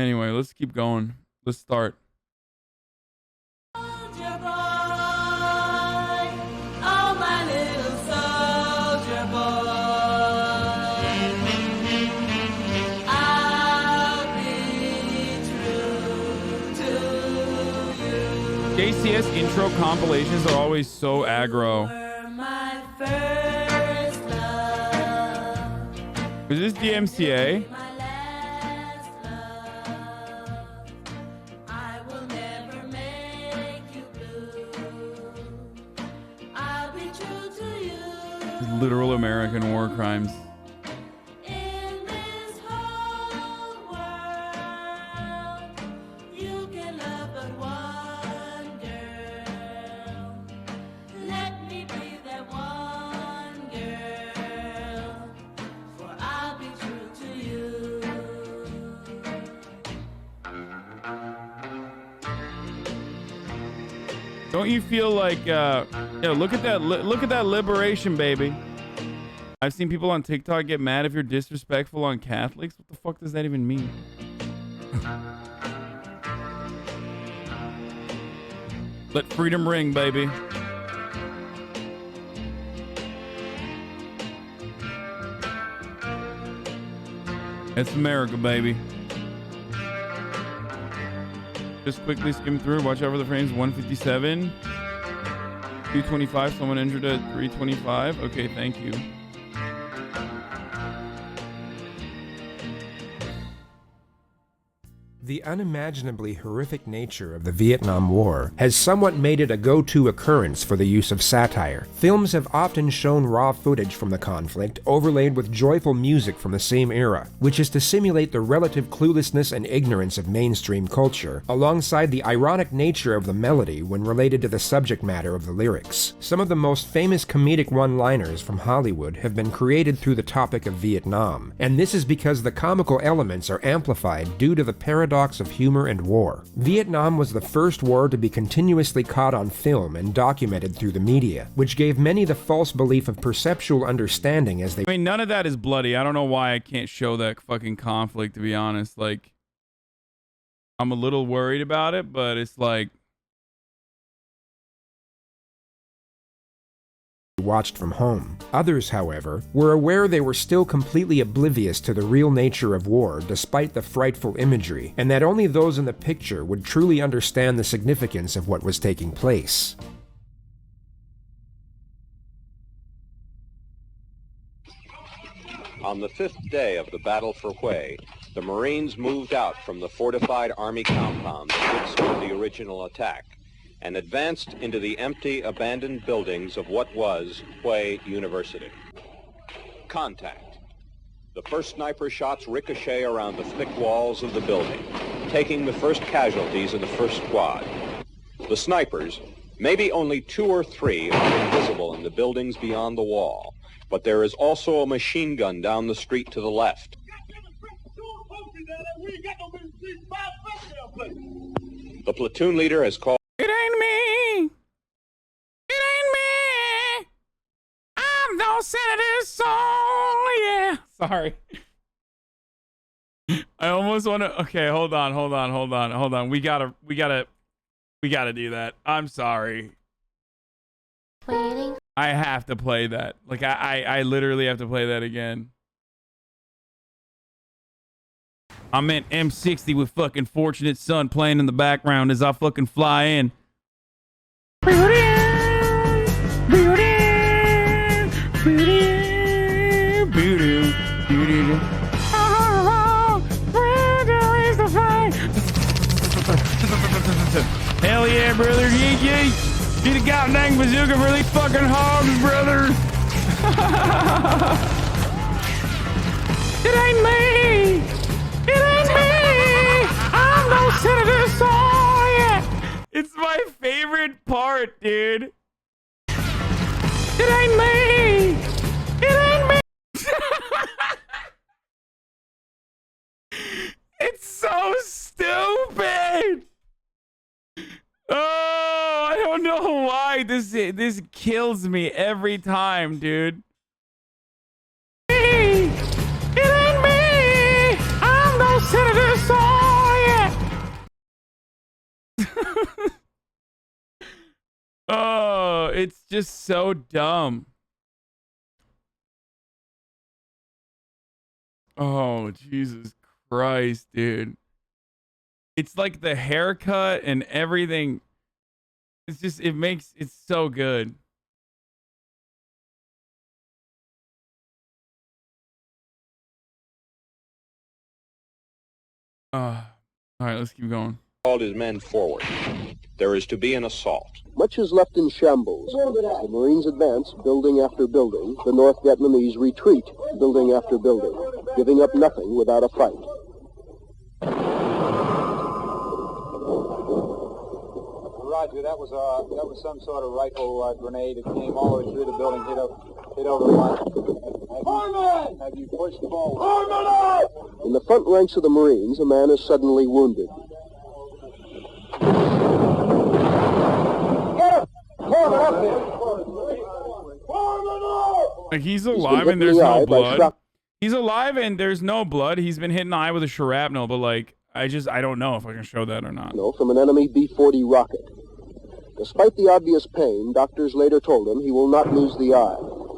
Anyway, let's keep going. Let's start. JCS intro compilations are always so aggro. Is this DMCA? Literal American war crimes. Don't you feel like, yeah, look at that liberation, baby. I've seen people on TikTok get mad if you're disrespectful on Catholics. What the fuck does that even mean? Let freedom ring, baby. It's America, baby. Just quickly skim through. Watch out for the frames. 157. 225. Someone injured at 325. Okay, thank you. The unimaginably horrific nature of the Vietnam War has somewhat made it a go-to occurrence for the use of satire. Films have often shown raw footage from the conflict overlaid with joyful music from the same era, which is to simulate the relative cluelessness and ignorance of mainstream culture, alongside the ironic nature of the melody when related to the subject matter of the lyrics. Some of the most famous comedic one-liners from Hollywood have been created through the topic of Vietnam, and this is because the comical elements are amplified due to the paradox of humor and war. Vietnam was the first war to be continuously caught on film and documented through the media, which gave many the false belief of perceptual understanding as they— I mean, none of that is bloody. I don't know why I can't show that fucking conflict, to be honest. Like, I'm a little worried about it, but it's like, watched from home. Others, however, were aware they were still completely oblivious to the real nature of war despite the frightful imagery, and that only those in the picture would truly understand the significance of what was taking place. On the fifth day of the battle for Hue, the Marines moved out from the fortified Army compounds which stood the original attack, and advanced into the empty, abandoned buildings of what was Hue University. Contact. The first sniper shots ricochet around the thick walls of the building, taking the first casualties in the first squad. The snipers, maybe only 2 or 3, are invisible in the buildings beyond the wall, but there is also a machine gun down the street to the left. The platoon leader has called— it ain't me. It ain't me. I'm no senator's son. Yeah. Sorry. I almost want to. Okay, hold on. We gotta do that. I'm sorry. Waiting. I have to play that. Like, I literally have to play that again. I'm in M60 with fucking Fortunate Son playing in the background as I fucking fly in. Hell yeah, brother. Yeet yeet. Get a goddamn bazooka for these fucking hogs, brother. It ain't me. It ain't me! I'm no senator, so yeah! It's my favorite part, dude. It ain't me! It ain't me! It's so stupid! Oh, I don't know why this kills me every time, dude. It ain't me! I'm no senator, so It's just so dumb. Oh, Jesus Christ, dude. It's like the haircut and everything. It's just, it's so good. All right, let's keep going. Called his men forward. There is to be an assault. Much is left in shambles. The Marines advance building after building. The North Vietnamese retreat building after building, giving up nothing without a fight. Roger, that was some sort of rifle grenade. It came all the way through the building, hit over the line. Have you pushed forward? In the front ranks of the Marines, a man is suddenly wounded. Like, he's alive and there's no blood. He's alive and there's no blood. He's been hit in the eye with a shrapnel, but like, I don't know if I can show that or not. No, from an enemy B-40 rocket. Despite the obvious pain, doctors later told him he will not lose the eye.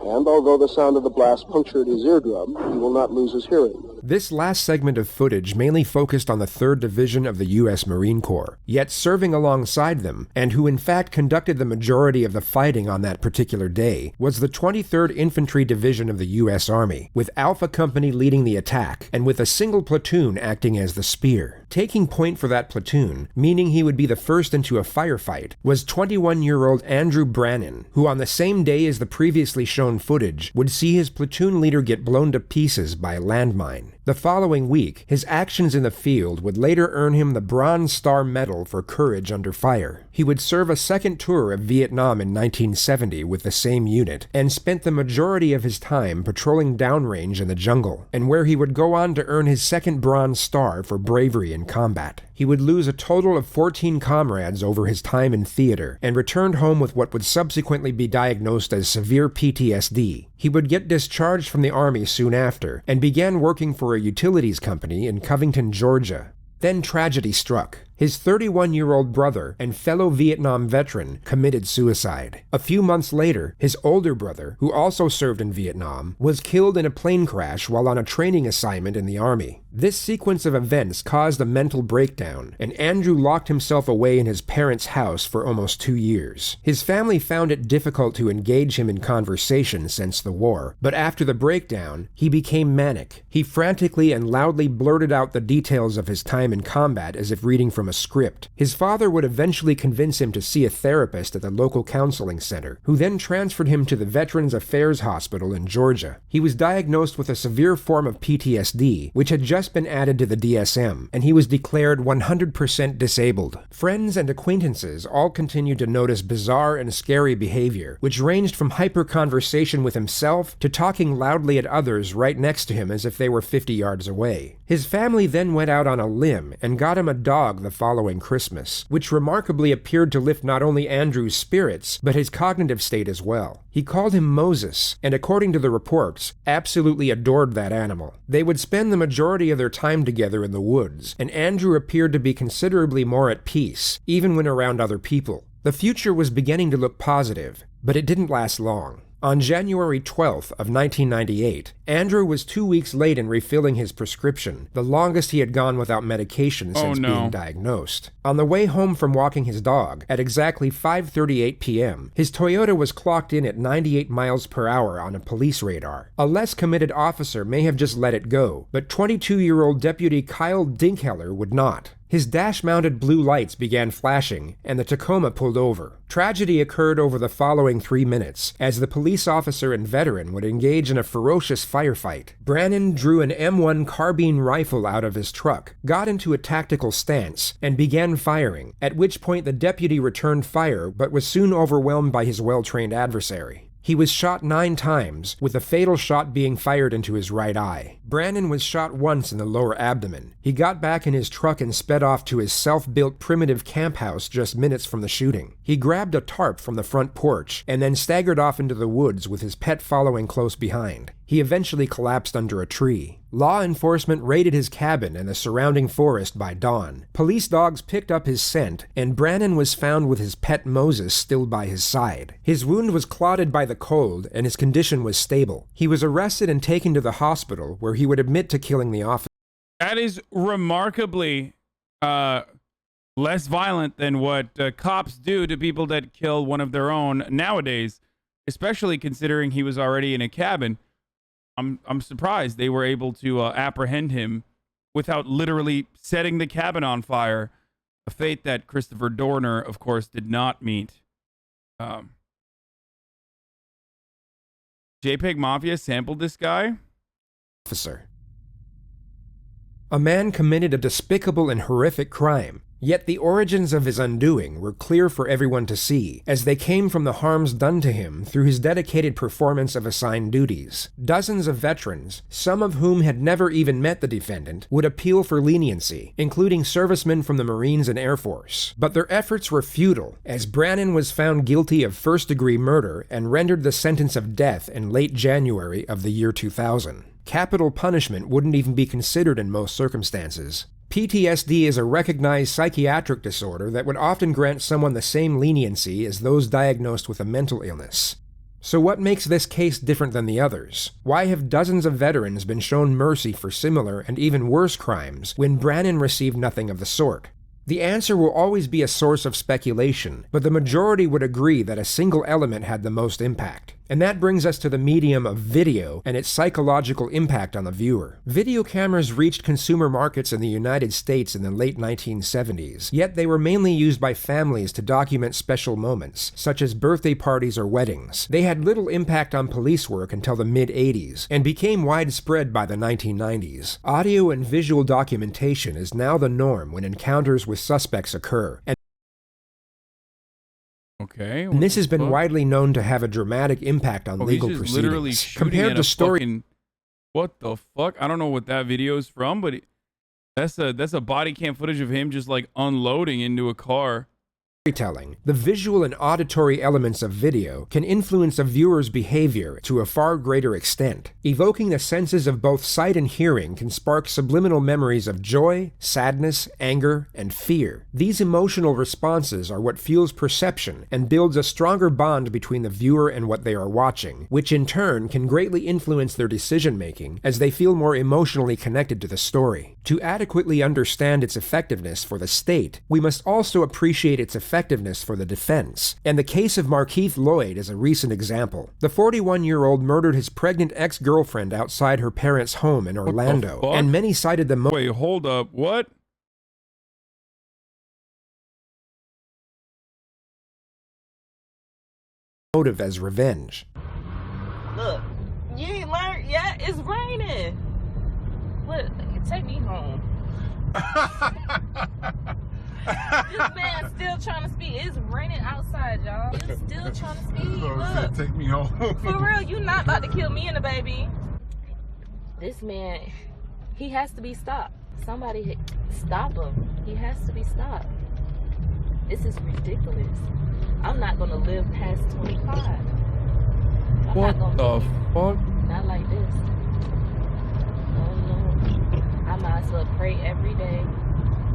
And although the sound of the blast punctured his eardrum, he will not lose his hearing. This last segment of footage mainly focused on the 3rd Division of the U.S. Marine Corps, yet serving alongside them, and who in fact conducted the majority of the fighting on that particular day, was the 23rd Infantry Division of the U.S. Army, with Alpha Company leading the attack, and with a single platoon acting as the spear. Taking point for that platoon, meaning he would be the first into a firefight, was 21-year-old Andrew Brannan, who on the same day as the previously shown footage, would see his platoon leader get blown to pieces by a landmine. The following week, his actions in the field would later earn him the Bronze Star Medal for courage under fire. He would serve a second tour of Vietnam in 1970 with the same unit, and spent the majority of his time patrolling downrange in the jungle, and where he would go on to earn his second Bronze Star for bravery in combat. He would lose a total of 14 comrades over his time in theater, and returned home with what would subsequently be diagnosed as severe PTSD. He would get discharged from the Army soon after, and began working for a utilities company in Covington, Georgia. Then tragedy struck. His 31-year-old brother and fellow Vietnam veteran committed suicide. A few months later, his older brother, who also served in Vietnam, was killed in a plane crash while on a training assignment in the Army. This sequence of events caused a mental breakdown, and Andrew locked himself away in his parents' house for almost 2 years. His family found it difficult to engage him in conversation since the war, but after the breakdown, he became manic. He frantically and loudly blurted out the details of his time in combat as if reading from a script. His father would eventually convince him to see a therapist at the local counseling center, who then transferred him to the Veterans Affairs Hospital in Georgia. He was diagnosed with a severe form of PTSD, which had just been added to the DSM, and he was declared 100% disabled. Friends and acquaintances all continued to notice bizarre and scary behavior, which ranged from hyper-conversation with himself to talking loudly at others right next to him as if they were 50 yards away. His family then went out on a limb and got him a dog the following Christmas, which remarkably appeared to lift not only Andrew's spirits, but his cognitive state as well. He called him Moses, and according to the reports, absolutely adored that animal. They would spend the majority of their time together in the woods, and Andrew appeared to be considerably more at peace, even when around other people. The future was beginning to look positive, but it didn't last long. On January 12th of 1998, Andrew was 2 weeks late in refilling his prescription, the longest he had gone without medication since being diagnosed. On the way home from walking his dog, at exactly 5:38 p.m., his Toyota was clocked in at 98 miles per hour on a police radar. A less committed officer may have just let it go, but 22-year-old Deputy Kyle Dinkheller would not. His dash-mounted blue lights began flashing, and the Tacoma pulled over. Tragedy occurred over the following 3 minutes, as the police officer and veteran would engage in a ferocious firefight. Brannan drew an M1 carbine rifle out of his truck, got into a tactical stance, and began firing, at which point the deputy returned fire but was soon overwhelmed by his well-trained adversary. He was shot 9 times, with a fatal shot being fired into his right eye. Brannan was shot once in the lower abdomen. He got back in his truck and sped off to his self-built primitive camp house just minutes from the shooting. He grabbed a tarp from the front porch, and then staggered off into the woods with his pet following close behind. He eventually collapsed under a tree. Law enforcement raided his cabin and the surrounding forest by dawn. Police dogs picked up his scent, and Brannon was found with his pet Moses still by his side. His wound was clotted by the cold, and his condition was stable. He was arrested and taken to the hospital, where he would admit to killing the officer. That is remarkably less violent than what cops do to people that kill one of their own nowadays, especially considering he was already in a cabin. I'm surprised they were able to apprehend him without literally setting the cabin on fire, a fate that Christopher Dorner, of course, did not meet. JPEG Mafia sampled this guy? Officer. A man committed a despicable and horrific crime, yet the origins of his undoing were clear for everyone to see, as they came from the harms done to him through his dedicated performance of assigned duties. Dozens of veterans, some of whom had never even met the defendant, would appeal for leniency, including servicemen from the Marines and Air Force. But their efforts were futile, as Brannon was found guilty of first-degree murder and rendered the sentence of death in late January of the year 2000. Capital punishment wouldn't even be considered in most circumstances. PTSD is a recognized psychiatric disorder that would often grant someone the same leniency as those diagnosed with a mental illness. So what makes this case different than the others? Why have dozens of veterans been shown mercy for similar and even worse crimes when Brannon received nothing of the sort? The answer will always be a source of speculation, but the majority would agree that a single element had the most impact. And that brings us to the medium of video and its psychological impact on the viewer. Video cameras reached consumer markets in the United States in the late 1970s, yet they were mainly used by families to document special moments, such as birthday parties or weddings. They had little impact on police work until the mid-80s, and became widespread by the 1990s. Audio and visual documentation is now the norm when encounters with suspects occur, Okay. and this has been widely known to have a dramatic impact on legal he's just literally proceedings. shooting Compared at to a story. fucking- what the fuck? I don't know what that video is from, but that's a body cam footage of him just like unloading into a car. Storytelling, the visual and auditory elements of video can influence a viewer's behavior to a far greater extent. Evoking the senses of both sight and hearing can spark subliminal memories of joy, sadness, anger, and fear. These emotional responses are what fuels perception and builds a stronger bond between the viewer and what they are watching, which in turn can greatly influence their decision-making as they feel more emotionally connected to the story. To adequately understand its effectiveness for the state, we must also appreciate its effectiveness for the defense, and the case of Markeith Lloyd is a recent example. The 41-year-old murdered his pregnant ex-girlfriend outside her parents' home in Orlando, fuck? and many cited the Wait, hold up. What? motive as revenge. Look, you ain't learned yet. It's raining. Look, take me home. This man's still trying to speed. It's raining outside, y'all. You're still trying to speed. Look, Take me home. for real, you not about to kill me and the baby. This man, he has to be stopped. Somebody stop him. He has to be stopped. This is ridiculous. I'm not gonna live past 25. I'm What not the gonna fuck? not like this. Oh no. I might as well pray every day.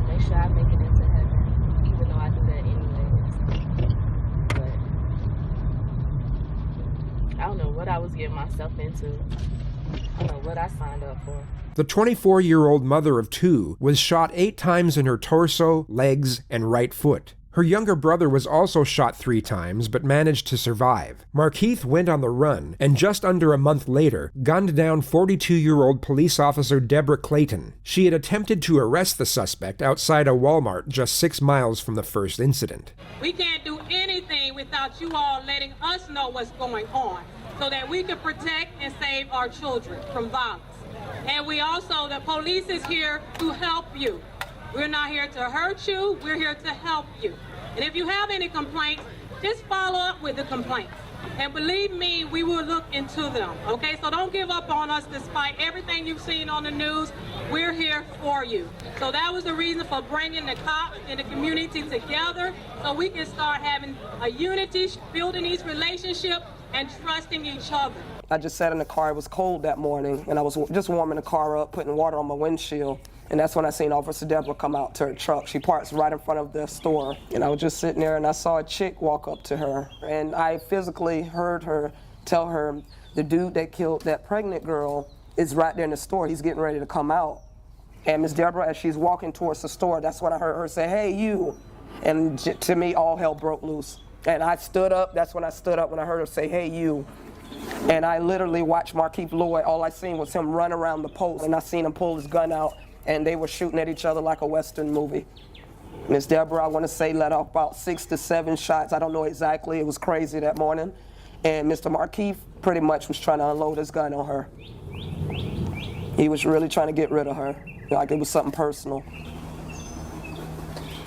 Make sure I make it into heaven. Even though I do that anyways. But I don't know what I was getting myself into. I don't know what I signed up for. The 24-year-old mother of two was shot 8 times in her torso, legs, and right foot. Her younger brother was also shot 3 times, but managed to survive. Markeith went on the run, and just under a month later, gunned down 42-year-old police officer Deborah Clayton. She had attempted to arrest the suspect outside a Walmart just 6 miles from the first incident. We can't do anything without you all letting us know what's going on so that we can protect and save our children from violence. And we also, the police is here to help you. We're not here to hurt you, we're here to help you. And if you have any complaints, just follow up with the complaints. And believe me, we will look into them, okay? So don't give up on us despite everything you've seen on the news. We're here for you. So that was the reason for bringing the cops and the community together so we can start having a unity, building these relationships, and trusting each other. I just sat in the car. It was cold that morning, and I was just warming the car up, putting water on my windshield. And that's when I seen Officer Deborah come out to her truck. She parks right in front of the store. And I was just sitting there, and I saw a chick walk up to her. And I physically heard her tell her, the dude that killed that pregnant girl is right there in the store. He's getting ready to come out. And Miss Deborah, as she's walking towards the store, that's when I heard her say, "Hey, you." And to me, all hell broke loose. And I stood up. That's when I stood up when I heard her say, "Hey, you." And I literally watched Markeith Lloyd. All I seen was him run around the post, and I seen him pull his gun out, and they were shooting at each other like a Western movie. Miss Deborah, I want to say, let off about 6 to 7 shots. I don't know exactly. It was crazy that morning. And Mr. Markeith pretty much was trying to unload his gun on her. He was really trying to get rid of her, like it was something personal.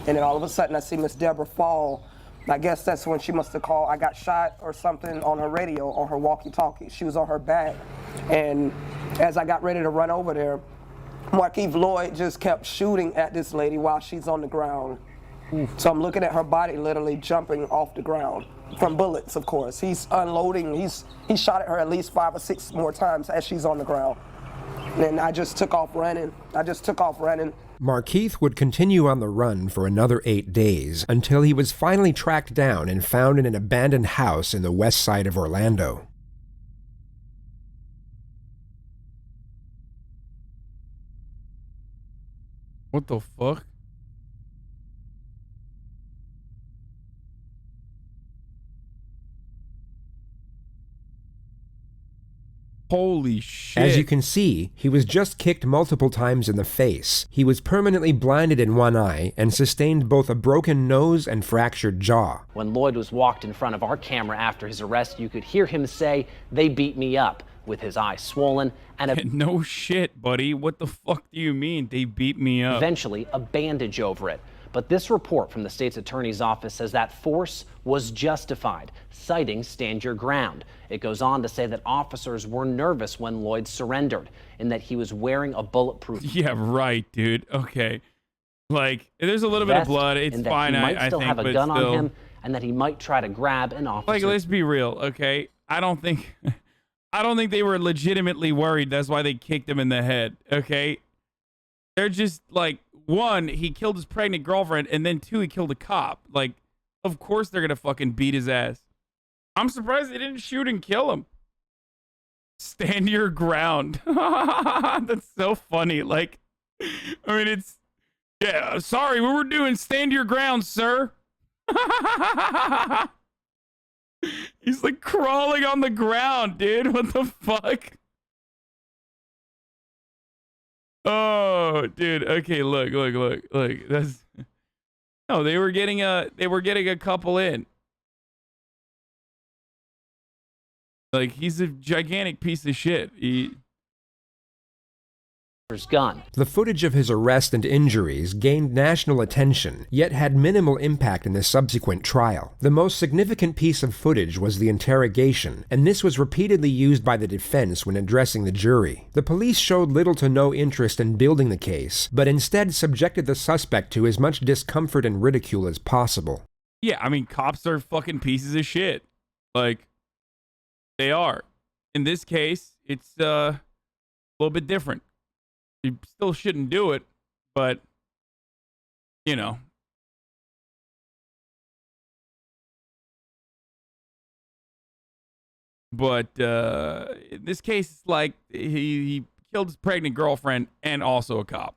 And then all of a sudden, I see Miss Deborah fall. I guess that's when she must have called, "I got shot" or something on her radio, on her walkie-talkie. She was on her back. And as I got ready to run over there, Markeith Lloyd just kept shooting at this lady while she's on the ground. So I'm looking at her body literally jumping off the ground from bullets, of course. He's unloading. He shot at her at least 5 or 6 more times as she's on the ground. And I just took off running. Markeith would continue on the run for another 8 days until he was finally tracked down and found in an abandoned house in the west side of Orlando. What the fuck? Holy shit. As you can see, he was just kicked multiple times in the face. He was permanently blinded in one eye and sustained both a broken nose and fractured jaw. When Lloyd was walked in front of our camera after his arrest, you could hear him say, "They beat me up," with his eye swollen and no shit, buddy. What the fuck do you mean, "they beat me up"? Eventually a bandage over it. But this report from the state's attorney's office says that force was justified, citing "stand your ground." It goes on to say that officers were nervous when Lloyd surrendered and that he was wearing a bulletproof Yeah, right, dude. Okay. Like, there's a little bit of blood. It's and that fine, he might I still think, have a but gun still. on him and that he might try to grab an officer. Like, let's be real, okay? I don't think they were legitimately worried. That's why they kicked him in the head, okay? They're just like, 1, he killed his pregnant girlfriend, and then 2, he killed a cop. Like, of course they're gonna fucking beat his ass. I'm surprised they didn't shoot and kill him. Stand your ground. That's so funny. Like, I mean, it's, yeah, sorry, we were doing stand your ground, sir. He's like crawling on the ground, dude. What the fuck? Oh, dude. Okay, look. That's, no, they were getting a couple in. Like, he's a gigantic piece of shit. Gun. The footage of his arrest and injuries gained national attention, yet had minimal impact in the subsequent trial. The most significant piece of footage was the interrogation, and this was repeatedly used by the defense when addressing the jury. The police showed little to no interest in building the case, but instead subjected the suspect to as much discomfort and ridicule as possible. Yeah, I mean, cops are fucking pieces of shit. Like, they are. In this case, it's a little bit different. You still shouldn't do it, but, you know. But in this case, it's like he killed his pregnant girlfriend and also a cop.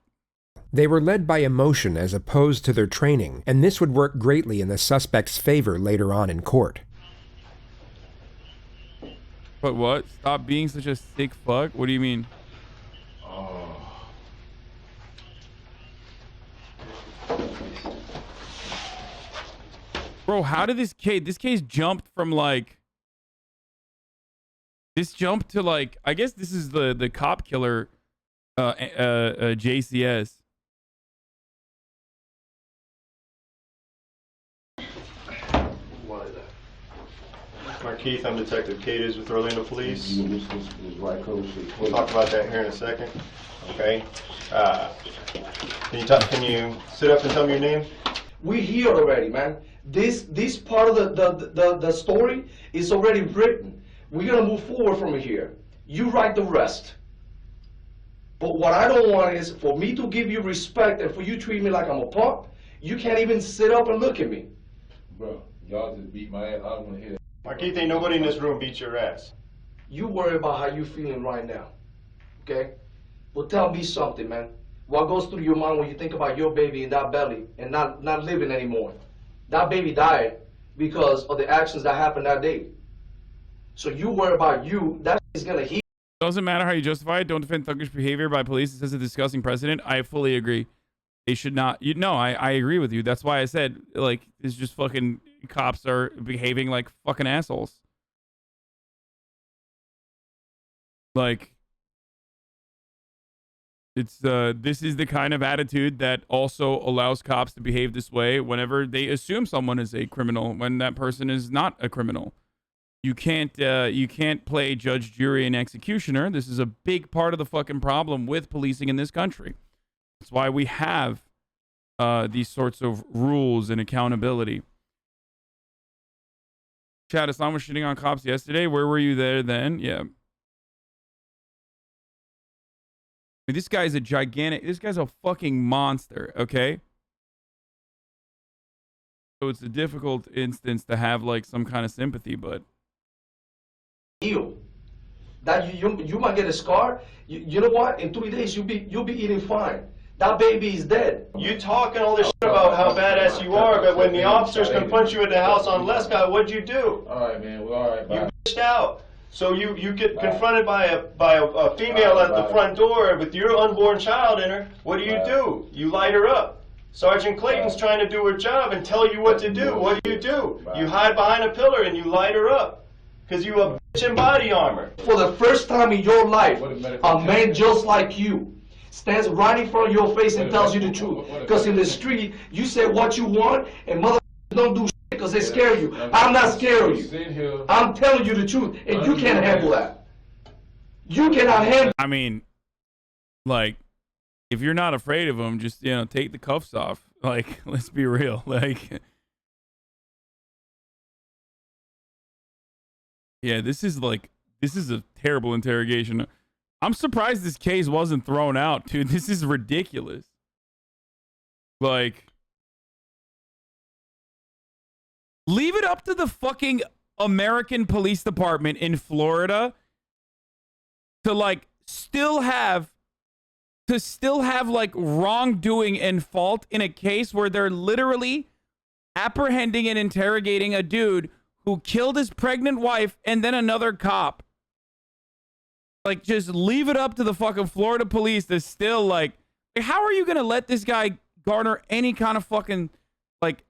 They were led by emotion as opposed to their training, and this would work greatly in the suspect's favor later on in court. But what? Stop being such a sick fuck? What do you mean? Bro, how did this case jumped from like, this jumped to like, I guess this is the cop killer, JCS. Markeith, I'm Detective Cadiz with Orlando Police. We'll talk about that here in a second. Okay. Can you sit up and tell me your name? We're here already, man. This part of the story is already written. We're gonna move forward from here. You write the rest. But what I don't want is for me to give you respect and for you to treat me like I'm a punk. You can't even sit up and look at me. Bro, y'all just beat my ass. I don't want to hear that. Markeith, ain't nobody in this room beat your ass. You worry about how you feeling right now, okay? Well, tell me something, man. What goes through your mind when you think about your baby in that belly and not living anymore? That baby died because of the actions that happened that day. So you worry about you, that is gonna heal. Doesn't matter how you justify it. Don't defend thuggish behavior by police. It says a disgusting precedent. I fully agree. They should not. I agree with you. That's why I said, like, it's just fucking cops are behaving like fucking assholes. Like, it's this is the kind of attitude that also allows cops to behave this way whenever they assume someone is a criminal when that person is not a criminal. You can't play judge, jury, and executioner. This is a big part of the fucking problem with policing in this country. That's why we have these sorts of rules and accountability. Chad, Hasan was shitting on cops yesterday. Where were you there then? Yeah. I mean, this guy's a fucking monster, okay? So it's a difficult instance to have like some kind of sympathy, but heal. That you might get a scar. You know what? In 3 days you'll be eating fine. That baby is dead. You talking all this shit about how badass you are, but when the officers confront you at the house on Lescott, what'd you do? All right, man. Well, all right, bye. You bitched out. So you get confronted by a female at the front door with your unborn child in her. What do? You light her up. Sergeant Clayton's trying to do her job and tell you what to do. What do? You hide behind a pillar and you light her up. Because you a bitch in body armor. For the first time in your life, a man just like you stands right in front of your face and tells you the truth. Because in the street, you say what you want and motherfuckers don't do shit because they scare you. I'm not scared of you. I'm telling you the truth and you can't handle that. You cannot handle. I mean, like, if you're not afraid of them, just, take the cuffs off. Like, let's be real. Like, yeah, this is a terrible interrogation. I'm surprised this case wasn't thrown out, dude. This is ridiculous. Like, leave it up to the fucking American Police Department in Florida to like still have like wrongdoing and fault in a case where they're literally apprehending and interrogating a dude who killed his pregnant wife and then another cop. Like, just leave it up to the fucking Florida police to still, like, how are you going to let this guy garner any kind of fucking, like,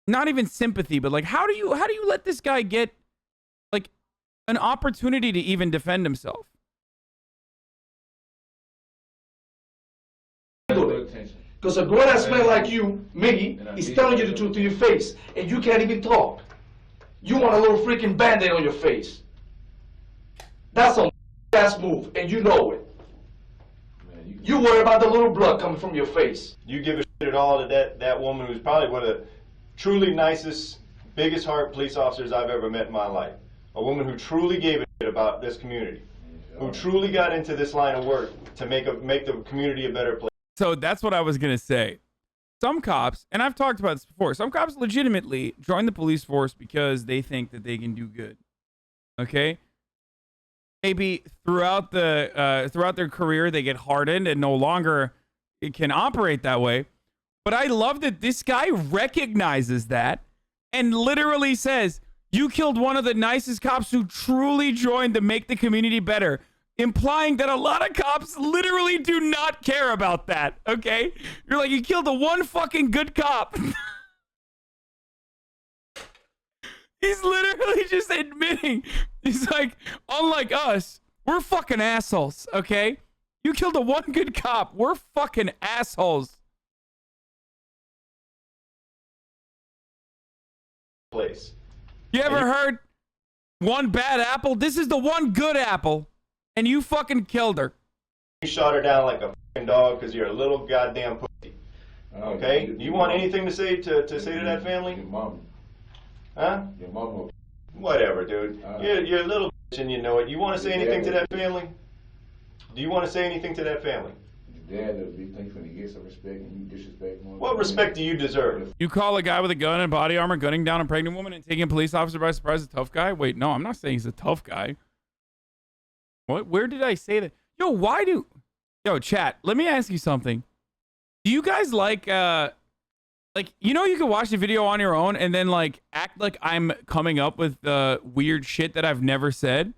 not even sympathy, but, like, how do you let this guy get, like, an opportunity to even defend himself? Because a grown-ass man like you, Miggy, is telling you the truth to your face, and you can't even talk. You want a little freaking Band-Aid on your face. That's a ass move, and you know it. Man, you worry about the little blood coming from your face. You give a shit at all to that woman who's probably one of the truly nicest, biggest heart police officers I've ever met in my life. A woman who truly gave a shit about this community, who truly got into this line of work to make the community a better place. So that's what I was going to say. Some cops, and I've talked about this before, some cops legitimately join the police force because they think that they can do good. Okay? Maybe throughout their career they get hardened and no longer it can operate that way. But I love that this guy recognizes that and literally says, you killed one of the nicest cops who truly joined to make the community better, implying that a lot of cops literally do not care about that, okay? You're like, you killed the one fucking good cop. He's literally just admitting, he's like, unlike us, we're fucking assholes, okay? You killed the one good cop. We're fucking assholes. Place. You ever heard one bad apple? This is the one good apple, and you fucking killed her. You shot her down like a fucking dog because you're a little goddamn pussy. Okay? You want anything to say to that family? Your mama. Huh? Your mama. Whatever, dude. You're a little bitch and you know it. You want to say anything to that family? Do you want to say anything to that family? Dad, it'll be thinking to get some respect and you disrespect more. What respect do you deserve? You call a guy with a gun and body armor gunning down a pregnant woman and taking a police officer by surprise a tough guy? Wait, no, I'm not saying he's a tough guy. What? Where did I say that? Yo, why do... Yo, chat, let me ask you something. Do you guys like, you know you can watch the video on your own and then, like, act like I'm coming up with weird shit that I've never said?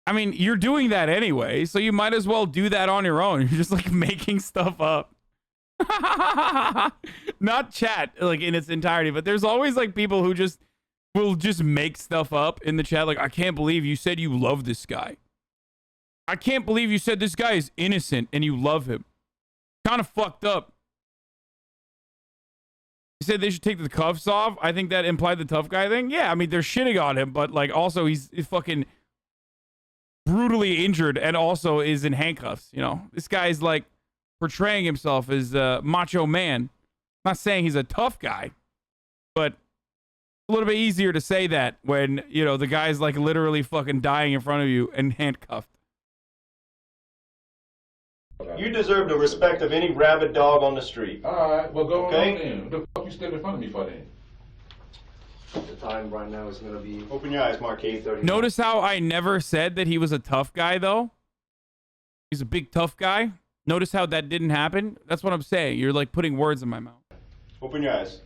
I mean, you're doing that anyway, so you might as well do that on your own. You're just, like, making stuff up. Not chat, like, in its entirety, but there's always, like, people who just will just make stuff up in the chat. Like, I can't believe you said you love this guy. I can't believe you said this guy is innocent and you love him. Kind of fucked up. You said they should take the cuffs off. I think that implied the tough guy thing. Yeah, I mean, they're shitting on him, but, like, also he's fucking... brutally injured and also is in handcuffs. You know, this guy's like portraying himself as a macho man. I'm not saying he's a tough guy, but a little bit easier to say that when, you know, the guy's like literally fucking dying in front of you and handcuffed. You deserve the respect of any rabid dog on the street. Alright, well go okay? on then. The fuck you still in front of me for then? The time right now is going to be... Open your eyes, Marquis. Notice how I never said that he was a tough guy, though? He's a big tough guy. Notice how that didn't happen? That's what I'm saying. You're like putting words in my mouth. Open your eyes.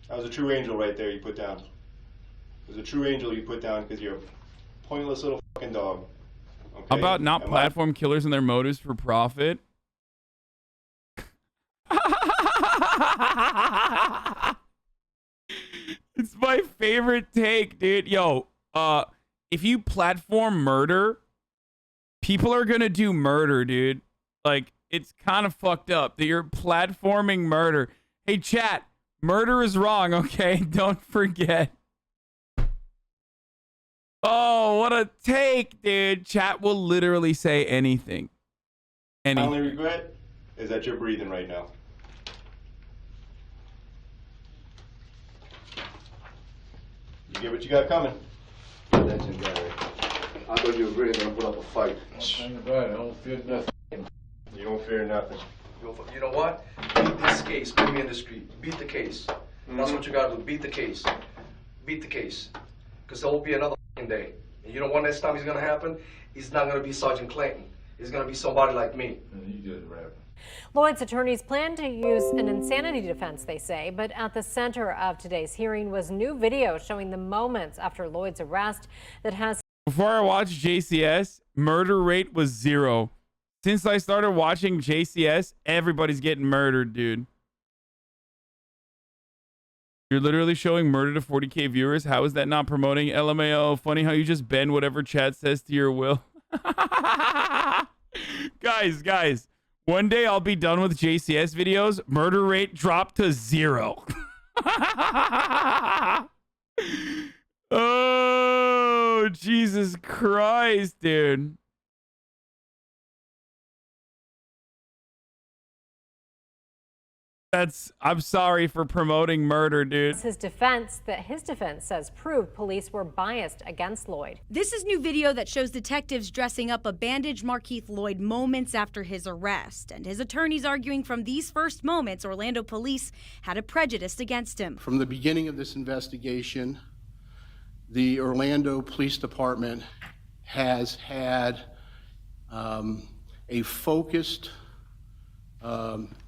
That was a true angel right there you put down. It was a true angel you put down because you're a pointless little fucking dog. Okay? How about not platform killers and their motives for profit? It's my favorite take, dude. Yo, if you platform murder, people are gonna do murder, dude. Like, it's kind of fucked up that you're platforming murder. Hey, chat, murder is wrong, okay? Don't forget. Oh, what a take, dude. Chat will literally say anything. My only regret is that you're breathing right now. You get what you got coming. Legendary. I thought you were really going to put up a fight. Think about it. I don't fear nothing. You don't fear nothing. You know what? Beat this case. Put me in the street. Beat the case. That's what you got to do. Beat the case. Beat the case. Because there will be another day. And you know what next time is going to happen? He's not going to be Sergeant Clayton. He's going to be somebody like me. You just rapping. Lloyd's attorneys plan to use an insanity defense, they say, but at the center of today's hearing was new video showing the moments after Lloyd's arrest that has... Before I watched JCS, murder rate was 0. Since I started watching JCS, everybody's getting murdered, dude. You're literally showing murder to 40K viewers. How is that not promoting LMAO? Funny how you just bend whatever chat says to your will. Guys. One day I'll be done with JCS videos. Murder rate dropped to 0. Oh, Jesus Christ, dude. I'm sorry for promoting murder, dude. His defense says proved police were biased against Lloyd. This is new video that shows detectives dressing up a bandaged Markeith Lloyd moments after his arrest. And his attorneys arguing from these first moments, Orlando police had a prejudice against him. From the beginning of this investigation, the Orlando Police Department has had a focused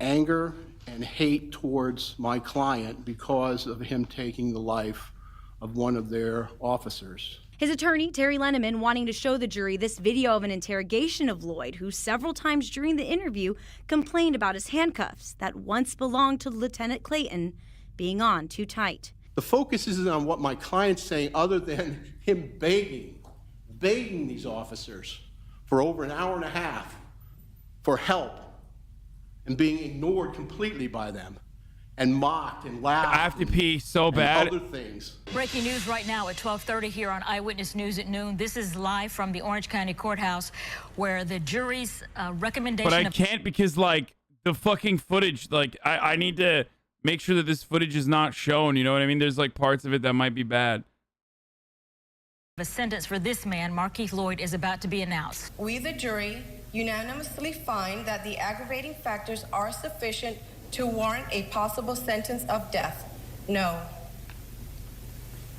anger and hate towards my client because of him taking the life of one of their officers. His attorney, Terry Lenneman, wanting to show the jury this video of an interrogation of Lloyd, who several times during the interview complained about his handcuffs that once belonged to Lieutenant Clayton being on too tight. The focus isn't on what my client's saying other than him begging these officers for over an hour and a half for help, and being ignored completely by them and mocked and laughed. I have to pee so bad. Other things. Breaking news right now at 12:30 here on Eyewitness News at noon. This is live from the Orange County Courthouse where the jury's recommendation. But I can't because, like, the fucking footage, like, I need to make sure that this footage is not shown. You know what I mean? There's like parts of it that might be bad. The sentence for this man, Markeith Lloyd, is about to be announced. We, the jury, unanimously find that the aggravating factors are sufficient to warrant a possible sentence of death. No.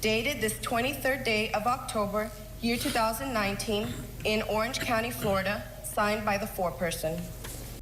Dated this 23rd day of October, year 2019, in Orange County, Florida, signed by the foreperson.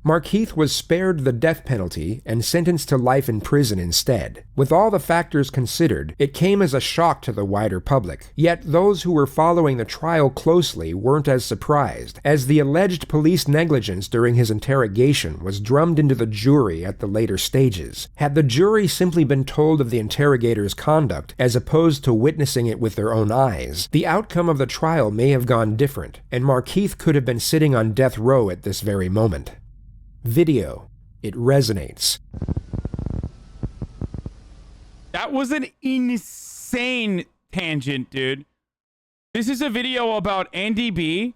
Markeith was spared the death penalty and sentenced to life in prison instead. With all the factors considered, it came as a shock to the wider public. Yet those who were following the trial closely weren't as surprised, as the alleged police negligence during his interrogation was drummed into the jury at the later stages. Had the jury simply been told of the interrogator's conduct, as opposed to witnessing it with their own eyes, the outcome of the trial may have gone different, and Markeith could have been sitting on death row at this very moment. Video. It resonates. That was an insane tangent, dude. This is a video about Andy B.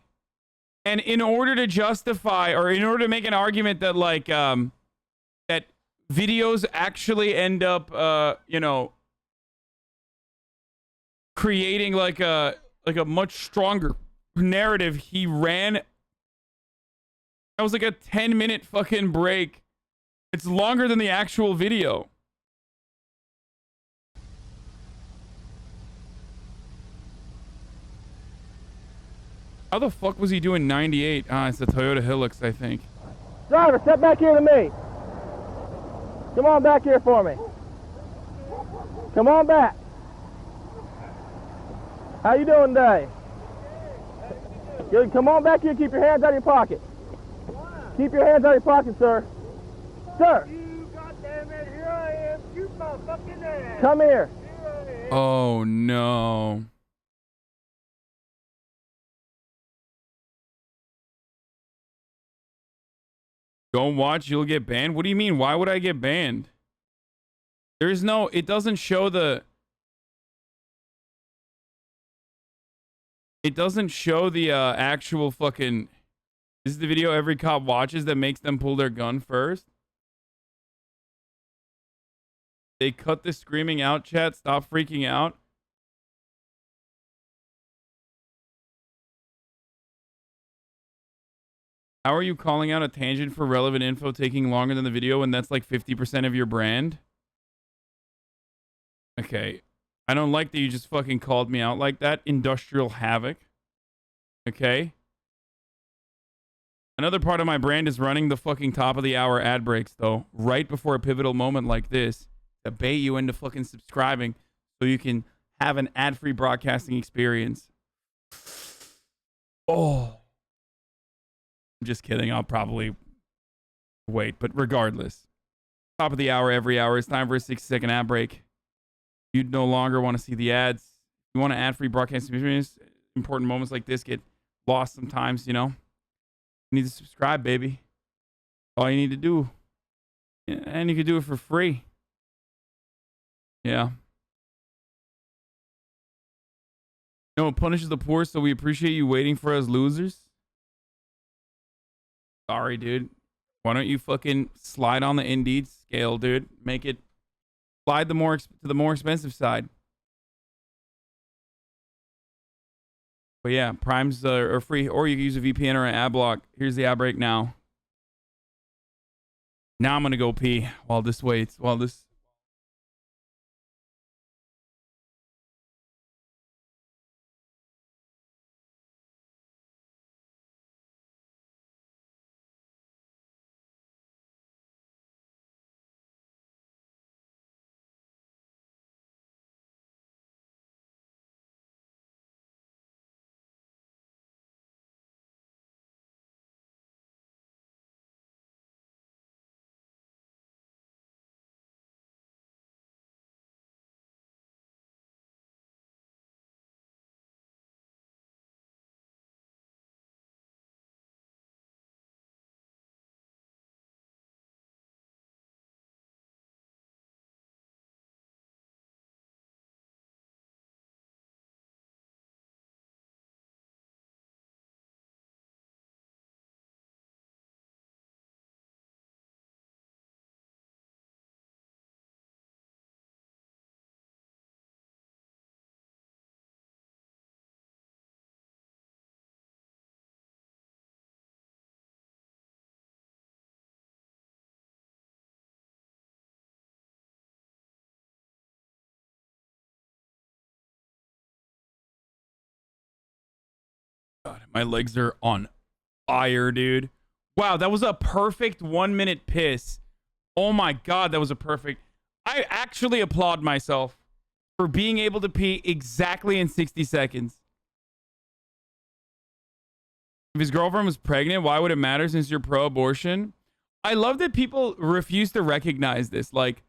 And in order to justify, or in order to make an argument that, like, that videos actually end up, you know, creating like a much stronger narrative, he ran. That was like a 10-minute fucking break. It's longer than the actual video. How the fuck was he doing 98? Ah, it's the Toyota Hilux, I think. Driver, step back here to me. Come on back here for me. Come on back. How you doing today? Good. Come on back here. Keep your hands out of your pocket. Keep your hands out of your pocket, sir. Sir. You goddamn it, here I am. Shoot my fucking ass. Come here. Oh no. Don't watch, you'll get banned. What do you mean? Why would I get banned? There's no, it doesn't show the actual fucking. This is the video every cop watches that makes them pull their gun first. They cut the screaming out, chat. Stop freaking out. How are you calling out a tangent for relevant info taking longer than the video when that's like 50% of your brand? Okay. I don't like that you just fucking called me out like that. Industrial Havoc. Okay. Another part of my brand is running the fucking top of the hour ad breaks, though, right before a pivotal moment like this to bait you into fucking subscribing so you can have an ad-free broadcasting experience. Oh. I'm just kidding. I'll probably wait, but regardless. Top of the hour, every hour. It's time for a 60-second ad break. You no longer want to see the ads. You want an ad-free broadcasting experience. Important moments like this get lost sometimes, you know. You need to subscribe, baby. All you need to do. Yeah, and you can do it for free. Yeah. No, it punishes the poor, so we appreciate you waiting for us losers. Sorry, dude. Why don't you fucking slide on the Indeed scale, dude? Make it slide to the more expensive side. But yeah, Primes are free, or you can use a VPN or an ad block. Here's the ad break now. Now I'm gonna go pee while this waits. While this My legs are on fire, dude. Wow, that was a perfect 1 minute piss. Oh my God, that was a perfect. I actually applaud myself for being able to pee exactly in 60 seconds. If his girlfriend was pregnant, why would it matter since you're pro-abortion? I love that people refuse to recognize this. Like,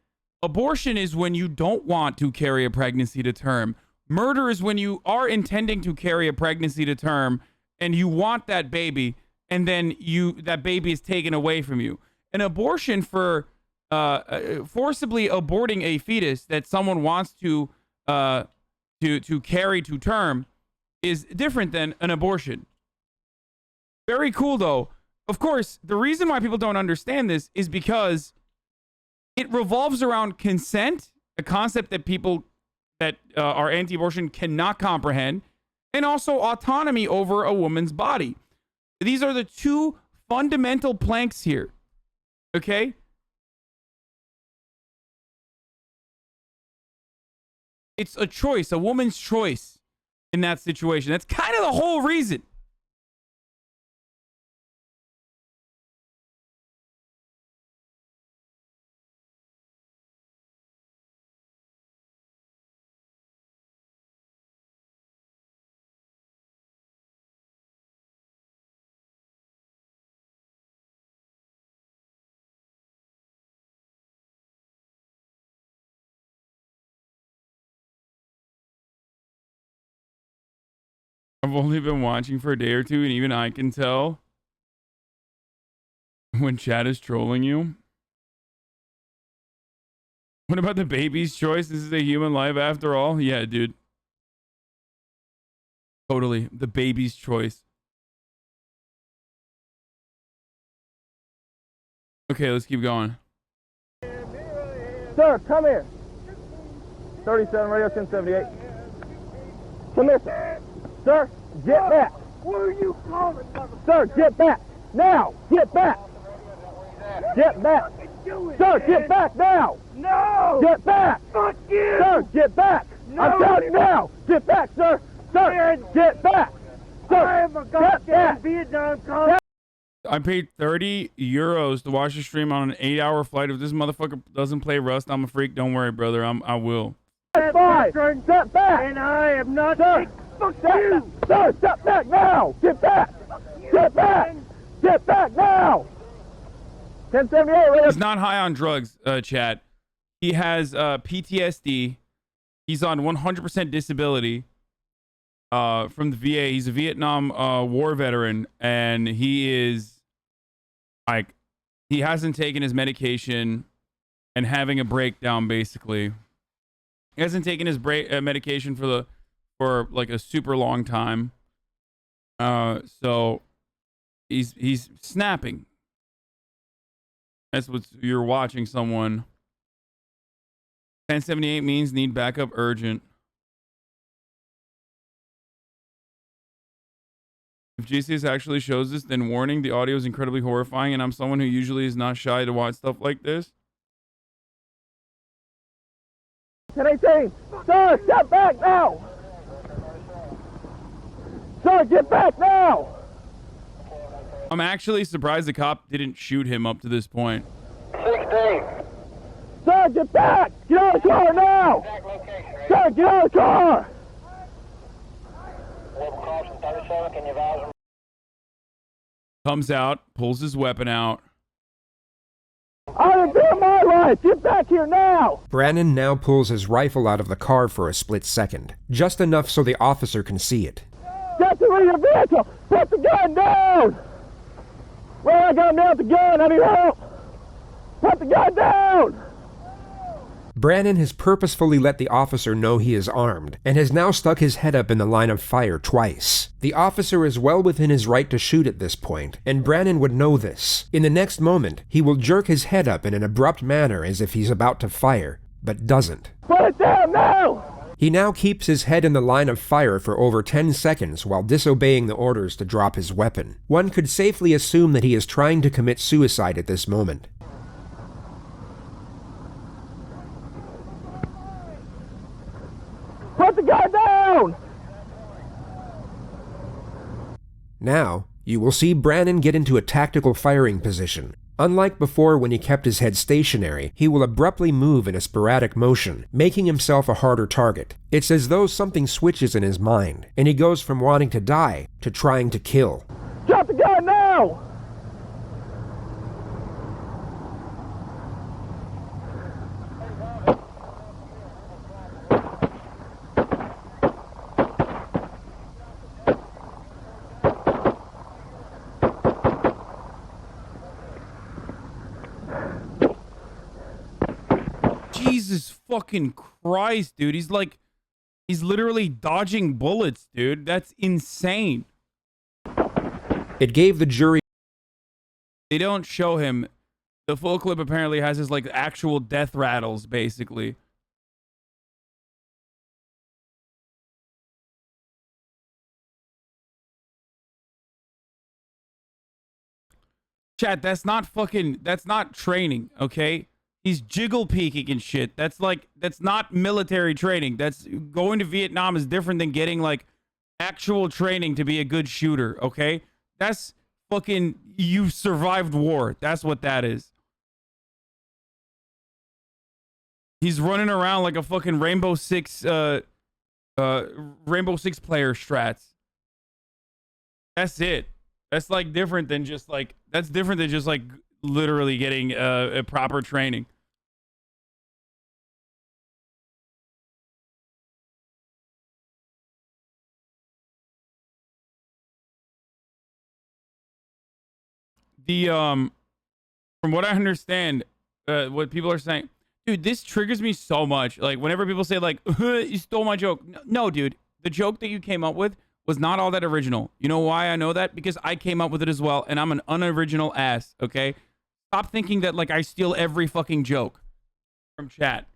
abortion is when you don't want to carry a pregnancy to term. Murder is when you are intending to carry a pregnancy to term and you want that baby, and then that baby is taken away from you. An abortion for forcibly aborting a fetus that someone wants to carry to term is different than an abortion. Very cool, though. Of course, the reason why people don't understand this is because it revolves around consent, a concept that people that are anti-abortion cannot comprehend, and also autonomy over a woman's body. These are the two fundamental planks here. Okay? It's a choice, a woman's choice in that situation. That's kind of the whole reason. I've only been watching for a day or two, and even I can tell when chat is trolling you. What about the baby's choice? This is a human life after all. Yeah, dude. Totally. The baby's choice. Okay, let's keep going. Sir, come here. 37 radio 1078. Come here, sir. Sir, get back. What are you calling, Sir, get back. Now, get back. Get back. Sir, get back now. No. Get back. Fuck you. Sir, get back. No. I'm telling you now. Get back, sir. Sir, get back. Sir, I am a goddamn Vietnam cop. I paid 30 euros to watch the stream on an 8-hour flight. If this motherfucker doesn't play Rust, I'm a freak. Don't worry, brother. I will. That's fine. Step back. And I am not. Sir, fuck you. Sir, step back now. Get back. Get back. Get back now. 1078 radio. He's not high on drugs, chat. He has PTSD. He's on 100% disability from the VA. He's a Vietnam war veteran, and he is like, he hasn't taken his medication and having a breakdown, basically. He hasn't taken his medication for like a super long time. So he's snapping. That's what you're watching someone. 1078 means need backup urgent. If JCS actually shows this, then warning, the audio is incredibly horrifying, and I'm someone who usually is not shy to watch stuff like this. 1018. Sir, step back now. Sir, get back now. I'm actually surprised the cop didn't shoot him up to this point. 16. Sir, get back. Get out of the car now. Sir, get out of the car. Comes out, pulls his weapon out. I am doing my life. Get back here now. Brannon now pulls his rifle out of the car for a split second, just enough so the officer can see it. Get to your vehicle. Put the gun down. Well, I got him down with the gun. I need help. Put the gun down. Brannon has purposefully let the officer know he is armed, and has now stuck his head up in the line of fire twice. The officer is well within his right to shoot at this point, and Brannon would know this. In the next moment, he will jerk his head up in an abrupt manner as if he's about to fire, but doesn't. Put it down now! He now keeps his head in the line of fire for over 10 seconds while disobeying the orders to drop his weapon. One could safely assume that he is trying to commit suicide at this moment. Put the gun down! Now, you will see Brannon get into a tactical firing position. Unlike before when he kept his head stationary, he will abruptly move in a sporadic motion, making himself a harder target. It's as though something switches in his mind, and he goes from wanting to die to trying to kill. Drop the gun now! Jesus fucking Christ, dude. He's literally dodging bullets, dude. That's insane. It gave the jury... They don't show him. The full clip apparently has his, like, actual death rattles, basically. Chat, that's not training, okay? He's jiggle peeking and shit. That's not military training. That's going to Vietnam is different than getting like actual training to be a good shooter, okay? That's fucking, you survived war. That's what that is. He's running around like a fucking Rainbow Six player strats. That's it. That's like different than just like literally getting a proper training. The from what I understand, what people are saying, dude, this triggers me so much. Like whenever people say like, you stole my joke. No, dude, the joke that you came up with was not all that original. You know why I know that? Because I came up with it as well, and I'm an unoriginal ass, okay? Stop thinking that like I steal every fucking joke from chat.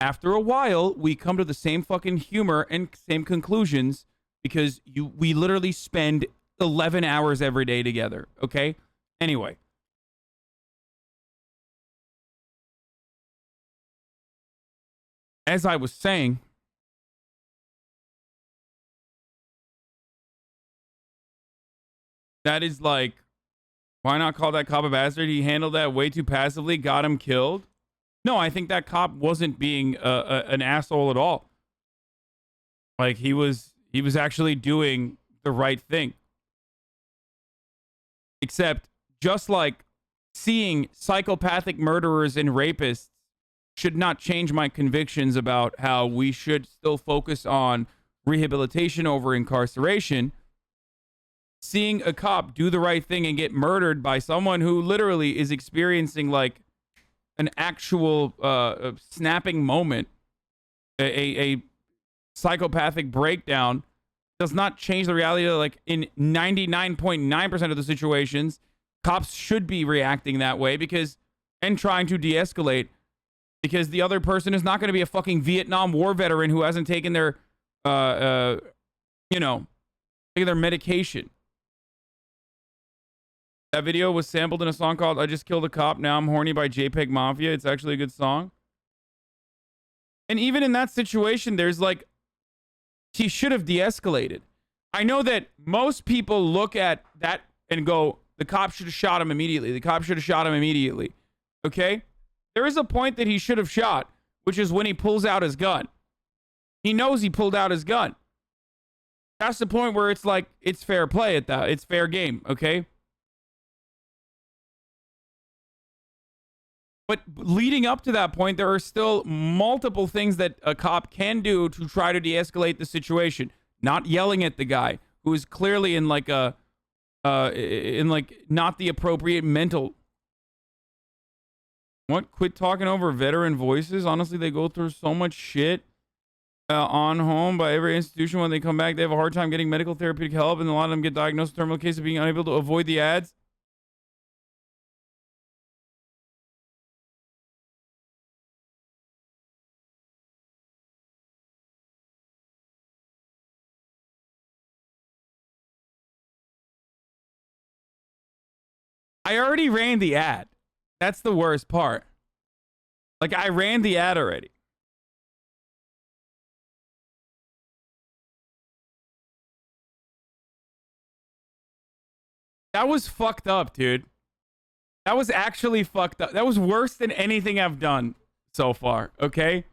After a while, we come to the same fucking humor and same conclusions because we literally spend 11 hours every day together, okay? Anyway. As I was saying, that is like, why not call that cop a bastard? He handled that way too passively, got him killed. No, I think that cop wasn't being an asshole at all. Like he was actually doing the right thing. Except just like seeing psychopathic murderers and rapists should not change my convictions about how we should still focus on rehabilitation over incarceration. Seeing a cop do the right thing and get murdered by someone who literally is experiencing like an actual snapping moment, a psychopathic breakdown, does not change the reality that like in 99.9% of the situations, cops should be reacting that way and trying to de-escalate because the other person is not going to be a fucking Vietnam War veteran who hasn't taken their, taken their medication. That video was sampled in a song called I Just Killed a Cop, Now I'm Horny by JPEG Mafia. It's actually a good song. And even in that situation, there's like, he should have de-escalated. I know that most people look at that and go, the cop should have shot him immediately. The cop should have shot him immediately. Okay? There is a point that he should have shot, which is when he pulls out his gun. He knows he pulled out his gun. That's the point where it's like, it's fair play at that. It's fair game, okay? But leading up to that point, there are still multiple things that a cop can do to try to de-escalate the situation. Not yelling at the guy who is clearly in like a, not the appropriate mental. What? Quit talking over veteran voices? Honestly, they go through so much shit on home by every institution. When they come back, they have a hard time getting medical therapeutic help, and a lot of them get diagnosed with terminal cases of being unable to avoid the ads. I already ran the ad. That's the worst part. Like, I ran the ad already. That was fucked up, dude. That was actually fucked up. That was worse than anything I've done so far, okay?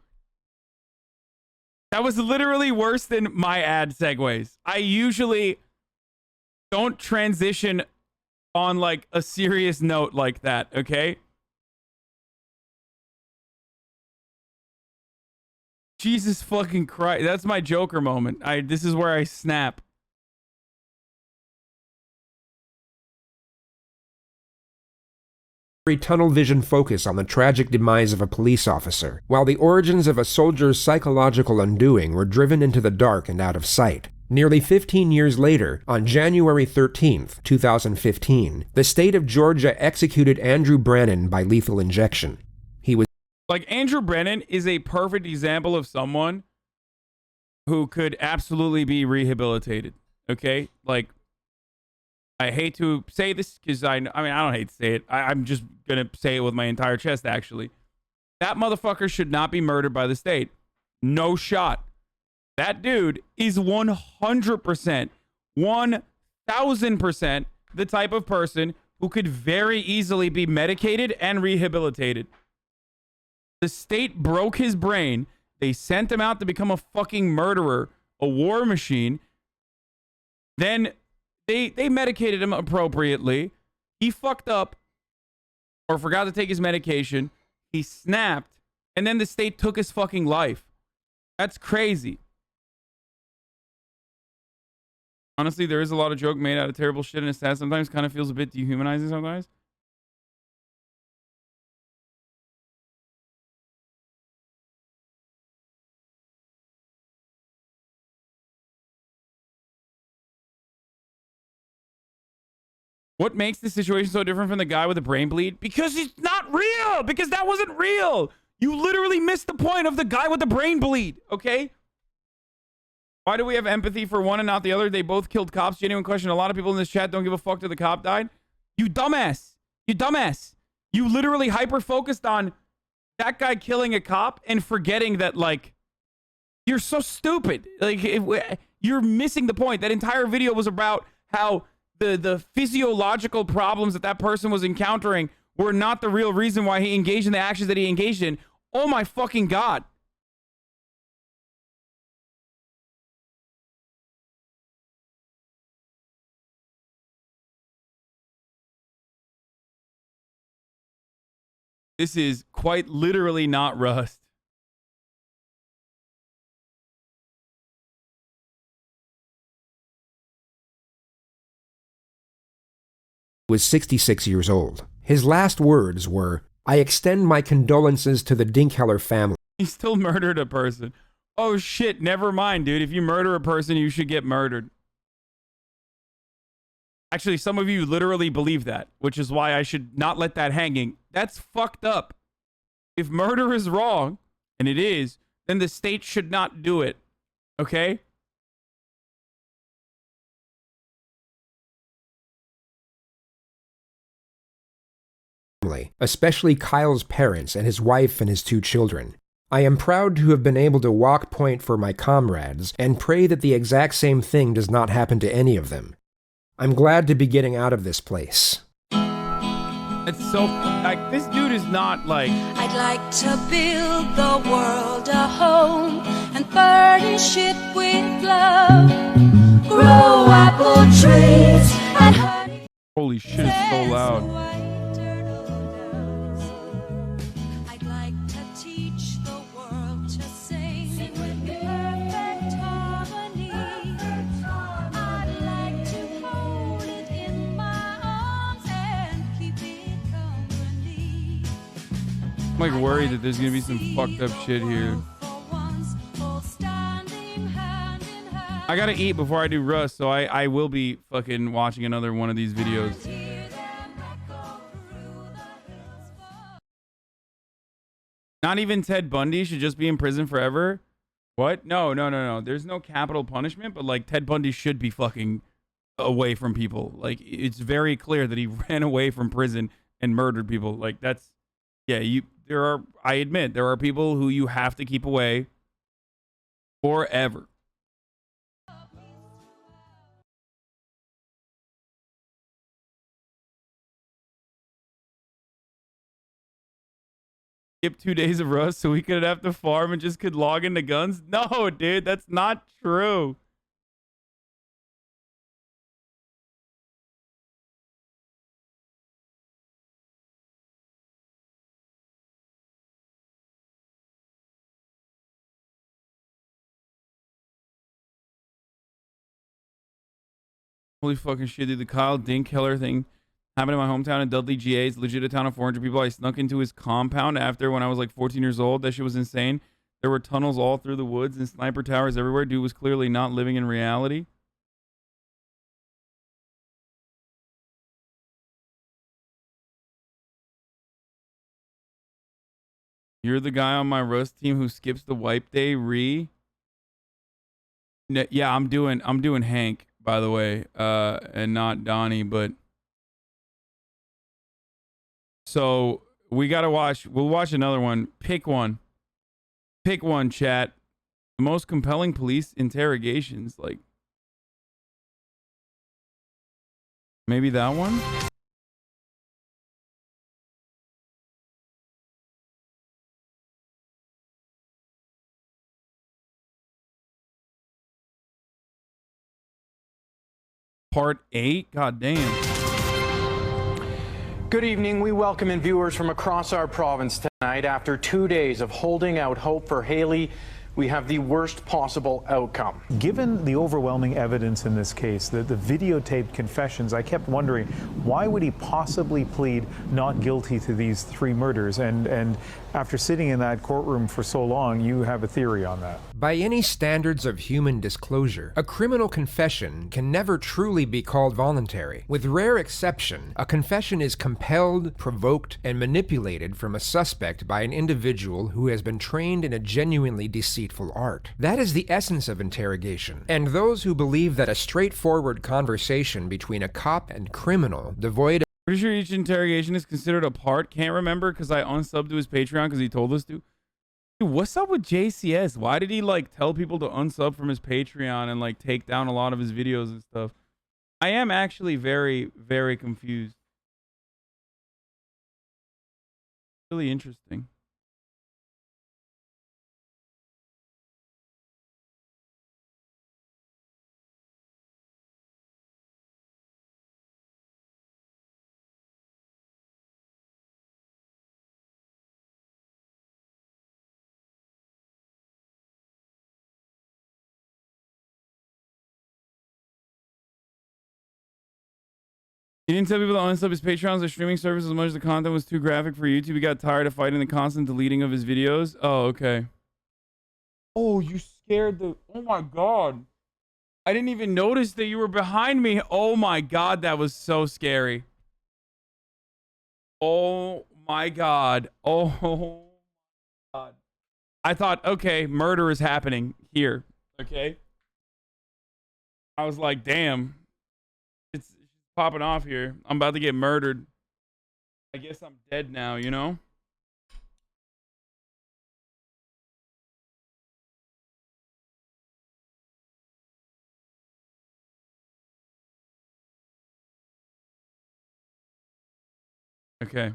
That was literally worse than my ad segues. I usually don't transition on like a serious note like that, okay? Jesus fucking Christ. That's my Joker moment. This is where I snap. Tunnel vision focus on the tragic demise of a police officer, while the origins of a soldier's psychological undoing were driven into the dark and out of sight. Nearly 15 years later, on January 13th, 2015, the state of Georgia executed Andrew Brennan by lethal injection. He was like, Andrew Brennan is a perfect example of someone who could absolutely be rehabilitated. Okay? Like, I hate to say this because I don't hate to say it. I'm just going to say it with my entire chest, actually. That motherfucker should not be murdered by the state. No shot. That dude is 100%, 1000% the type of person who could very easily be medicated and rehabilitated. The state broke his brain. They sent him out to become a fucking murderer, a war machine. Then they medicated him appropriately. He fucked up or forgot to take his medication. He snapped, and then the state took his fucking life. That's crazy. Honestly, there is a lot of joke made out of terrible shit, and it's sad sometimes. Kind of feels a bit dehumanizing sometimes. What makes the situation so different from the guy with the brain bleed? Because it's not real. Because that wasn't real. You literally missed the point of the guy with the brain bleed. Okay? Why do we have empathy for one and not the other? They both killed cops. Genuine question. A lot of people in this chat don't give a fuck that the cop died. You dumbass. You dumbass. You literally hyper-focused on that guy killing a cop and forgetting that, like, you're so stupid. Like, you're missing the point. That entire video was about how the physiological problems that person was encountering were not the real reason why he engaged in the actions that he engaged in. Oh my fucking God. This is quite literally not Rust. Was 66 years old. His last words were, "I extend my condolences to the Dinkheller family." He still murdered a person. Oh shit, never mind, dude. If you murder a person, you should get murdered. Actually, some of you literally believe that, which is why I should not let that hanging. That's fucked up. If murder is wrong, and it is, then the state should not do it. Okay? Especially Kyle's parents and his wife and his 2 children. I am proud to have been able to walk point for my comrades and pray that the exact same thing does not happen to any of them. I'm glad to be getting out of this place. It's so, like, this dude is not like... I'd like to build the world a home and furnish it with love. Grow apple trees and honey. Holy shit, it's so loud. I'm like worried that there's gonna be some fucked up shit here. I gotta eat before I do Rust, so I will be fucking watching another one of these videos. Not even Ted Bundy should just be in prison forever? What? No. There's no capital punishment, but like Ted Bundy should be fucking away from people. Like, it's very clear that he ran away from prison and murdered people. Like, that's... Yeah, I admit, there are people who you have to keep away forever. skip 2 days of Rust so we could have to farm and just could log into guns? No, dude, that's not true. Holy fucking shit, dude. The Kyle Dinkkeller thing happened in my hometown in Dudley, GA. It's legit a town of 400 people. I snuck into his compound after when I was like 14 years old. That shit was insane. There were tunnels all through the woods and sniper towers everywhere. Dude was clearly not living in reality. You're the guy on my Rust team who skips the wipe day Yeah, I'm doing Hank, by the way, and not Donnie, but so we gotta watch. We'll watch another one. Pick one, chat. The most compelling police interrogations, like maybe that one. Part 8? God damn. Good evening. We welcome in viewers from across our province tonight. After 2 days of holding out hope for Haley, we have the worst possible outcome. Given the overwhelming evidence in this case, the videotaped confessions, I kept wondering, why would he possibly plead not guilty to these 3 murders? And after sitting in that courtroom for so long, you have a theory on that. By any standards of human disclosure, a criminal confession can never truly be called voluntary. With rare exception, a confession is compelled, provoked, and manipulated from a suspect by an individual who has been trained in a genuinely deceitful art. That is the essence of interrogation. And those who believe that a straightforward conversation between a cop and criminal, devoid of Pretty sure each interrogation is considered a part. Can't remember because I unsubbed to his Patreon because he told us to. Dude, what's up with JCS? Why did he like tell people to unsub from his Patreon and like take down a lot of his videos and stuff? I am actually very, very confused. Really interesting. He didn't tell people to unsub his Patreons or streaming service as much as the content was too graphic for YouTube. He got tired of fighting the constant deleting of his videos. Oh, okay. Oh, you scared the... Oh my god. I didn't even notice that you were behind me. Oh my god, that was so scary. Oh my god. Oh my god. I thought, okay, murder is happening here. Okay? I was like, damn. It's popping off here. I'm about to get murdered. I guess I'm dead now, you know? Okay.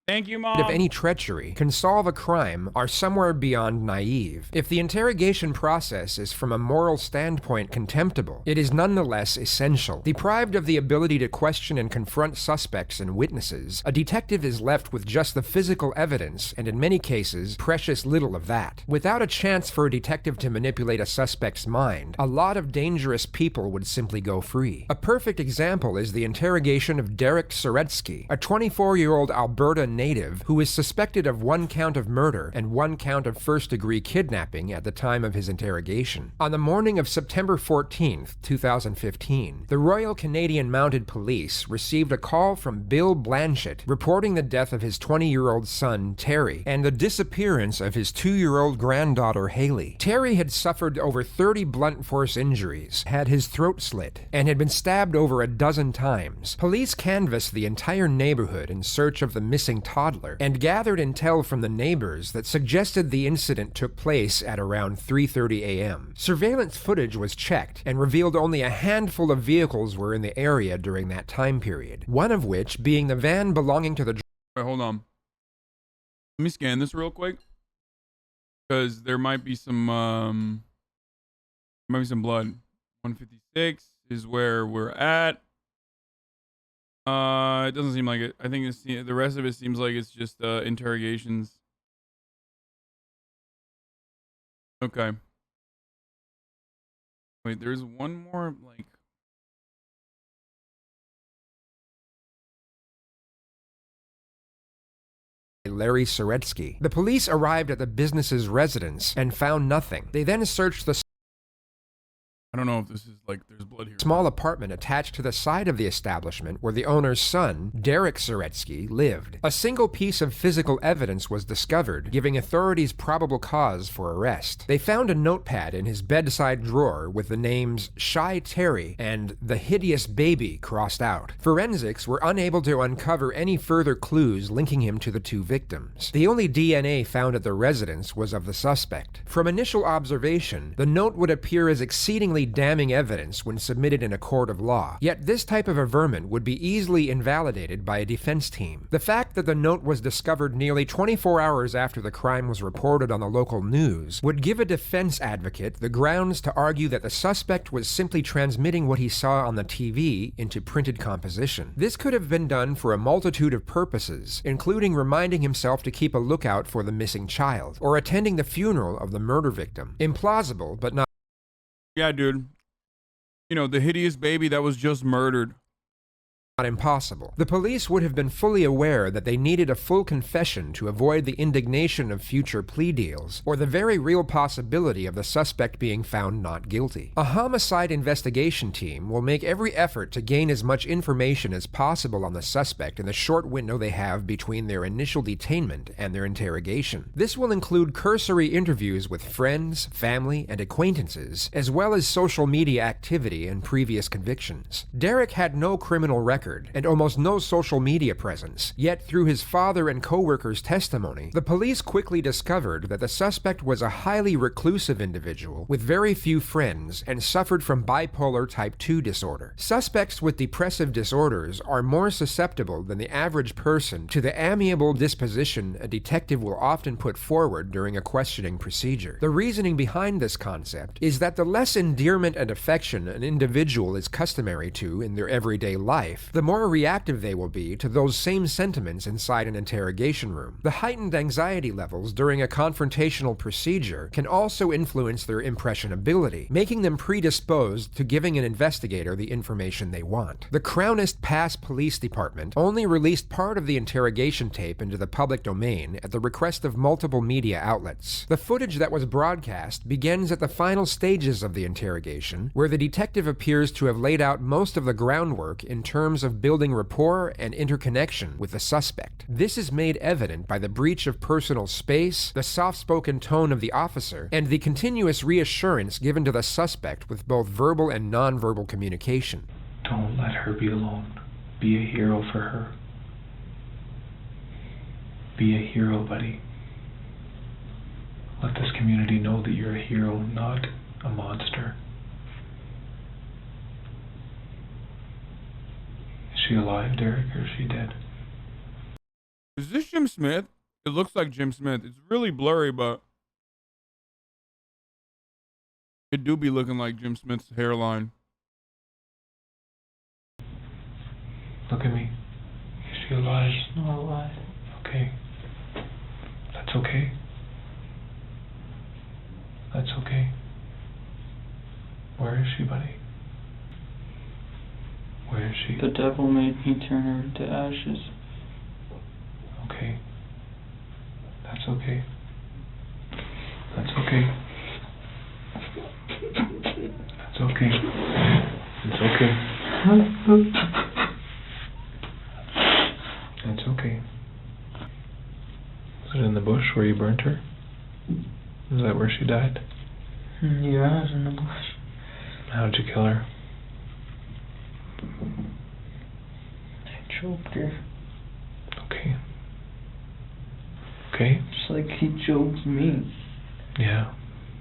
Thank you, Mom. Of any treachery can solve a crime are somewhere beyond naive. If the interrogation process is from a moral standpoint contemptible, it is nonetheless essential. Deprived of the ability to question and confront suspects and witnesses, a detective is left with just the physical evidence, and in many cases, precious little of that. Without a chance for a detective to manipulate a suspect's mind, a lot of dangerous people would simply go free. A perfect example is the interrogation of Derek Soretsky, a 24-year-old Alberta native who is suspected of 1 count of murder and 1 count of first-degree kidnapping at the time of his interrogation. On the morning of September 14th, 2015, the Royal Canadian Mounted Police received a call from Bill Blanchett reporting the death of his 20-year-old son, Terry, and the disappearance of his 2-year-old granddaughter, Haley. Terry had suffered over 30 blunt force injuries, had his throat slit, and had been stabbed over a dozen times. Police canvassed the entire neighborhood in search of the missing toddler and gathered intel from the neighbors that suggested the incident took place at around 3:30 a.m. Surveillance footage was checked and revealed only a handful of vehicles were in the area during that time period, one of which being the van belonging to the... Wait, hold on. Let me scan this real quick. Because there might be some blood. 156 is where we're at. It doesn't seem like it. I think the rest of it seems like it's just interrogations. Okay. Wait, there's one more, like... Larry Soretsky. The police arrived at the business's residence and found nothing. They then searched the I don't know if this is like there's blood here. small apartment attached to the side of the establishment where the owner's son, Derek Soretsky, lived. A single piece of physical evidence was discovered, giving authorities probable cause for arrest. They found a notepad in his bedside drawer with the names Shy Terry and The Hideous Baby crossed out. Forensics were unable to uncover any further clues linking him to the two victims. The only DNA found at the residence was of the suspect. From initial observation, the note would appear as exceedingly damning evidence when submitted in a court of law. Yet this type of averment would be easily invalidated by a defense team. The fact that the note was discovered nearly 24 hours after the crime was reported on the local news would give a defense advocate the grounds to argue that the suspect was simply transmitting what he saw on the TV into printed composition. This could have been done for a multitude of purposes, including reminding himself to keep a lookout for the missing child, or attending the funeral of the murder victim. Implausible, but not... Yeah, dude. You know, the hideous baby that was just murdered. Not impossible. The police would have been fully aware that they needed a full confession to avoid the indignation of future plea deals, or the very real possibility of the suspect being found not guilty. A homicide investigation team will make every effort to gain as much information as possible on the suspect in the short window they have between their initial detainment and their interrogation. This will include cursory interviews with friends, family, and acquaintances, as well as social media activity and previous convictions. Derek had no criminal record and almost no social media presence, yet through his father and co-workers' testimony, the police quickly discovered that the suspect was a highly reclusive individual with very few friends and suffered from bipolar type 2 disorder. Suspects with depressive disorders are more susceptible than the average person to the amiable disposition a detective will often put forward during a questioning procedure. The reasoning behind this concept is that the less endearment and affection an individual is customary to in their everyday life, the more reactive they will be to those same sentiments inside an interrogation room. The heightened anxiety levels during a confrontational procedure can also influence their impressionability, making them predisposed to giving an investigator the information they want. The Crownist Pass Police Department only released part of the interrogation tape into the public domain at the request of multiple media outlets. The footage that was broadcast begins at the final stages of the interrogation, where the detective appears to have laid out most of the groundwork in terms of building rapport and interconnection with the suspect. This is made evident by the breach of personal space, the soft-spoken tone of the officer, and the continuous reassurance given to the suspect with both verbal and non-verbal communication. Don't let her be alone. Be a hero for her. Be a hero, buddy. Let this community know that you're a hero, not a monster. Is she alive, Derek, or is she dead? Is this Jim Smith? It looks like Jim Smith. It's really blurry, but it do be looking like Jim Smith's hairline. Look at me. Is she alive? She's not alive. Okay. That's okay. That's okay. Where is she, buddy? Where is she? The devil made me turn her into ashes. Okay. That's okay. That's okay. That's okay. It's okay. It's okay. Was it in the bush where you burnt her? Is that where she died? Yeah, it was in the bush. How did you kill her? I choked her. Okay. Okay. Just like he choked me. Yeah.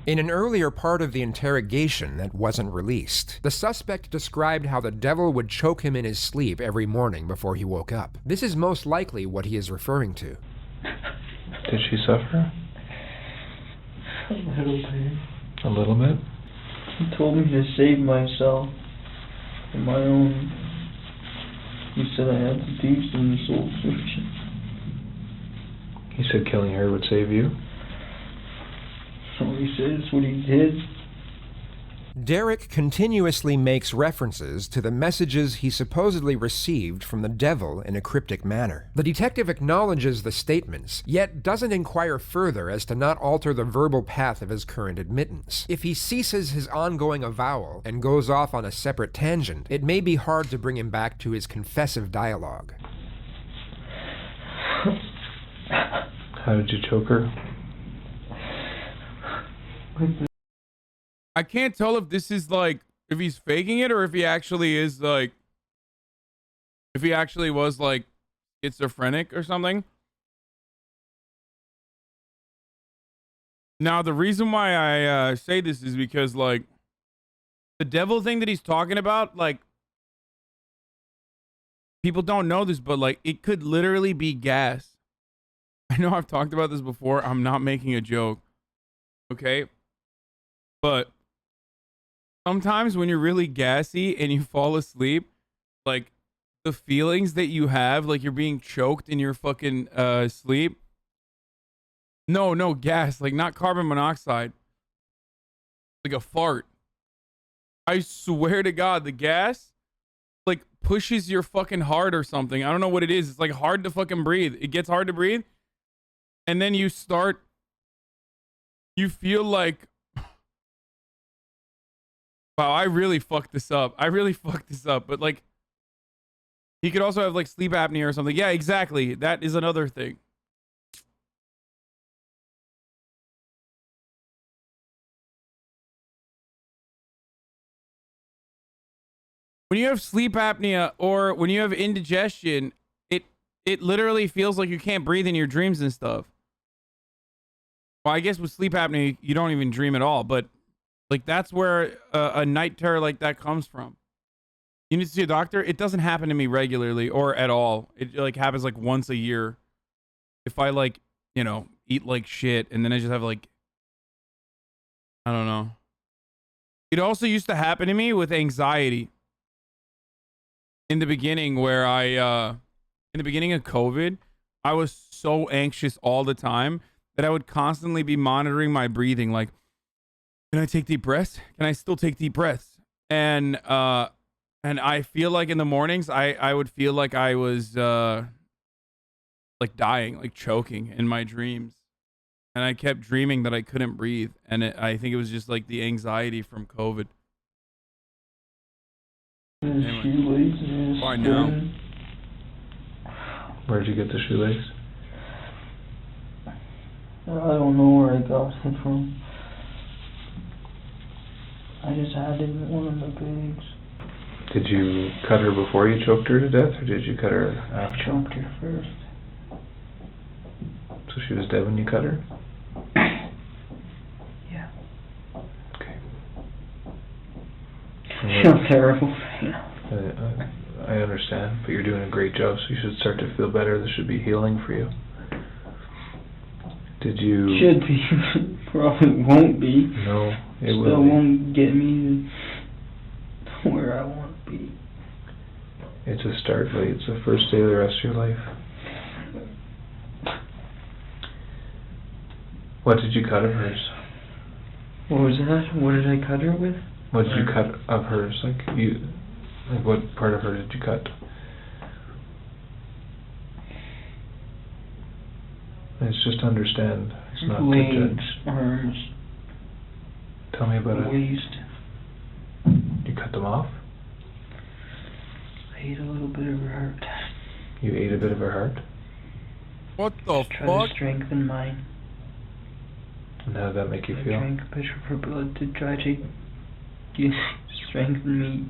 In an earlier part of the interrogation that wasn't released, the suspect described how the devil would choke him in his sleep every morning before he woke up. This is most likely what he is referring to. Did she suffer? A little bit. A little bit? He told me to save myself on my own. He said I had to do some soul searching. He said killing her would save you? So he said it's what he did. Derek continuously makes references to the messages he supposedly received from the devil in a cryptic manner. The detective acknowledges the statements, yet doesn't inquire further as to not alter the verbal path of his current admittance. If he ceases his ongoing avowal and goes off on a separate tangent, it may be hard to bring him back to his confessive dialogue. How did you choke her? I can't tell if this is like, if he's faking it or if he actually is like, if he actually was like schizophrenic or something. Now, the reason why I say this is because like the devil thing that he's talking about, like people don't know this, but like it could literally be gas. I know I've talked about this before. I'm not making a joke. Okay. But sometimes when you're really gassy and you fall asleep, like the feelings that you have, like you're being choked in your fucking sleep. No, gas, like not carbon monoxide. Like a fart. I swear to God, the gas like pushes your fucking heart or something. I don't know what it is. It's like hard to fucking breathe. It gets hard to breathe. And then you feel like, wow, I really fucked this up. But like, he could also have like sleep apnea or something. Yeah, exactly. That is another thing. When you have sleep apnea or when you have indigestion, it literally feels like you can't breathe in your dreams and stuff. Well, I guess with sleep apnea, you don't even dream at all, but like that's where a night terror like that comes from. You need to see a doctor. It doesn't happen to me regularly or at all. It like happens like once a year. If I like, you know, eat like shit and then I just have like, I don't know. It also used to happen to me with anxiety. In the beginning where in the beginning of COVID, I was so anxious all the time that I would constantly be monitoring my breathing. Like, can I take deep breaths? Can I still take deep breaths? And I feel like in the mornings, I would feel like I was like dying, like choking in my dreams. And I kept dreaming that I couldn't breathe. And I think it was just like the anxiety from COVID. Anyway. I know. Where'd you get the shoelace? I don't know where I got it from. I just had it in one of my bags. Did you cut her before you choked her to death, or did you cut her after? I choked her first. So she was dead when you cut her? Yeah. Okay. I feel terrible. I understand, but you're doing a great job, so you should start to feel better. This should be healing for you. Did you... Should be. Probably won't be. No, it will Still be. won't get me to where I want to be. It's a start, but it's the first day of the rest of your life. What did you cut of hers? What was that? What did I cut her with? What did you cut of hers? Like what part of her did you cut? It's just to understand. It's not to legs, judge. arms. Tell me about it. Waist. You cut them off? I ate a little bit of her heart. You ate a bit of her heart? What the Try fuck? to strengthen mine. And how did that make you I feel? drank a pitcher of her blood to try to strengthen me.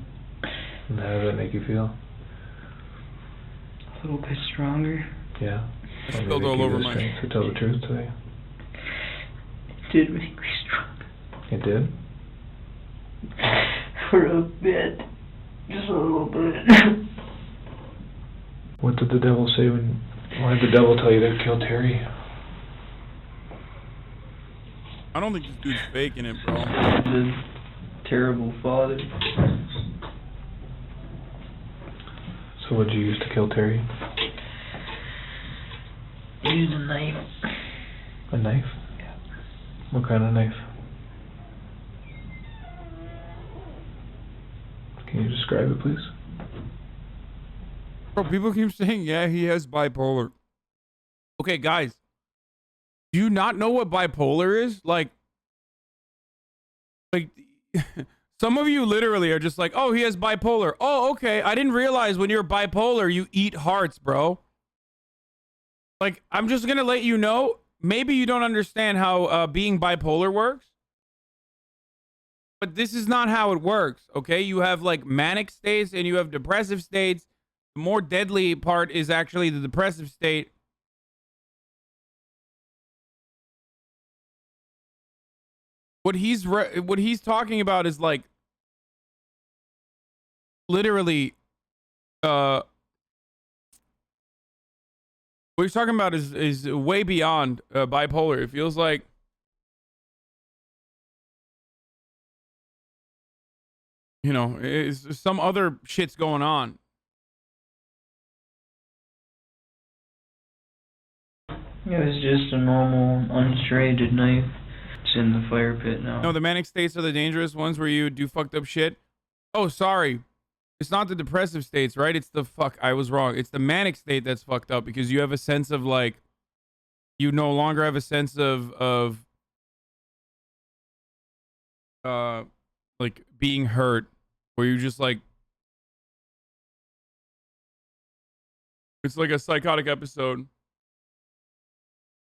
And how did that make you feel? A little bit stronger. Yeah. I spilled all over my... To tell the truth today. It did make me stronger. It did? For a bit. Just a little bit. What did the devil say when... Why did the devil tell you to kill Terry? I don't think this dude's faking it, bro. He's a terrible father. So what'd you use to kill Terry? Used a knife. A knife? Yeah. What kind of knife? Can you describe it, please? Bro, people keep saying, yeah, he has bipolar. Okay, guys. Do you not know what bipolar is? Like some of you literally are just like, oh, he has bipolar. Oh, okay. I didn't realize when you're bipolar, you eat hearts, bro. Like, I'm just going to let you know, maybe you don't understand how being bipolar works. But this is not how it works, okay? You have like manic states and you have depressive states. The more deadly part is actually the depressive state. What he's talking about is like literally what he's talking about is way beyond bipolar. It feels like you know, it's some other shit's going on. It was just a normal unserrated knife. It's in the fire pit now. No, the manic states are the dangerous ones where you do fucked up shit. Oh, sorry. It's not the depressive states, right? It's the I was wrong. It's the manic state that's fucked up because you have a sense of like, you no longer have a sense of like being hurt, where you just like, it's like a psychotic episode.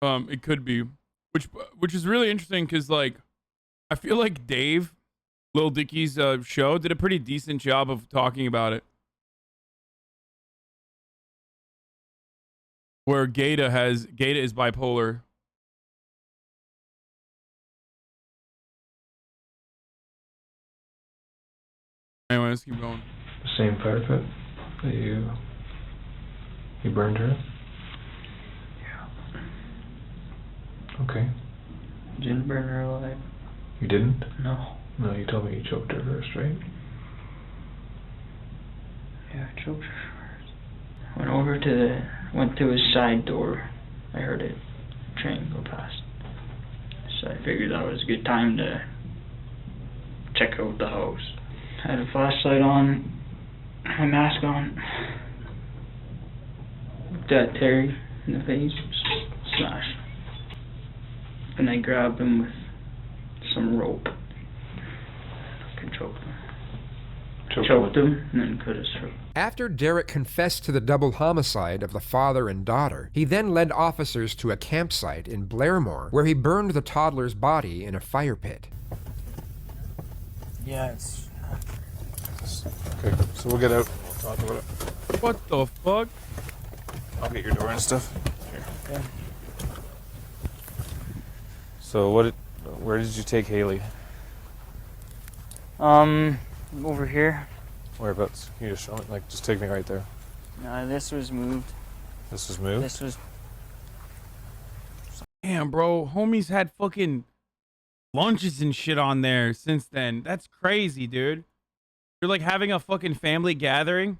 It could be, which is really interesting because like, I feel like Dave, Lil Dicky's show, did a pretty decent job of talking about it. Where Gata is bipolar. Anyway, let's keep going. The same fire pit that you burned her in? Okay. Didn't burn her alive. You didn't? No. No, you told me you choked her first, right? Yeah, I choked her first. Went to his side door. I heard a train go past. So I figured that was a good time to check out the house. I had a flashlight on, my mask on. Looked at Terry in the face, smash. And I grabbed him with some rope. I could choke him. Choked him and then cut his throat. After Derek confessed to the double homicide of the father and daughter, he then led officers to a campsite in Blairmore where he burned the toddler's body in a fire pit. Yeah, it's... Okay, so we'll get out. We'll talk about it. What the fuck? I'll get your door and stuff. Here. Yeah. So where did you take Haley? Over here. Whereabouts? Can you just show me? Like, just take me right there. This was moved. This was moved? This was... Damn, bro. Homies had fucking lunches and shit on there since then. That's crazy, dude. You're like having a fucking family gathering.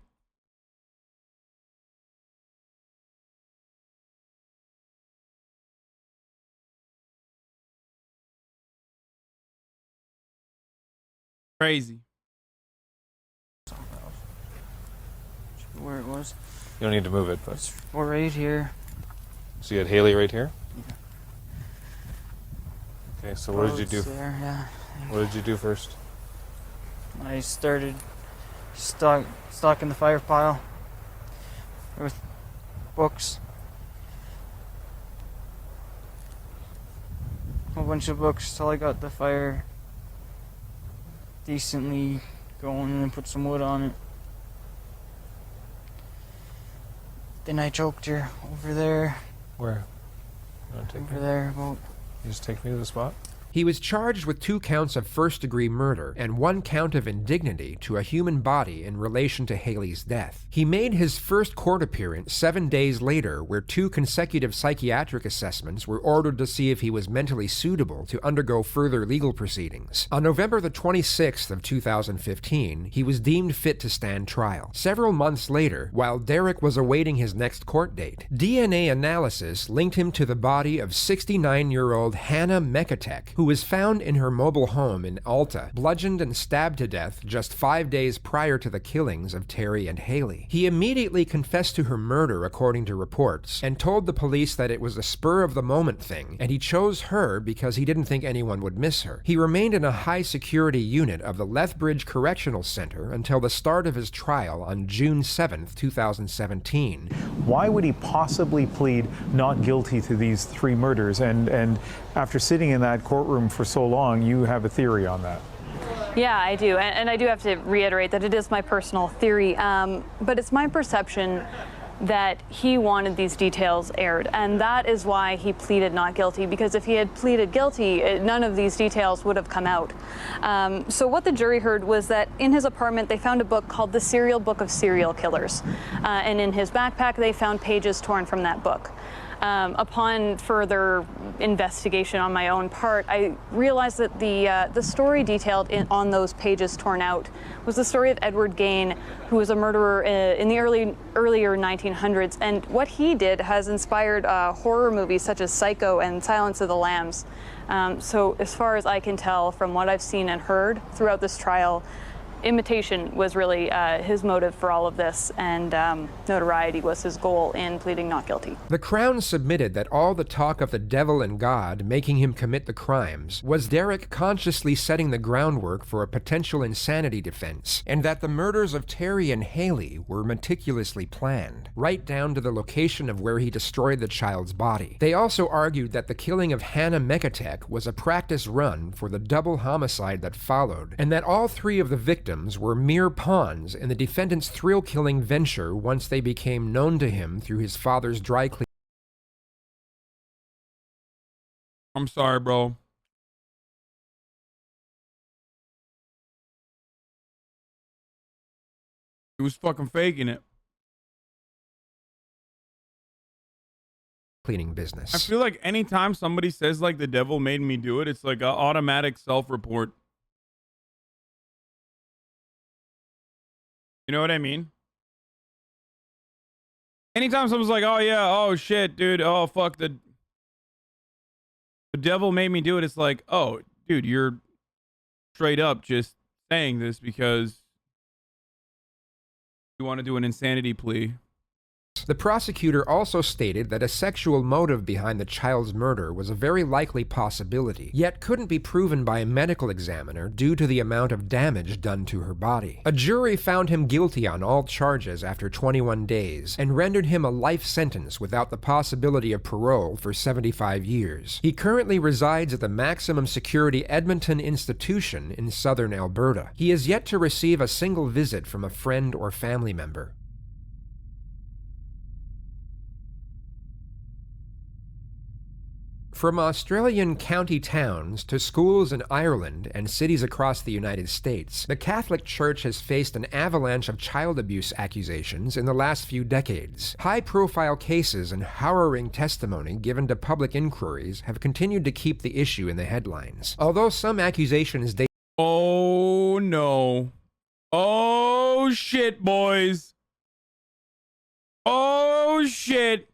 Crazy. Where it was. You don't need to move it, but... We're right here. So you had Haley right here? Yeah. Okay, so what did you do? There, yeah. What did you do first? I started stocking the fire pile with books. A bunch of books till I got the fire decently going and put some wood on it. Then I choked her over there. Where? You Over there, about... You just take me to the spot? He was charged with 2 counts of first-degree murder and 1 count of indignity to a human body in relation to Haley's death. He made his first court appearance 7 days later, where 2 consecutive psychiatric assessments were ordered to see if he was mentally suitable to undergo further legal proceedings. On November the 26th of 2015, he was deemed fit to stand trial. Several months later, while Derek was awaiting his next court date, DNA analysis linked him to the body of 69-year-old Hannah Mekatek, who was found in her mobile home in Alta, bludgeoned and stabbed to death just 5 days prior to the killings of Terry and Haley. He immediately confessed to her murder, according to reports, and told the police that it was a spur-of-the-moment thing, and he chose her because he didn't think anyone would miss her. He remained in a high-security unit of the Lethbridge Correctional Center until the start of his trial on June 7, 2017. Why would he possibly plead not guilty to these 3 murders? And after sitting in that courtroom for so long, you have a theory on that. Yeah, I do. And I do have to reiterate that it is my personal theory, but it's my perception that he wanted these details aired, and that is why he pleaded not guilty, because if he had pleaded guilty, none of these details would have come out. So what the jury heard was that in his apartment they found a book called The Serial Book of Serial Killers, and in his backpack they found pages torn from that book. Upon further investigation on my own part, I realized that the story detailed on those pages torn out was the story of Edward Gain, who was a murderer in the earlier 1900s. And what he did has inspired horror movies such as Psycho and Silence of the Lambs. So as far as I can tell from what I've seen and heard throughout this trial, imitation was really his motive for all of this, and notoriety was his goal in pleading not guilty. The Crown submitted that all the talk of the devil and God making him commit the crimes was Derek consciously setting the groundwork for a potential insanity defense, and that the murders of Terry and Haley were meticulously planned, right down to the location of where he destroyed the child's body. They also argued that the killing of Hannah Mekatek was a practice run for the double homicide that followed, and that all 3 of the victims were mere pawns in the defendant's thrill-killing venture once they became known to him through his father's dry cleaning. I'm sorry, bro. He was fucking faking it. Cleaning business. I feel like anytime somebody says like the devil made me do it, it's like an automatic self-report. You know what I mean? Anytime someone's like, oh yeah, oh shit, dude, oh fuck, the devil made me do it, it's like, oh, dude, you're straight up just saying this because you want to do an insanity plea. The prosecutor also stated that a sexual motive behind the child's murder was a very likely possibility, yet couldn't be proven by a medical examiner due to the amount of damage done to her body. A jury found him guilty on all charges after 21 days and rendered him a life sentence without the possibility of parole for 75 years. He currently resides at the maximum security Edmonton Institution in southern Alberta. He is yet to receive a single visit from a friend or family member. From Australian county towns to schools in Ireland and cities across the United States, the Catholic Church has faced an avalanche of child abuse accusations in the last few decades. High-profile cases and harrowing testimony given to public inquiries have continued to keep the issue in the headlines. Although some accusations date— Oh no. Oh shit, boys. Oh shit.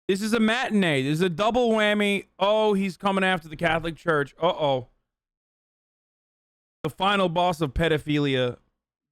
This is a matinee. This is a double whammy. Oh, he's coming after the Catholic Church. Uh-oh. The final boss of pedophilia.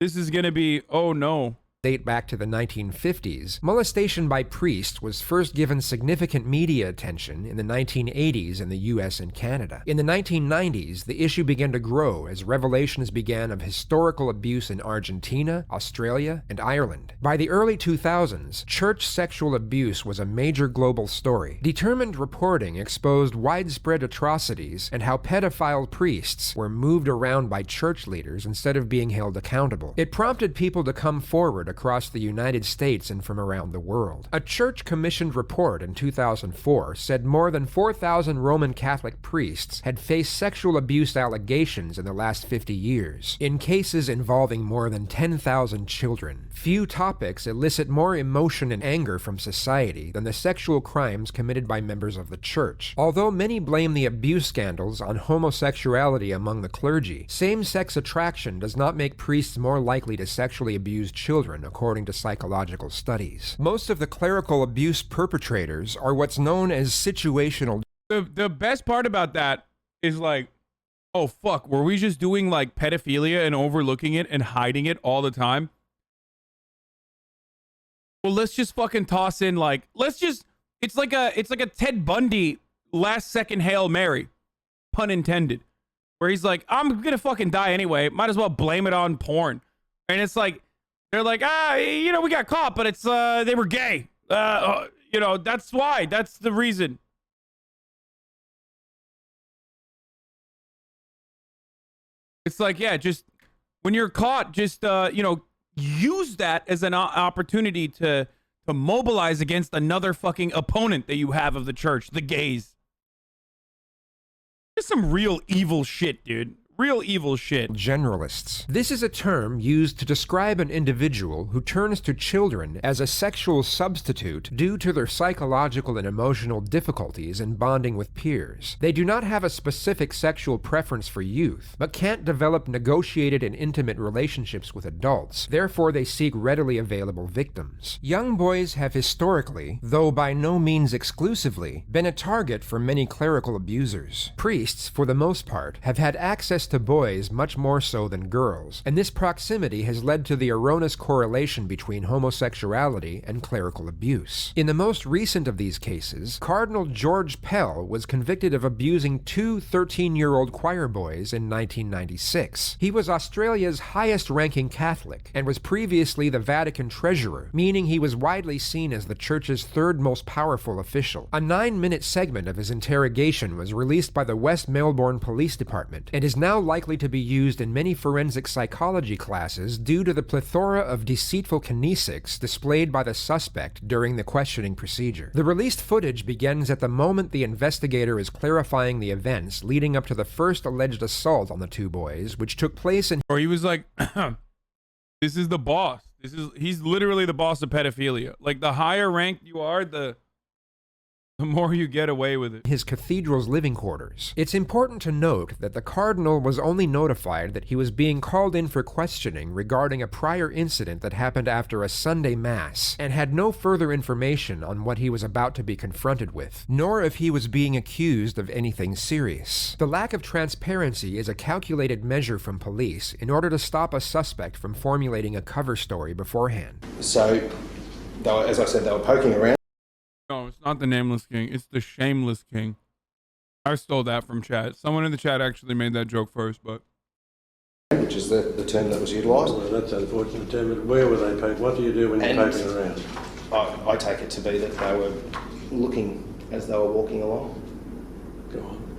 This is going to be, oh no. Date back to the 1950s, molestation by priests was first given significant media attention in the 1980s in the US and Canada. In the 1990s, the issue began to grow as revelations began of historical abuse in Argentina, Australia, and Ireland. By the early 2000s, church sexual abuse was a major global story. Determined reporting exposed widespread atrocities and how pedophile priests were moved around by church leaders instead of being held accountable. It prompted people to come forward across the United States and from around the world. A church-commissioned report in 2004 said more than 4,000 Roman Catholic priests had faced sexual abuse allegations in the last 50 years, in cases involving more than 10,000 children. Few topics elicit more emotion and anger from society than the sexual crimes committed by members of the church. Although many blame the abuse scandals on homosexuality among the clergy, same-sex attraction does not make priests more likely to sexually abuse children, according to psychological studies. Most of the clerical abuse perpetrators are what's known as situational. The best part about that is like, oh fuck, were we just doing like pedophilia and overlooking it and hiding it all the time? Well, let's just fucking toss in like, it's like a Ted Bundy last second Hail Mary, pun intended, where he's like, I'm gonna fucking die anyway, might as well blame it on porn. And it's like, they're like, you know, we got caught, but it's, they were gay. You know, that's why, that's the reason. It's like, yeah, just when you're caught, just, you know, use that as an opportunity to mobilize against another fucking opponent that you have of the church, the gays. It's some real evil shit, dude. Real evil shit. Generalists. This is a term used to describe an individual who turns to children as a sexual substitute due to their psychological and emotional difficulties in bonding with peers. They do not have a specific sexual preference for youth, but can't develop negotiated and intimate relationships with adults. Therefore, they seek readily available victims. Young boys have historically, though by no means exclusively, been a target for many clerical abusers. Priests, for the most part, have had access to boys much more so than girls, and this proximity has led to the erroneous correlation between homosexuality and clerical abuse. In the most recent of these cases, Cardinal George Pell was convicted of abusing two 13-year-old choir boys in 1996. He was Australia's highest-ranking Catholic and was previously the Vatican treasurer, meaning he was widely seen as the church's third most powerful official. A 9-minute segment of his interrogation was released by the West Melbourne Police Department and is now likely to be used in many forensic psychology classes due to the plethora of deceitful kinesics displayed by the suspect during the questioning procedure. The released footage begins at the moment the investigator is clarifying the events leading up to the first alleged assault on the two boys, which took place in— Or he was like, this is the boss. He's literally the boss of pedophilia. Like, the higher ranked you are, the more you get away with it. His cathedral's living quarters. It's important to note that the cardinal was only notified that he was being called in for questioning regarding a prior incident that happened after a Sunday mass, and had no further information on what he was about to be confronted with, nor if he was being accused of anything serious. The lack of transparency is a calculated measure from police in order to stop a suspect from formulating a cover story beforehand. So, as I said, they were poking around. No, it's not the Nameless King. It's the Shameless King. I stole that from chat. Someone in the chat actually made that joke first, but... Which is the term that was utilised. Well, that's an unfortunate term, but where were they poking? What do you do when you're poking around? I take it to be that they were looking as they were walking along. Go on.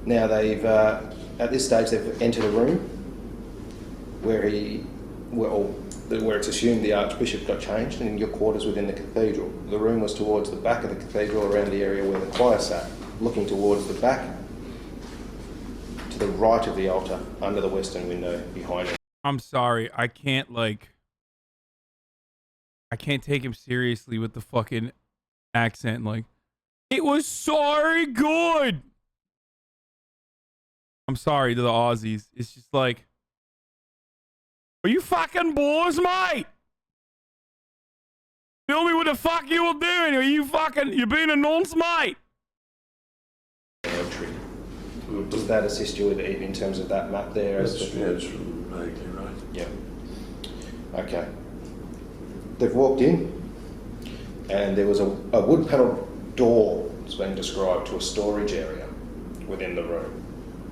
Now they've, at this stage, they've entered a room where where it's assumed the Archbishop got changed, and in your quarters within the cathedral. The room was towards the back of the cathedral, around the area where the choir sat, looking towards the back, to the right of the altar, under the western window behind it. I'm sorry, I can't take him seriously with the fucking accent. Like, it was sorry good. I'm sorry to the Aussies. It's just like, are you fucking boys, mate? Tell me what the fuck you were doing. Are you being a nonce, mate? Does that assist you with it in terms of that map there? That's vaguely right. Yeah. Okay. They've walked in, and there was a wood panelled door that's been described to a storage area within the room.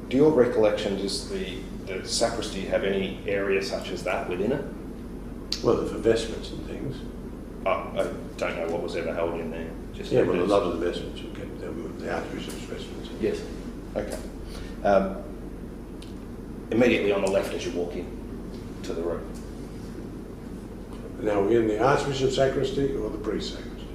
Do your recollection, does the sacristy have any area such as that within it? Well, for vestments and things. I don't know what was ever held in there. Just yeah, well, a lot of the vestments were kept there, the Archbishop's vestments. Yes. Okay. Immediately on the left as you walk in to the room. Now, in the Archbishop's sacristy or the priest's sacristy?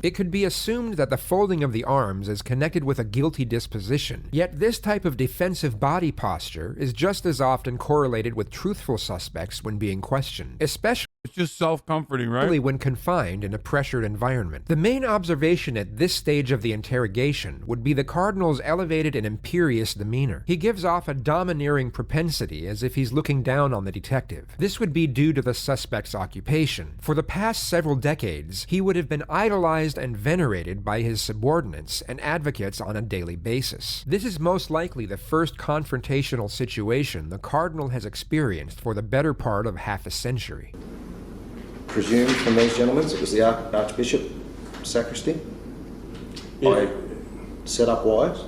It could be assumed that the folding of the arms is connected with a guilty disposition, yet this type of defensive body posture is just as often correlated with truthful suspects when being questioned, especially it's just self-comforting, right? When confined in a pressured environment. The main observation at this stage of the interrogation would be the Cardinal's elevated and imperious demeanor. He gives off a domineering propensity as if he's looking down on the detective. This would be due to the suspect's occupation. For the past several decades, he would have been idolized and venerated by his subordinates and advocates on a daily basis. This is most likely the first confrontational situation the Cardinal has experienced for the better part of half a century. Presumed from these gentlemen it was the Archbishop sacristy. Yeah. I set up wires.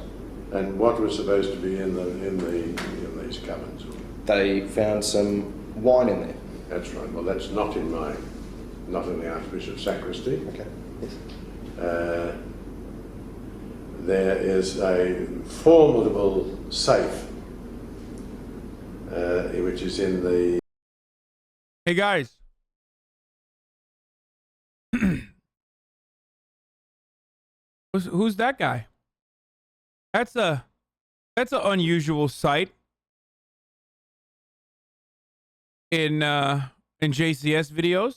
And what was supposed to be in these cupboards? They found some wine in there. That's right. Well, that's not in the Archbishop's sacristy. Okay. Yes. There is a formidable safe, which is in the. Hey guys. Who's that guy? That's an unusual sight in JCS videos.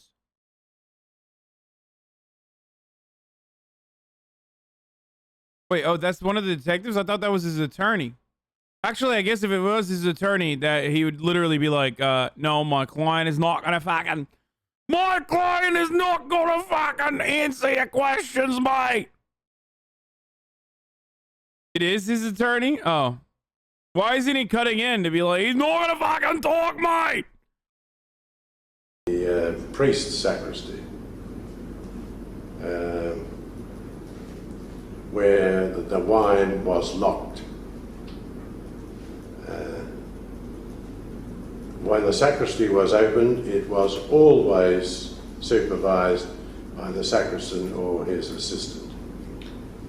Wait, oh, that's one of the detectives? I thought that was his attorney. Actually, I guess if it was his attorney, that he would literally be like, no, my client is not gonna fucking answer your questions, mate. It is his attorney? Oh. Why isn't he cutting in to be like, he's not gonna fucking talk, mate? The priest's sacristy, where the wine was locked. When the sacristy was opened, it was always supervised by the sacristan or his assistant.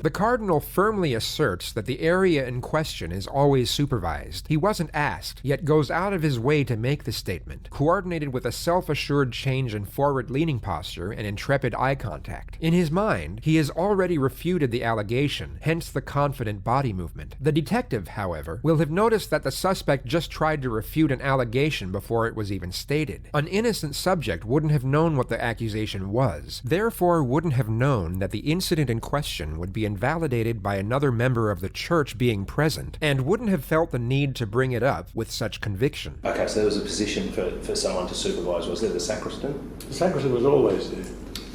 The Cardinal firmly asserts that the area in question is always supervised. He wasn't asked, yet goes out of his way to make the statement, coordinated with a self-assured change in forward-leaning posture and intrepid eye contact. In his mind, he has already refuted the allegation, hence the confident body movement. The detective, however, will have noticed that the suspect just tried to refute an allegation before it was even stated. An innocent subject wouldn't have known what the accusation was, therefore wouldn't have known that the incident in question would be invalidated by another member of the church being present, and wouldn't have felt the need to bring it up with such conviction. Okay, so there was a position for someone to supervise. Was there the sacristan? The sacristan was always there.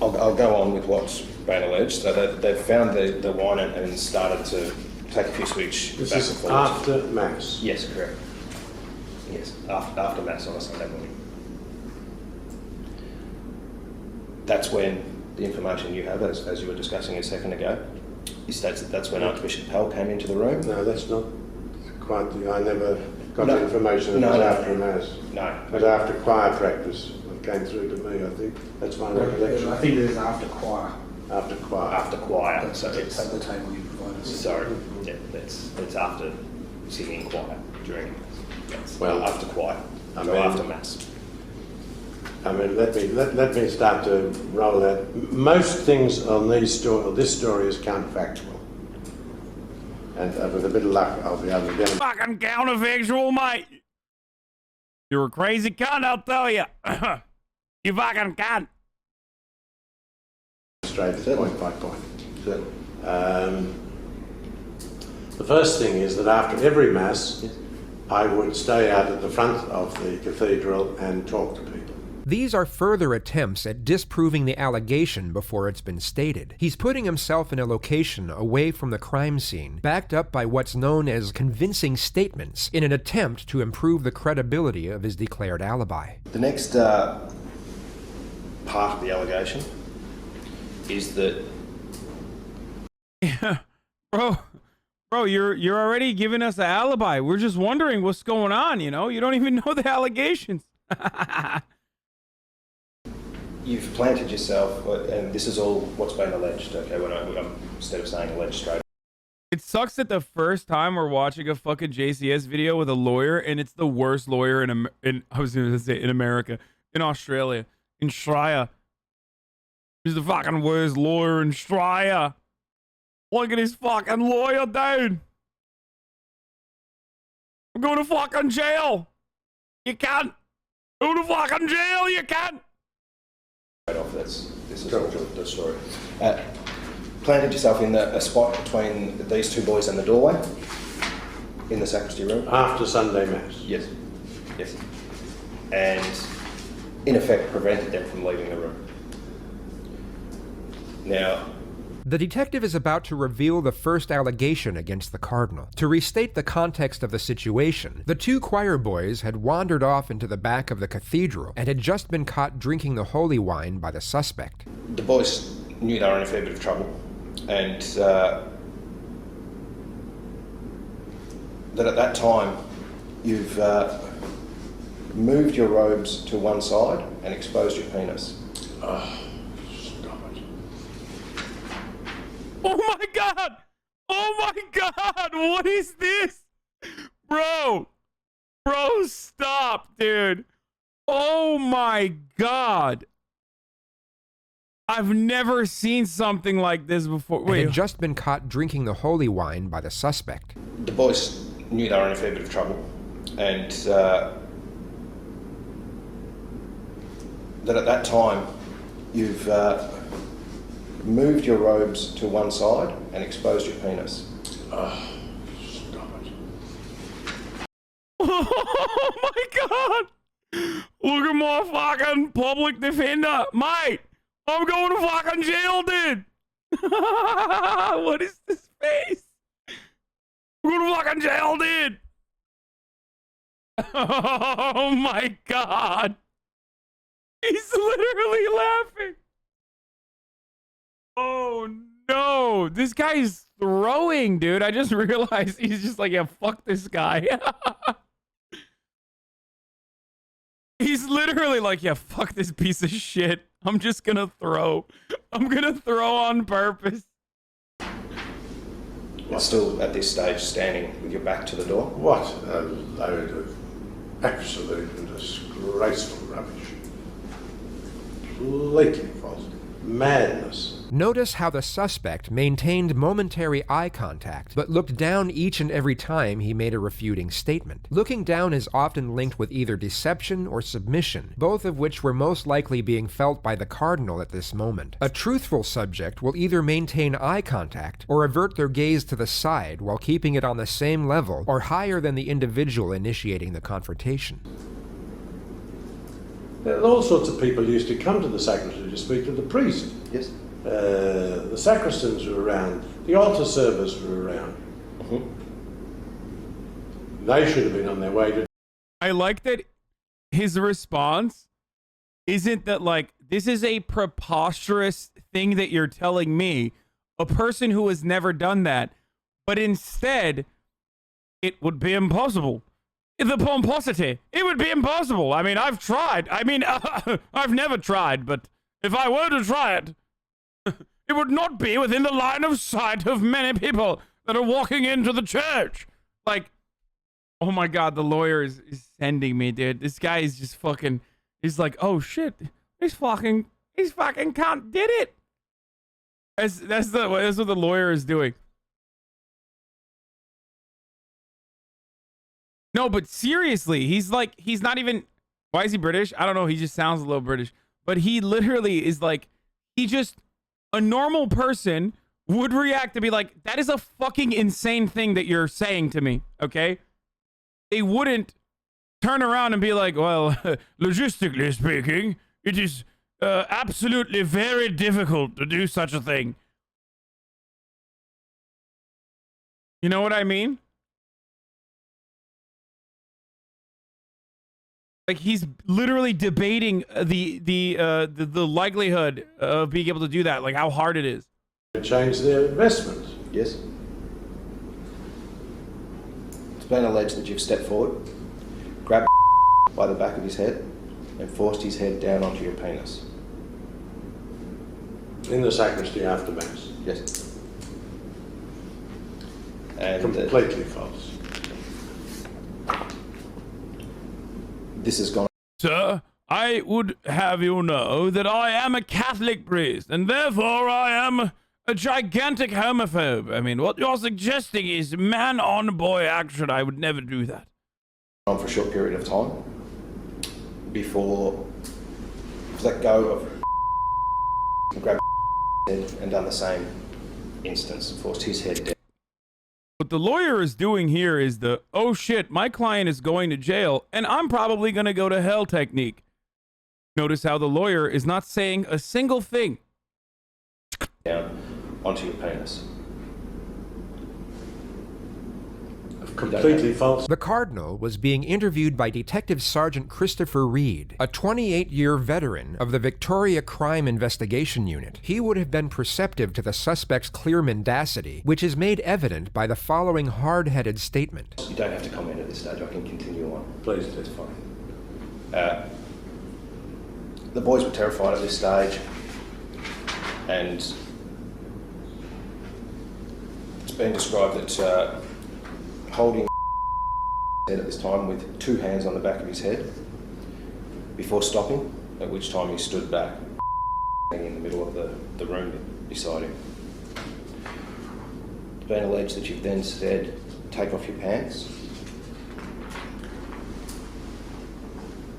I'll go on with what's been alleged. So they found the wine and started to take a few swigs back and forth. This is after Mass? Yes, correct. Yes, after Mass on a Sunday morning. That's when the information you have, as you were discussing a second ago, he states that that's when Archbishop Pell came into the room. No, that's not quite the... I never got the information that was after Mass. No. It was after choir practice that came through to me, I think. That's my recollection. I think it is after choir. After choir. After choir. So it's at the table you provided. Sorry, yeah, it's after singing choir during... Well, after choir. I So mean, after Mass. I mean, let me start to roll that. Most things on this story is counterfactual. And with a bit of luck, I'll be able to get... Fucking counterfactual, mate. You're a crazy cunt, I'll tell you. You fucking cunt. Straight point by point. The first thing is that after every Mass, I would stay out at the front of the cathedral and talk to people. These are further attempts at disproving the allegation before it's been stated. He's putting himself in a location away from the crime scene, backed up by what's known as convincing statements, in an attempt to improve the credibility of his declared alibi. The next part of the allegation is that... Yeah, bro, you're already giving us an alibi. We're just wondering what's going on, you know? You don't even know the allegations. You've planted yourself, and this is all what's been alleged, okay, when I'm instead of saying alleged straight It sucks that the first time we're watching a fucking JCS video with a lawyer, and it's the worst lawyer I was going to say in America, in Australia, in Australia. He's the fucking worst lawyer in Australia. Look at his fucking lawyer, dude. I'm going to fucking jail. You can't. Go to fucking jail, you can't. Right off, this is the story. Planted yourself in a spot between these two boys and the doorway in the sacristy room. After Sunday Mass? Yes. Yes. And in effect prevented them from leaving the room. Now, the detective is about to reveal the first allegation against the cardinal. To restate the context of the situation, the two choir boys had wandered off into the back of the cathedral and had just been caught drinking the holy wine by the suspect. The boys knew they were in a fair bit of trouble, and that at that time you've moved your robes to one side and exposed your penis. Oh my god! Oh my god! What is this? Bro! Bro, stop, dude. Oh my god. I've never seen something like this before. Wait. Had just been caught drinking the holy wine by the suspect. The boys knew they were in a fair bit of trouble, and that at that time you've moved your robes to one side and exposed your penis. Stop it. Oh my god! Look at my fucking public defender. Mate, I'm going to fucking jail, dude. What is this face? I'm going to fucking jail, dude. Oh my god. He's literally laughing. Oh no, this guy is throwing, dude. I just realized he's just like, yeah, fuck this guy. He's literally like, yeah, fuck this piece of shit. I'm just gonna throw. I'm gonna throw on purpose. You're still at this stage standing with your back to the door? What a load of absolute and disgraceful rubbish. Completely false. Madness. Notice how the suspect maintained momentary eye contact, but looked down each and every time he made a refuting statement. Looking down is often linked with either deception or submission, both of which were most likely being felt by the cardinal at this moment. A truthful subject will either maintain eye contact or avert their gaze to the side while keeping it on the same level or higher than the individual initiating the confrontation. All sorts of people used to come to the sacristy to speak to the priest. Yes. The sacristans were around, the altar servers were around. They should have been on their way to... I like that his response isn't that, like, this is a preposterous thing that you're telling me, a person who has never done that, but instead, it would be impossible. The pomposity, it would be impossible. I mean, I've tried. I mean, I've never tried, but if I were to try it, it would not be within the line of sight of many people that are walking into the church. Like, oh my god, the lawyer is sending me, dude. This guy is just fucking, he's like, oh shit, he's fucking can't did it. That's what the lawyer is doing. No, but seriously, he's like, he's not even, why is he British? I don't know, he just sounds a little British. But he literally is like, a normal person would react to be like, that is a fucking insane thing that you're saying to me, okay? They wouldn't turn around and be like, well, logistically speaking, it is absolutely very difficult to do such a thing. You know what I mean? Like, he's literally debating the likelihood of being able to do that, like how hard it is. Change their investment. Yes. It's been alleged that you've stepped forward, grabbed by the back of his head, and forced his head down onto your penis. In the sacristy after Mass? Yes. And completely false. This has gone. Sir, I would have you know that I am a Catholic priest, and therefore I am a gigantic homophobe. I mean, what you're suggesting is man-on-boy action. I would never do that. On for a short period of time before let go of grabbed his head and done the same instance, forced his head down. What the lawyer is doing here is the, oh shit, my client is going to jail and I'm probably going to go to hell technique. Notice how the lawyer is not saying a single thing. Down onto your penis. Completely false. The Cardinal was being interviewed by Detective Sergeant Christopher Reed, a 28-year veteran of the Victoria Crime Investigation Unit. He would have been perceptive to the suspect's clear mendacity, which is made evident by the following hard-headed statement. You don't have to comment at this stage. I can continue on. Please, that's fine. The boys were terrified at this stage, and it's been described that holding head at this time with two hands on the back of his head before stopping, at which time he stood back in the middle of the room beside him. It's been alleged that you've then said, take off your pants,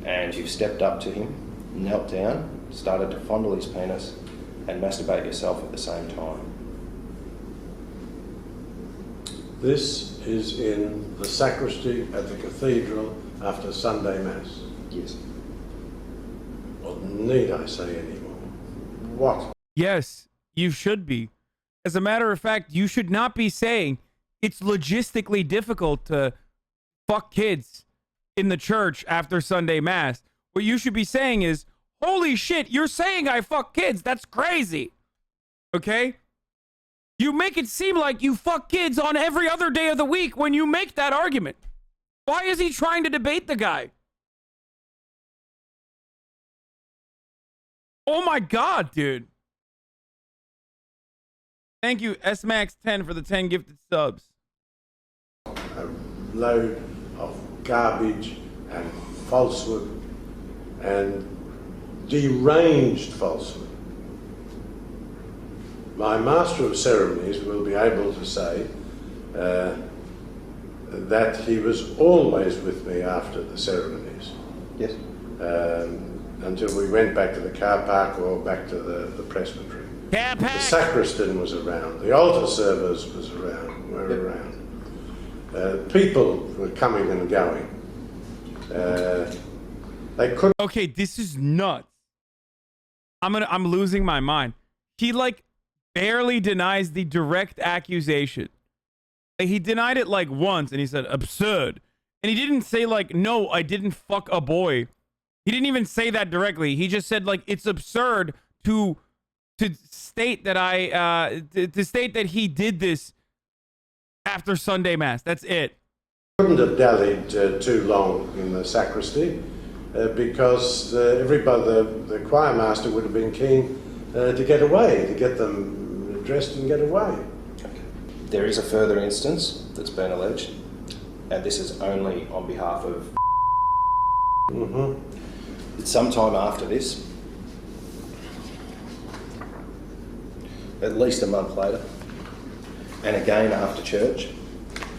and you've stepped up to him, knelt down, started to fondle his penis and masturbate yourself at the same time. This is in the sacristy at the cathedral after Sunday Mass. Yes. Well, need I say any more? What? Yes, you should be. As a matter of fact, you should not be saying it's logistically difficult to fuck kids in the church after Sunday Mass. What you should be saying is, holy shit, you're saying I fuck kids. That's crazy. Okay? You make it seem like you fuck kids on every other day of the week when you make that argument. Why is he trying to debate the guy? Oh my God, dude. Thank you, SMAX10 for the 10 gifted subs. A load of garbage and falsehood and deranged falsehood. My Master of Ceremonies will be able to say that he was always with me after the ceremonies. Yes. Until we went back to the car park or back to the presbytery. The sacristan was around. The altar servers were around. People were coming and going. They couldn't. Okay, this is nuts. I'm losing my mind. He like barely denies the direct accusation. He denied it like once and he said absurd. And he didn't say like, no, I didn't fuck a boy. He didn't even say that directly. He just said like it's absurd to state that to state that he did this after Sunday Mass. That's it. Couldn't have dallied too long in the sacristy because everybody, the choir master would have been keen to get away, to get them dressed and get away. Okay. There is a further instance that's been alleged, and this is only on behalf of. It's sometime after this, at least a month later, and again after church.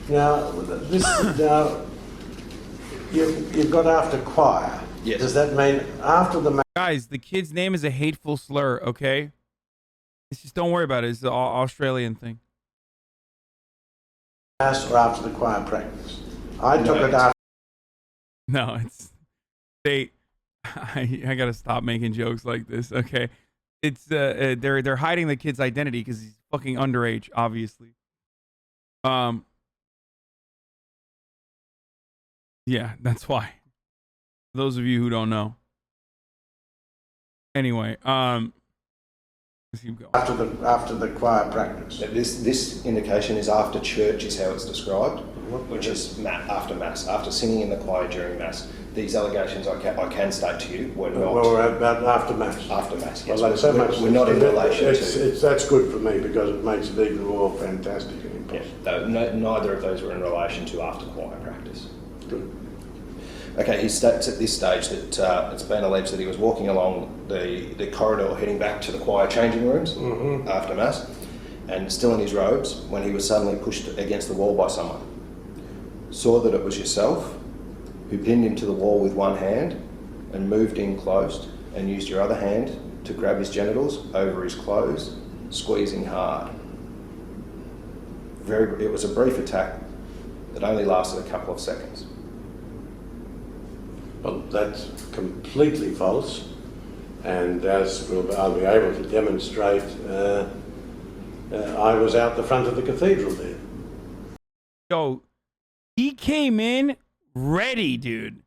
Now, you've got after choir. Yes. Does that mean after the Guys, the kid's name is a hateful slur, okay? It's just don't worry about it. It's the Australian thing. Mass or after the choir practice? I took it after. No, it's I gotta stop making jokes like this, okay? It's they're hiding the kid's identity because he's fucking underage, obviously. Yeah, that's why. For those of you who don't know. Anyway, let's keep going. After the choir practice. This indication is after church is how it's described, which is after Mass, after singing in the choir during Mass. These allegations I can state to you were not. Well, about after Mass. After Mass, yes. Well, so much, we're not in relation to. That's good for me because it makes it even more fantastic and Yeah, neither of those were in relation to after choir practice. Okay, he states at this stage that it's been alleged that he was walking along the corridor heading back to the choir changing rooms after Mass, and still in his robes, when he was suddenly pushed against the wall by someone. Saw that it was yourself, who pinned him to the wall with one hand and moved in close and used your other hand to grab his genitals over his clothes, squeezing hard. It was a brief attack that only lasted a couple of seconds. Well, that's completely false, and as I'll be able to demonstrate, I was out the front of the cathedral there. Yo, he came in ready, dude.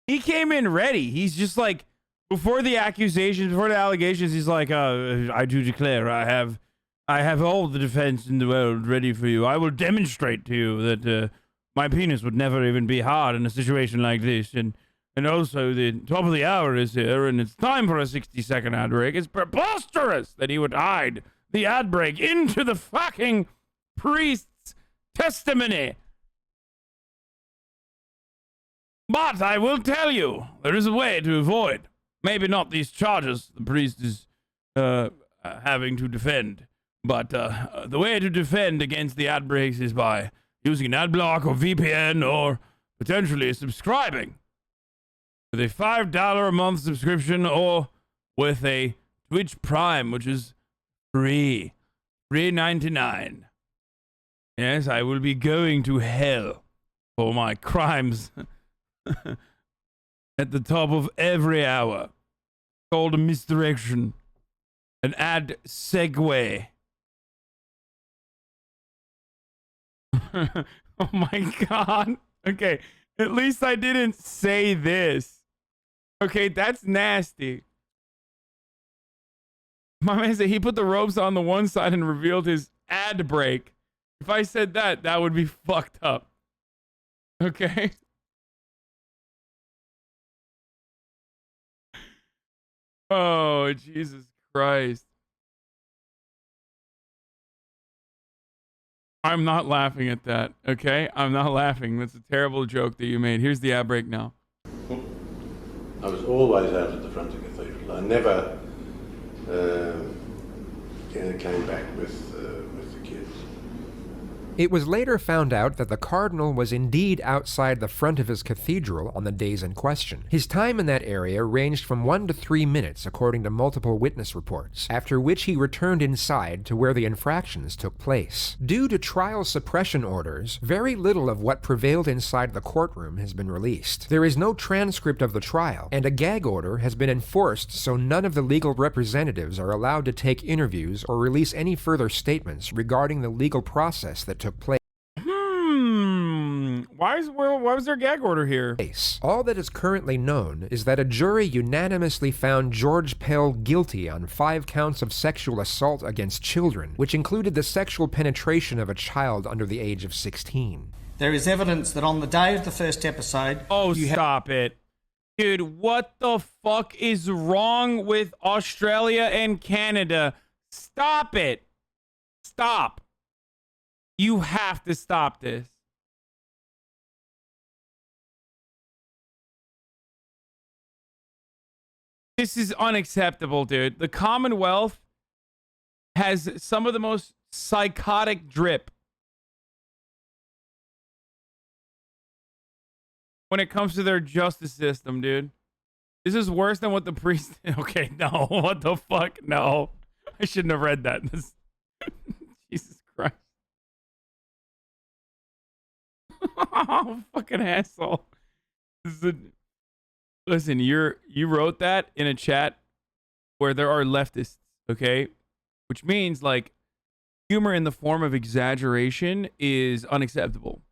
He came in ready. He's just like, before the accusations, before the allegations, he's like, I do declare I have all the defense in the world ready for you. I will demonstrate to you that my penis would never even be hard in a situation like this. And also, the top of the hour is here, and it's time for a 60-second ad break. It's preposterous that he would hide the ad break into the fucking priest's testimony. But I will tell you, there is a way to avoid. Maybe not these charges the priest is having to defend, but the way to defend against the ad breaks is by using an ad block or VPN, or potentially subscribing with a $5 a month subscription, or with a Twitch Prime, which is free, $3.99. Yes, I will be going to hell for my crimes at the top of every hour. Called a misdirection, an ad segue. Oh my God. Okay, at least I didn't say this. Okay, that's nasty. My man said he put the ropes on the one side and revealed his ad break. If I said that, that would be fucked up. Okay? Oh, Jesus Christ. I'm not laughing at that, okay? I'm not laughing. That's a terrible joke that you made. Here's the ad break now. I was always out at the front of the cathedral. I never came back with the kids. It was later found out that the cardinal was indeed outside the front of his cathedral on the days in question. His time in that area ranged from 1 to 3 minutes, according to multiple witness reports, after which he returned inside to where the infractions took place. Due to trial suppression orders, very little of what prevailed inside the courtroom has been released. There is no transcript of the trial, and a gag order has been enforced so none of the legal representatives are allowed to take interviews or release any further statements regarding the legal process that took place. Why was there a gag order here? All that is currently known is that a jury unanimously found George Pell guilty on 5 counts of sexual assault against children, which included the sexual penetration of a child under the age of 16. There is evidence that on the day of the first episode... Oh, stop it. Dude, what the fuck is wrong with Australia and Canada? Stop it. Stop. You have to stop this. This is unacceptable, dude. The Commonwealth has some of the most psychotic drip when it comes to their justice system, dude. This is worse than what the priest... Okay, no. What the fuck? No. I shouldn't have read that. Jesus Christ. Oh, fucking asshole. Listen, you wrote that in a chat where there are leftists, okay? Which means, like, humor in the form of exaggeration is unacceptable.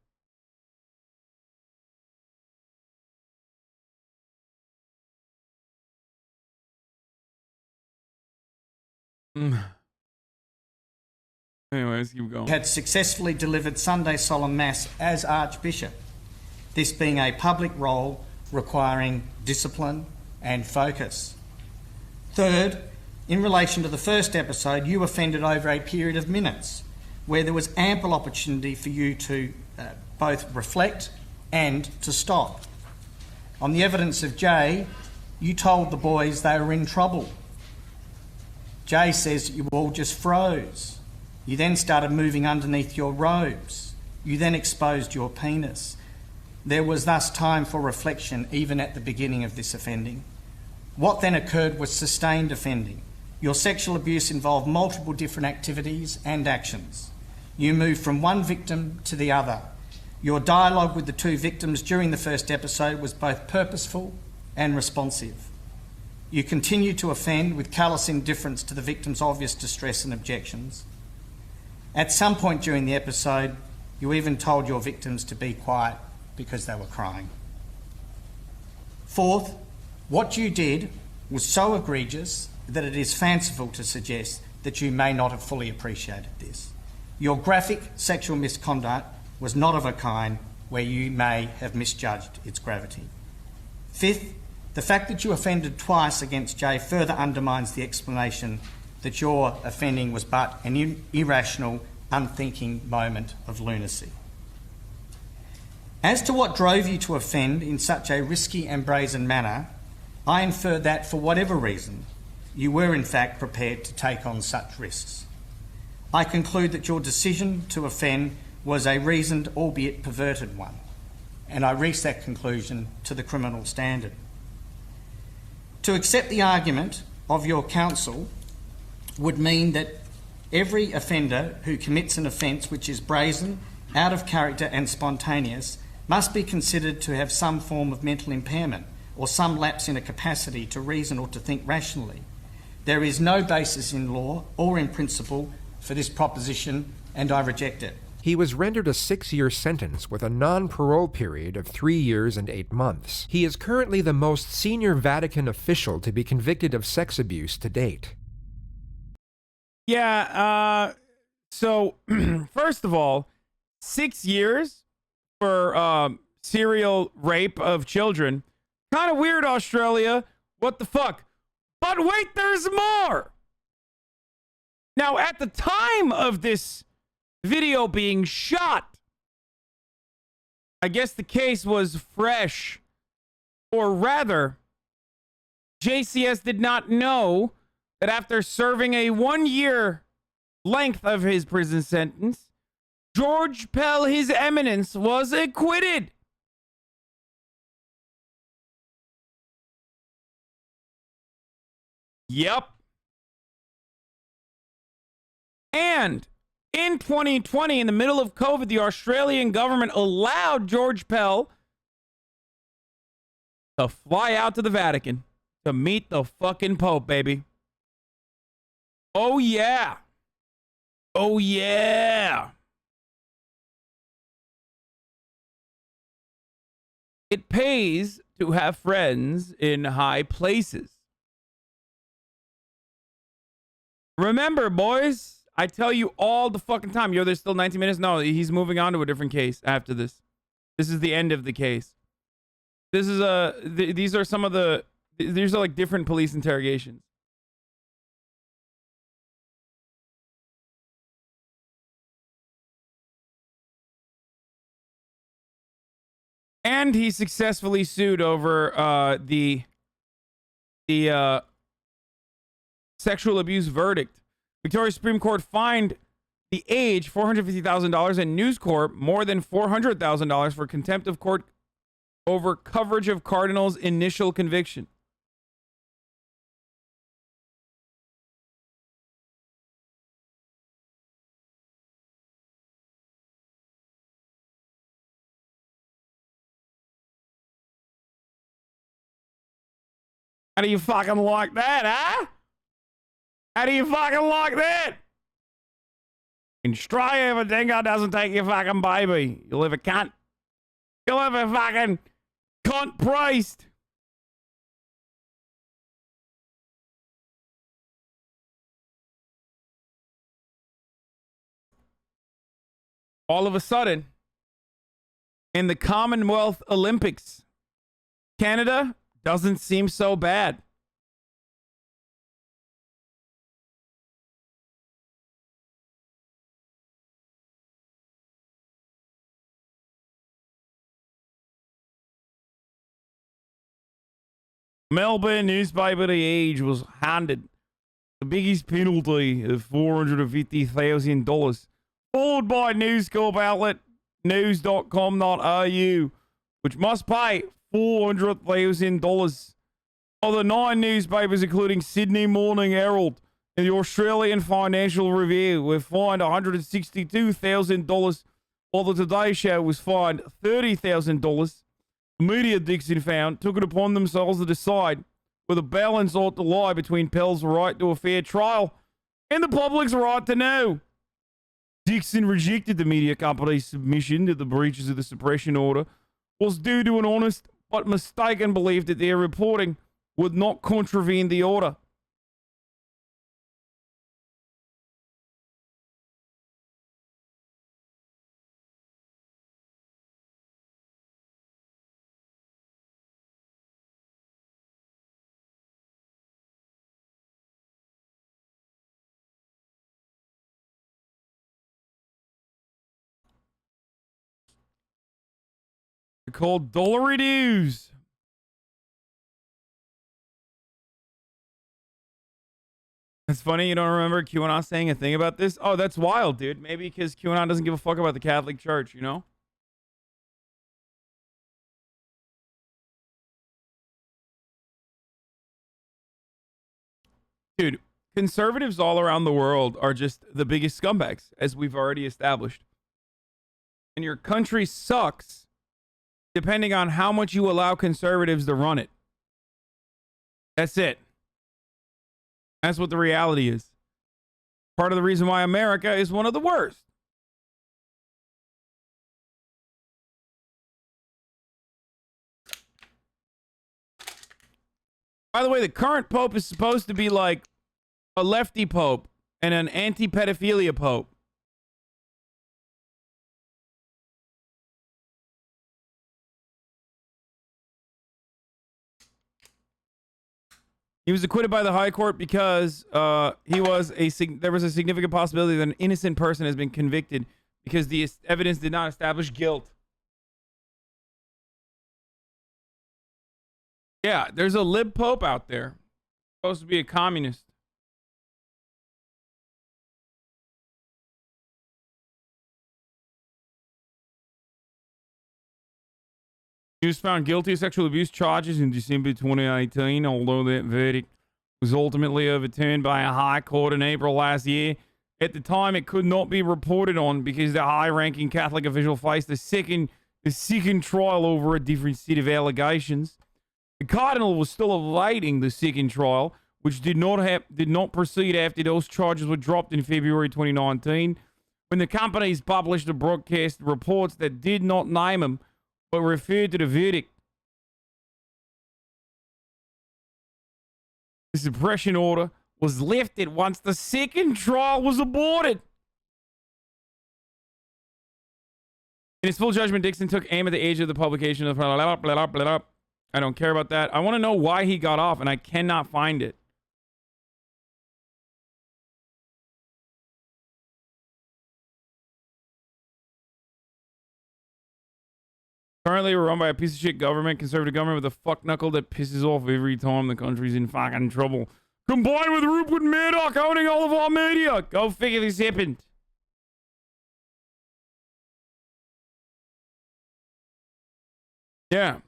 Anyways, keep going. Had successfully delivered Sunday Solemn Mass as Archbishop, this being a public role requiring discipline and focus. Third, in relation to the first episode, you offended over a period of minutes. where there was ample opportunity for you to both reflect and to stop. On the evidence of Jay, you told the boys they were in trouble. Jay says you all just froze. You then started moving underneath your robes. You then exposed your penis. There was thus time for reflection even at the beginning of this offending. What then occurred was sustained offending. Your sexual abuse involved multiple different activities and actions. You moved from one victim to the other. Your dialogue with the two victims during the first episode was both purposeful and responsive. You continued to offend with callous indifference to the victim's obvious distress and objections. At some point during the episode, you even told your victims to be quiet because they were crying. Fourth, what you did was so egregious that it is fanciful to suggest that you may not have fully appreciated this. Your graphic sexual misconduct was not of a kind where you may have misjudged its gravity. Fifth, the fact that you offended twice against Jay further undermines the explanation that your offending was but an irrational, unthinking moment of lunacy. As to what drove you to offend in such a risky and brazen manner, I infer that for whatever reason, you were in fact prepared to take on such risks. I conclude that your decision to offend was a reasoned, albeit perverted one, and I reach that conclusion to the criminal standard. To accept the argument of your counsel would mean that every offender who commits an offence which is brazen, out of character and spontaneous must be considered to have some form of mental impairment or some lapse in a capacity to reason or to think rationally. There is no basis in law or in principle for this proposition, and I reject it. He was rendered a 6-year sentence with a non-parole period of 3 years and 8 months. He is currently the most senior Vatican official to be convicted of sex abuse to date. Yeah, so, first of all, 6 years for serial rape of children. Kind of weird, Australia. What the fuck? But wait, there's more! Now, at the time of this video being shot, I guess the case was fresh. Or rather, JCS did not know that after serving a 1-year length of his prison sentence, George Pell, His Eminence, was acquitted. Yep. And in 2020, in the middle of COVID, the Australian government allowed George Pell to fly out to the Vatican to meet the fucking Pope, baby. Oh, yeah. Oh, yeah. It pays to have friends in high places. Remember, boys, I tell you all the fucking time, yo, there's still 19 minutes. No, he's moving on to a different case after this. This is the end of the case. This is these are some of the, these are like different police interrogations. And he successfully sued over the sexual abuse verdict. Victoria Supreme Court fined The Age $450,000 and News Corp more than $400,000 for contempt of court over coverage of Cardinal's initial conviction. How do you fucking like that, huh? How do you fucking like that? In Australia, if a dingo doesn't take your fucking baby, you'll have a cunt. You'll have a fucking cunt priest. All of a sudden, in the Commonwealth Olympics, Canada doesn't seem so bad. Melbourne newspaper The Age was handed the biggest penalty of $450,000, followed by News Corp outlet news.com.au, which must pay $400,000. Other 9 newspapers, including Sydney Morning Herald and the Australian Financial Review, were fined $162,000, while the Today Show was fined $30,000. The media, Dixon found, took it upon themselves to decide where the balance ought to lie between Pell's right to a fair trial and the public's right to know. Dixon rejected the media company's submission that the breaches of the suppression order was due to an honest but mistaken belief that their reporting would not contravene the order. Called Dollary News. It's funny you don't remember QAnon saying a thing about this. Oh, that's wild, dude. Maybe because QAnon doesn't give a fuck about the Catholic Church, you know? Dude, conservatives all around the world are just the biggest scumbags, as we've already established. And your country sucks depending on how much you allow conservatives to run it. That's it. That's what the reality is. Part of the reason why America is one of the worst. By the way, the current pope is supposed to be like a lefty pope and an anti-pedophilia pope. He was acquitted by the High Court because there was a significant possibility that an innocent person has been convicted because the evidence did not establish guilt. Yeah, there's a lib pope out there. Supposed to be a communist. He was found guilty of sexual abuse charges in December 2018, although that verdict was ultimately overturned by a high court in April last year. At the time, it could not be reported on because the high-ranking Catholic official faced a second trial over a different set of allegations. The cardinal was still awaiting the second trial, which did not proceed after those charges were dropped in February 2019, when the companies published the broadcast reports that did not name him, but referred to the verdict. The suppression order was lifted once the second trial was aborted. In his full judgment, Dixon took aim at the age of the publication of I don't care about that. I want to know why he got off, and I cannot find it. Currently, we're run by a piece of shit government, conservative government with a fuck knuckle that pisses off every time the country's in fucking trouble. Combined with Rupert Murdoch owning all of our media. Go figure this happened. Yeah,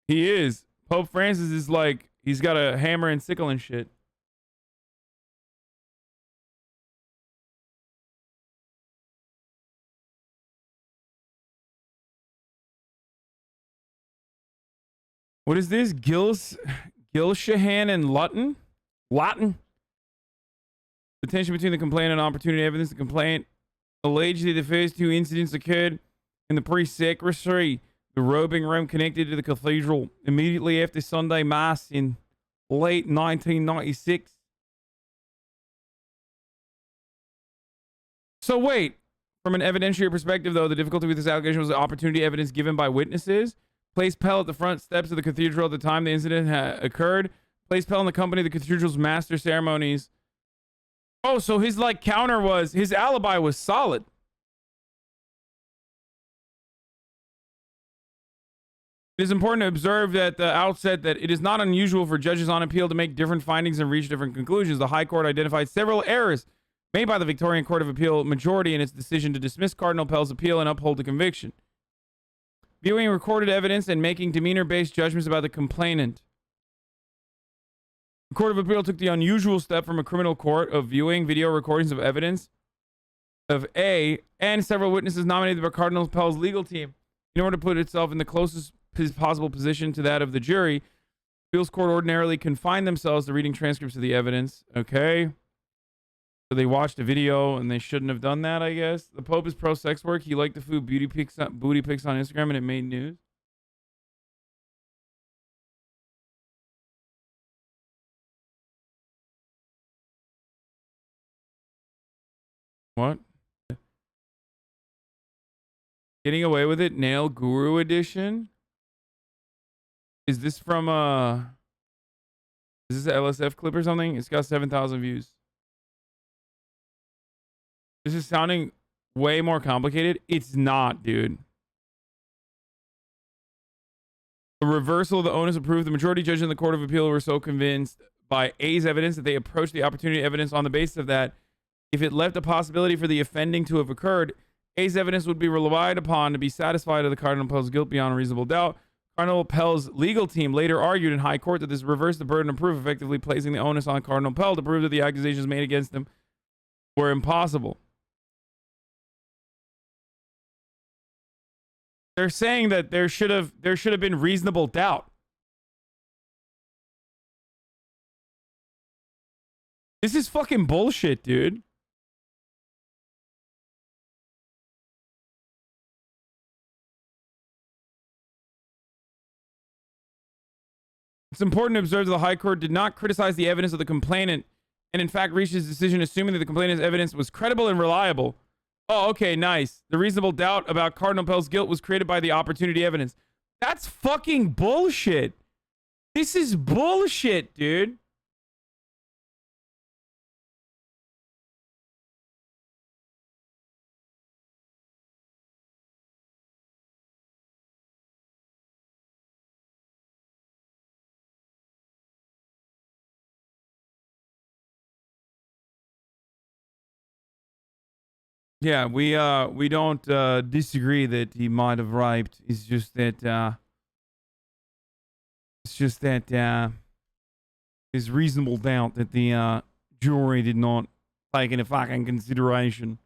he is. Pope Francis is like, he's got a hammer and sickle and shit. What is this? Gilshahan and Lutton? The tension between the complaint and opportunity evidence. The complaint allegedly the first 2 incidents occurred in the pre-sacristy, the robing room connected to the cathedral, immediately after Sunday Mass in late 1996. So wait, from an evidentiary perspective, though, the difficulty with this allegation was the opportunity evidence given by witnesses. Placed Pell at the front steps of the cathedral at the time the incident occurred. Placed Pell in the company of the cathedral's master ceremonies. Oh, so his counter was, his alibi was solid. It is important to observe at the outset that it is not unusual for judges on appeal to make different findings and reach different conclusions. The High Court identified several errors made by the Victorian Court of Appeal majority in its decision to dismiss Cardinal Pell's appeal and uphold the conviction. Viewing recorded evidence and making demeanor-based judgments about the complainant. The Court of Appeal took the unusual step from a criminal court of viewing video recordings of evidence of A and several witnesses nominated by Cardinal Pell's legal team in order to put itself in the closest possible position to that of the jury. Appeals court ordinarily confine themselves to reading transcripts of the evidence. Okay. So they watched a video and they shouldn't have done that, I guess. The Pope is pro-sex work. He liked the food booty pics on Instagram and it made news. What? Getting Away with It, Nail Guru Edition? Is this from is this an LSF clip or something? It's got 7,000 views. This is sounding way more complicated. It's not, dude. The reversal of the onus of proof. The majority judges in the Court of Appeal were so convinced by A's evidence that they approached the opportunity evidence on the basis of that. If it left a possibility for the offending to have occurred, A's evidence would be relied upon to be satisfied of the Cardinal Pell's guilt beyond a reasonable doubt. Cardinal Pell's legal team later argued in high court that this reversed the burden of proof, effectively placing the onus on Cardinal Pell to prove that the accusations made against him were impossible. They're saying that there should have been reasonable doubt. This is fucking bullshit, dude. It's important to observe that the High Court did not criticize the evidence of the complainant and in fact reached his decision assuming that the complainant's evidence was credible and reliable. Oh, okay, nice. The reasonable doubt about Cardinal Pell's guilt was created by the opportunity evidence. That's fucking bullshit. This is bullshit, dude. Yeah, we don't disagree that he might have raped. It's just that there's reasonable doubt that the jury did not take into fucking consideration.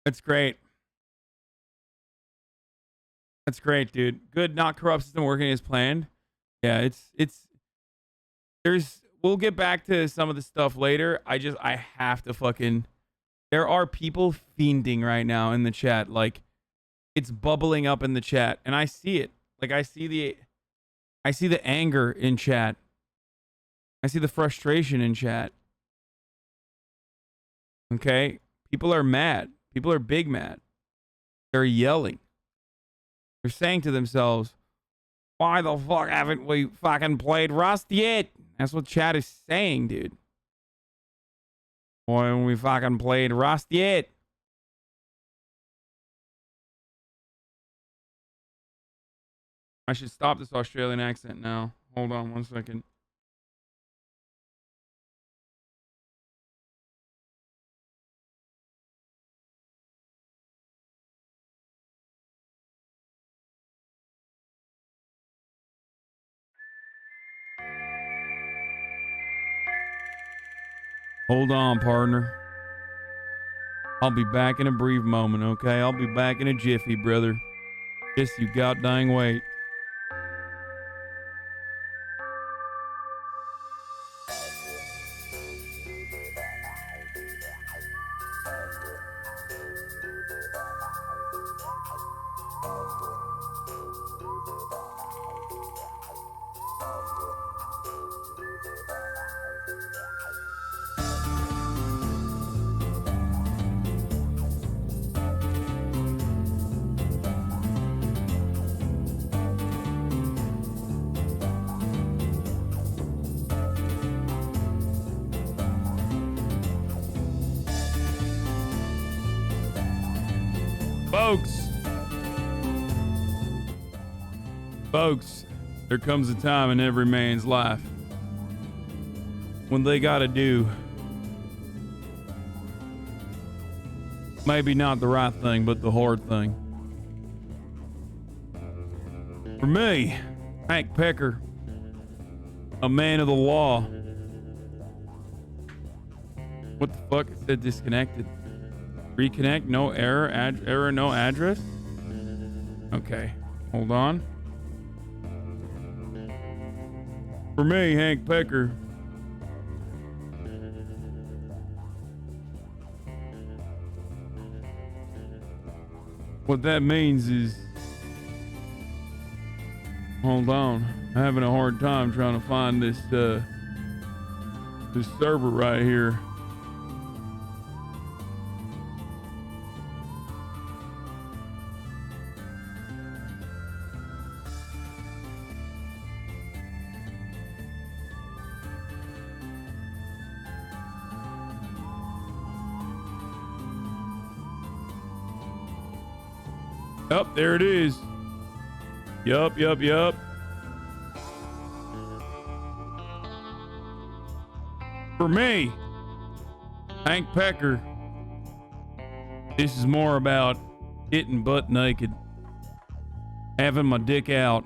That's great. That's great, dude. Good, not corrupt system working as planned. Yeah, we'll get back to some of the stuff later. I have to fucking, there are people fiending right now in the chat. Like, it's bubbling up in the chat and I see it. Like, I see the anger in chat. I see the frustration in chat. Okay? People are mad. People are big mad. They're yelling. They're saying to themselves, why the fuck haven't we fucking played Rust yet? That's what chat is saying, dude. Why haven't we fucking played Rust yet? I should stop this Australian accent now. Hold on 1 second. Hold on, partner. I'll be back in a brief moment, okay? I'll be back in a jiffy, brother. Just you goddamn wait. Folks, there comes a time in every man's life when they gotta do maybe not the right thing, but the hard thing. For me, Hank Pecker, a man of the law. What the fuck? It said disconnected. Reconnect, no error, error, no address. Okay, hold on. For me, Hank Pecker, what that means is, hold on, I'm having a hard time trying to find this this server right here. Up there it is. Yup. For me, Hank Pecker, this is more about getting butt naked, having my dick out,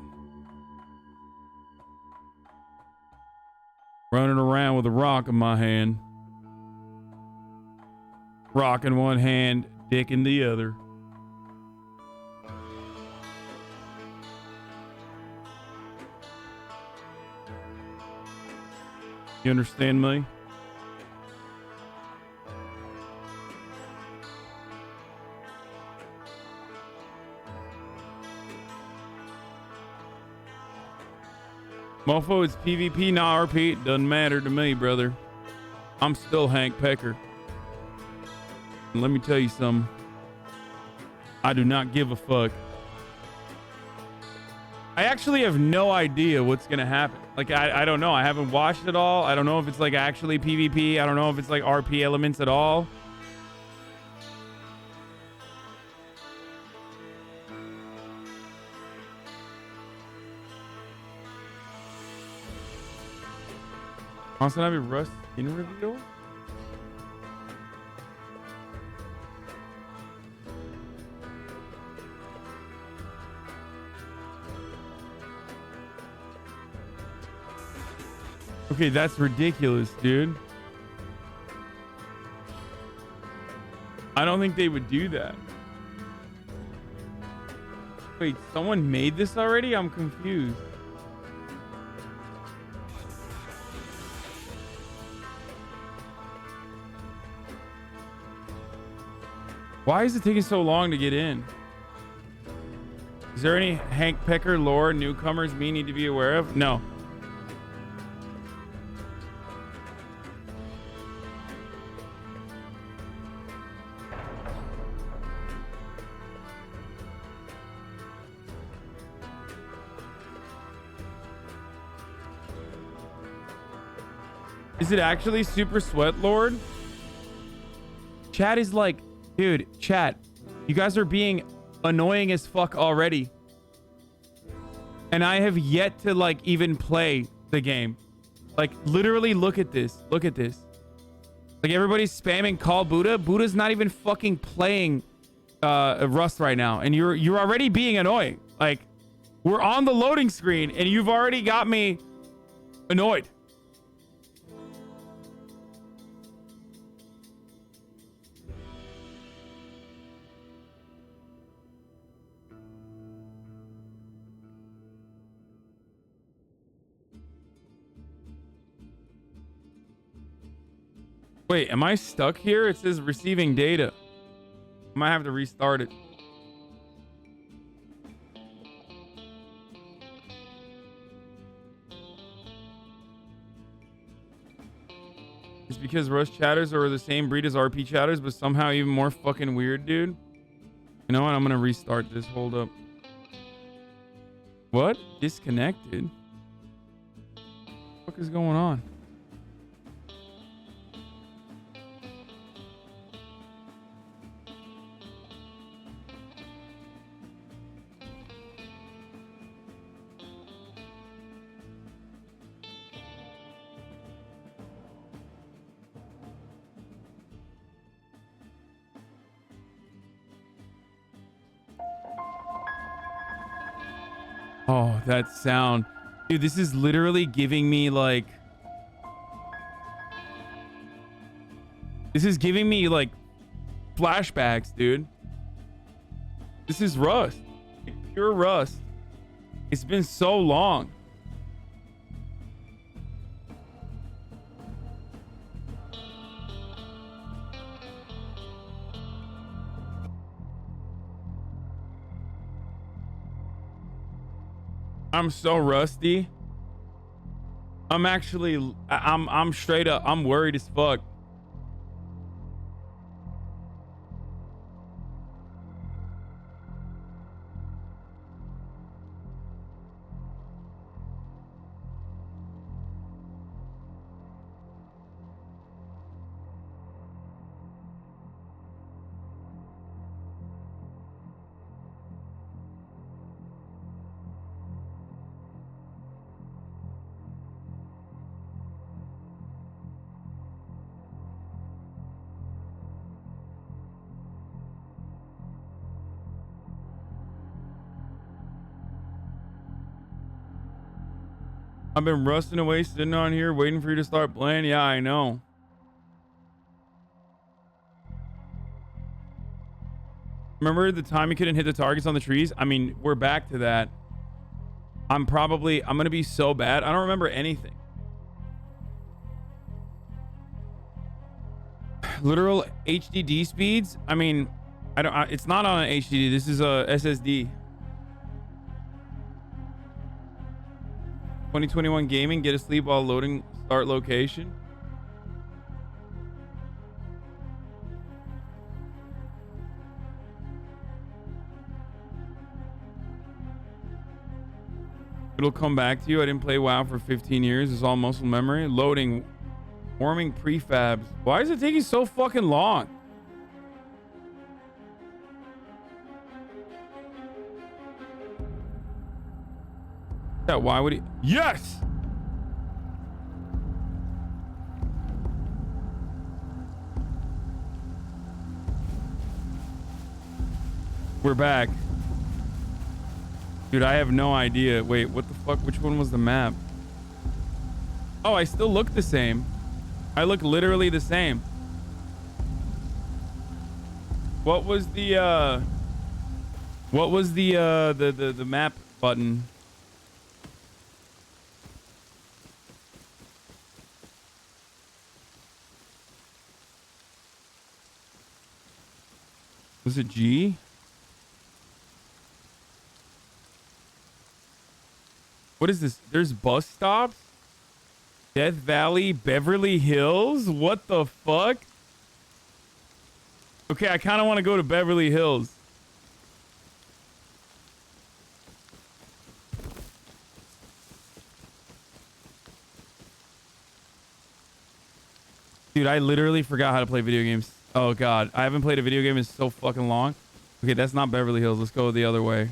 running around with a rock in my hand, rock in one hand, dick in the other. You understand me? Mofo, it's PvP, not RP. It doesn't matter to me, brother. I'm still Hank Pecker. And let me tell you something. I do not give a fuck. I actually have no idea what's gonna happen. Like, I don't know. I haven't watched it all. I don't know if it's like actually PvP. I don't know if it's like RP elements at all. HasanAbi Rust in reveal? Okay, that's ridiculous, dude. I don't think they would do that. Wait, someone made this already? I'm confused. Why is it taking so long to get in? Is there any Hank Pecker lore newcomers we need to be aware of? No. Is it actually Super Sweat Lord? Chat is like, dude, chat, you guys are being annoying as fuck already. And I have yet to like even play the game. Like, literally look at this. Look at this. Like, everybody's spamming call Buddha. Buddha's not even fucking playing Rust right now. And you're already being annoying. Like, we're on the loading screen and you've already got me annoyed. Wait, am I stuck here? It says receiving data. I might have to restart it. It's because Rust chatters are the same breed as RP chatters, but somehow even more fucking weird, dude. You know what? I'm gonna restart this. Hold up. What? Disconnected? What the fuck is going on? Oh, that sound. Dude, this is literally giving me like... This is giving me like flashbacks, dude. This is Rust. Like, pure Rust. It's been so long. I'm so rusty. I'm actually, I'm straight up, I'm worried as fuck. I've been rusting away sitting on here waiting for you to start playing. Yeah, I know. Remember the time you couldn't hit the targets on the trees? I mean, we're back to that. I'm gonna be so bad. I don't remember anything. Literal HDD speeds? I mean, it's not on an HDD. This is a SSD. 2021 gaming, get asleep while loading start location. It'll come back to you. I didn't play WoW for 15 years. It's all muscle memory. Loading, warming prefabs. Why is it taking so fucking long? Why would he? Yes! We're back. Dude, I have no idea. Wait, what the fuck? Which one was the map? Oh, I still look the same. I look literally the same. What was the map button? Was it G? What is this? There's bus stops? Death Valley, Beverly Hills? What the fuck? Okay, I kind of want to go to Beverly Hills. Dude, I literally forgot how to play video games. Oh god, I haven't played a video game in so fucking long. Okay, that's not Beverly Hills. Let's go the other way.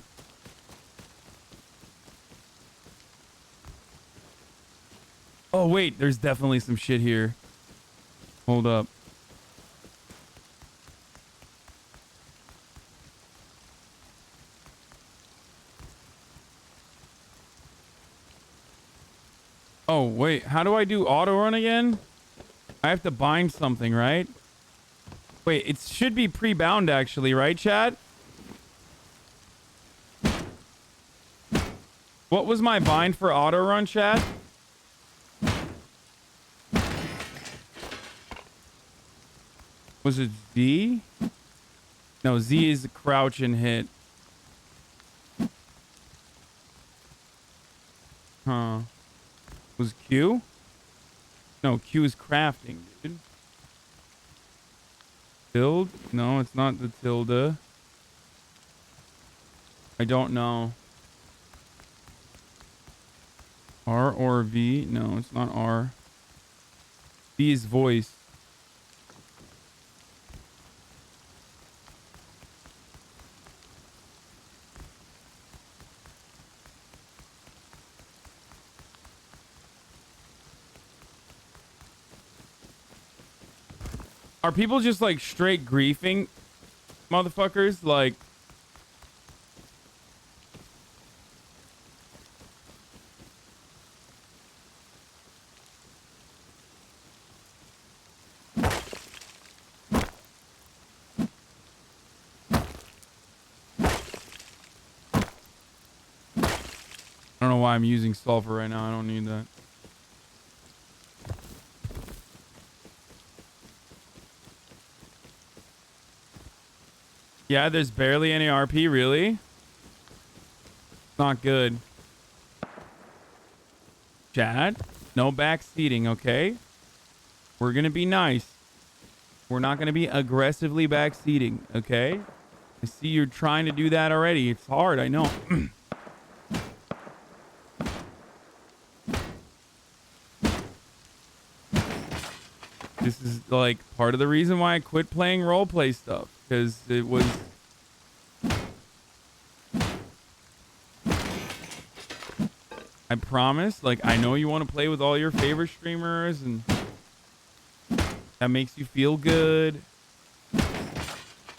Oh wait, there's definitely some shit here. Hold up. Oh wait, how do I do auto run again? I have to bind something, right? Wait, it should be pre-bound actually, right, chat? What was my bind for auto run, chat? Was it Z? No, Z is crouch and hit. Huh. Was Q? No, Q is crafting, dude. Tilde? No, it's not the tilde. I don't know. R or V? No, it's not R. V is voice. Are people just like straight griefing motherfuckers? Like, I don't know why I'm using sulfur right now. I don't need that. Yeah, there's barely any RP, really? Not good. Chad, no back seating, okay? We're gonna be nice. We're not gonna be aggressively back seating, okay? I see you're trying to do that already. It's hard, I know. This is like part of the reason why I quit playing roleplay stuff, because it was I promise, like, I know you want to play with all your favorite streamers and that makes you feel good.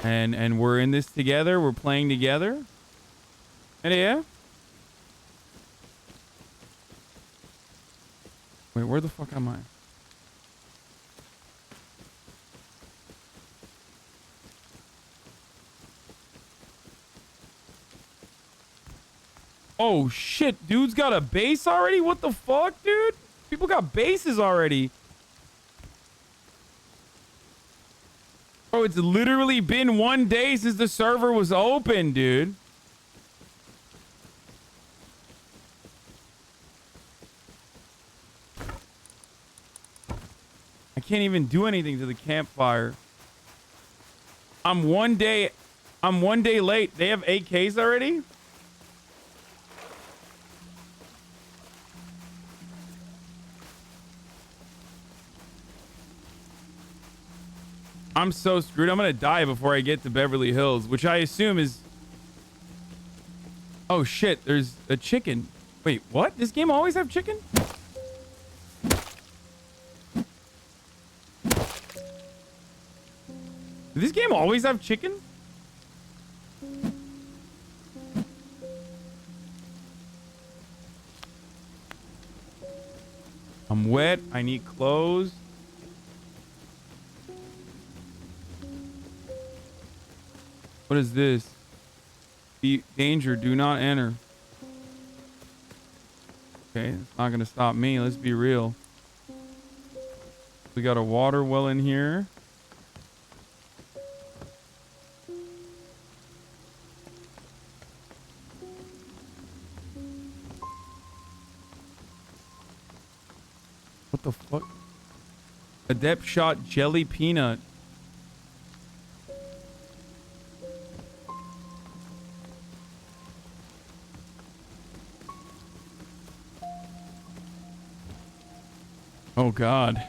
And we're in this together. We're playing together. And yeah. Wait, where the fuck am I? Oh shit, dude's got a base already? What the fuck, dude? People got bases already. Bro, it's literally been 1 day since the server was open, dude. I can't even do anything to the campfire. I'm one day late. They have AKs already? I'm so screwed. I'm gonna die before I get to Beverly Hills, which I assume is... Oh shit, there's a chicken. Wait, what? This game always have chicken? Did this game always have chicken? I'm wet. I need clothes. What is this? Be danger, do not enter. Okay, it's not gonna stop me. Let's be real. We got a water well in here. What the fuck? Adept shot jelly peanut. Oh god.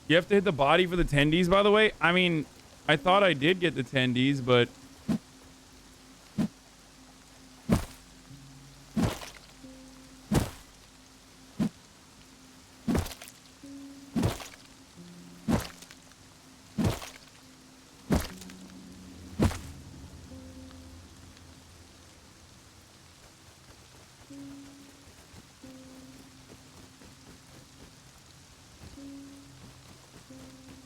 You have to hit the body for the tendies, by the way. I mean, I thought I did get the tendies, but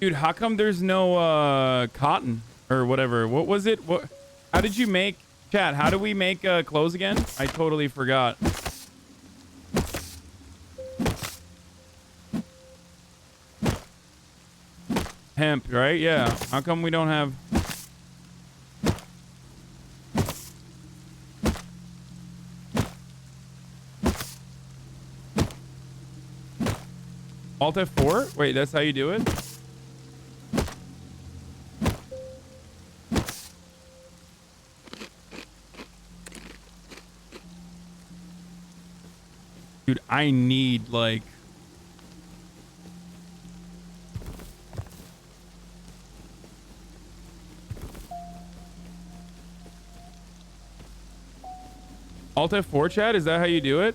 dude, how come there's no cotton or whatever? What was it? What? How did you make, chat? How do we make clothes again? I totally forgot. Hemp, right? Yeah. How come we don't have? Alt F4? Wait, that's how you do it? Dude, I need, like... Alt F4, chat? Is that how you do it?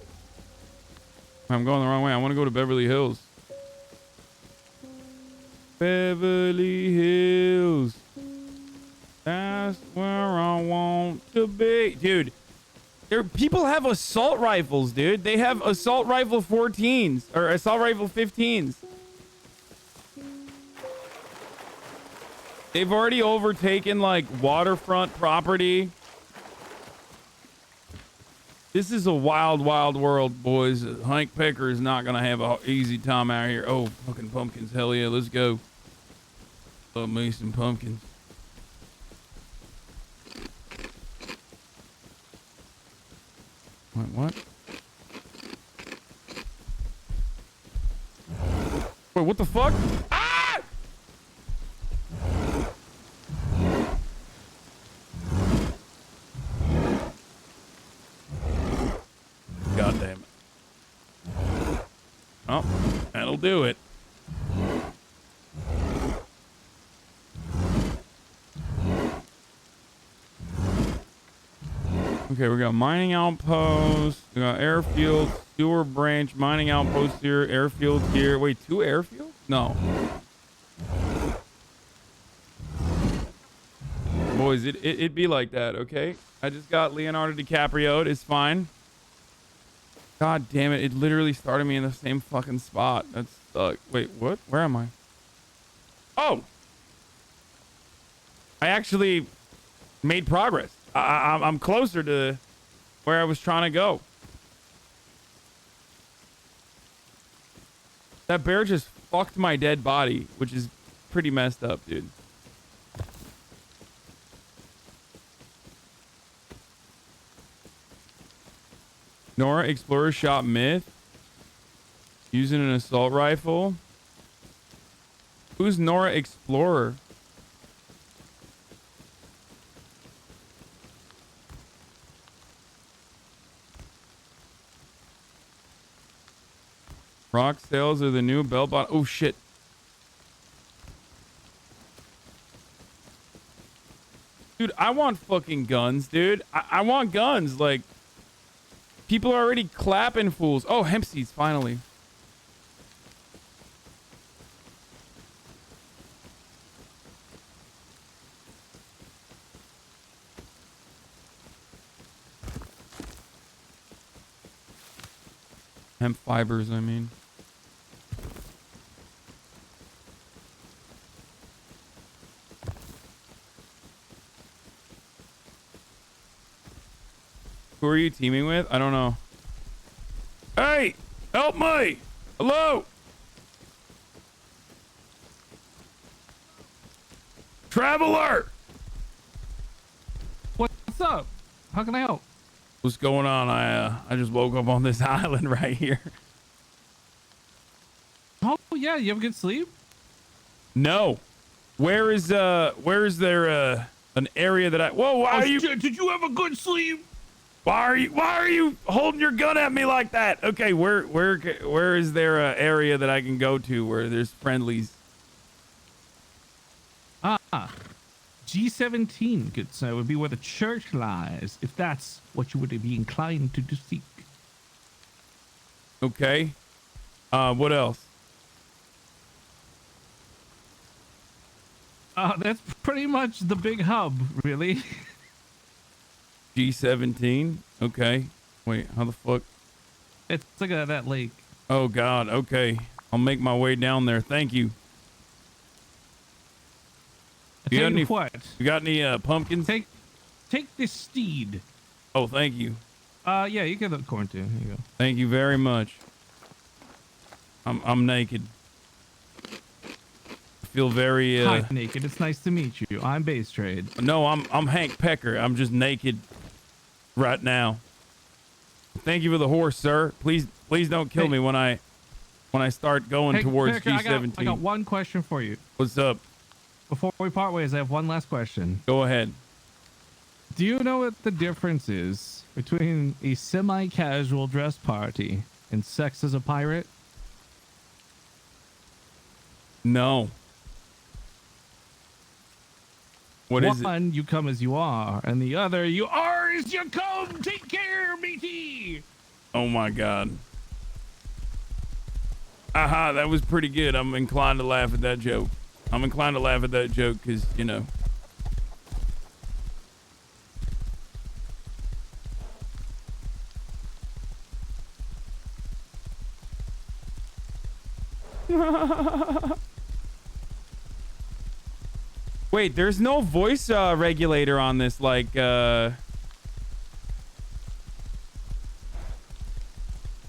I'm going the wrong way. I want to go to Beverly Hills. Beverly Hills. That's where I want to be. Dude, people have assault rifles, dude. They have assault rifle 14s or assault rifle 15s. They've already overtaken like waterfront property. This is a wild, wild world, boys. Hank Pecker is not gonna have an easy time out here. Oh, fucking pumpkins. Hell yeah, let's go. Love me some pumpkins. Wait, what? Wait, what the fuck? Ah! God damn it. Oh, that'll do it. Okay, we got mining outpost, we got airfield, sewer branch, mining outpost here, airfield here. Wait, 2 airfields? No. Boys, it'd be like that, okay? I just got Leonardo DiCaprio. It's fine. God damn it. It literally started me in the same fucking spot. That's wait, what? Where am I? Oh! I actually made progress. I'm closer to where I was trying to go. That bear just fucked my dead body, which is pretty messed up, dude. Nora Explorer shot myth. Using an assault rifle. Who's Nora Explorer? Rock sales are the new bell bottom. Oh shit. Dude, I want fucking guns, dude. I want guns. Like, people are already clapping fools. Oh, hemp seeds, finally. Hemp fibers, I mean. Who are you teaming with? I don't know. Hey! Help me! Hello! Traveler! What's up? How can I help? What's going on? I just woke up on this island right here. Oh yeah, you have a good sleep? No. Where is there an area that I whoa, why are you did you have a good sleep? Why are you holding your gun at me like that? Okay, where is there a area that I can go to where there's friendlies? G17, good sir, would be where the church lies, if that's what you would be inclined to seek. Okay. What else? That's pretty much the big hub, really. G17. Okay. Wait, how the fuck? It's like that lake. Oh God. Okay. I'll make my way down there. Thank you. You got any pumpkins? Take this steed. Oh, thank you. Yeah, you get the corn too. Here you go. Thank you very much. I'm naked. I feel very Hi, naked. It's nice to meet you. I'm Base Trade. No, I'm Hank Pecker. I'm just naked right now. Thank you for the horse, sir. Please don't kill me when I start going towards Pecker, G17. I got one question for you. What's up? Before we part ways, I have one last question. Go ahead. Do you know what the difference is between a semi-casual dress party and sex as a pirate? No. What is it? One, you come as you are, and the other, you are as you come. Take care, matey. Oh my God. Aha, that was pretty good. I'm inclined to laugh at that joke. Because, you know. Wait, there's no voice regulator on this, like,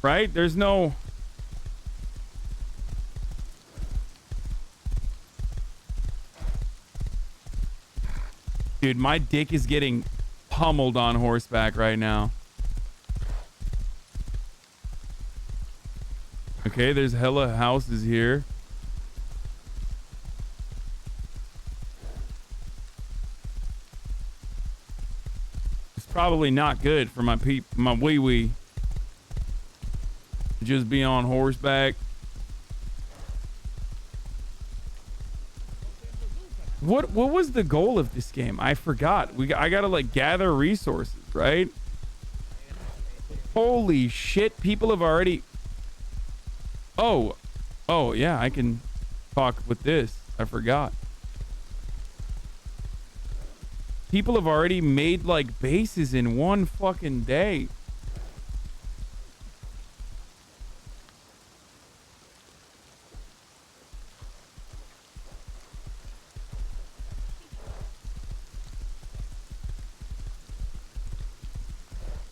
Right? There's no... Dude, my dick is getting pummeled on horseback right now. Okay, there's hella houses here. It's probably not good for my wee-wee to just be on horseback. What was the goal of this game? I forgot. I gotta like gather resources, right? Holy shit! People have already. Oh yeah, I can talk with this. I forgot. People have already made like bases in one fucking day.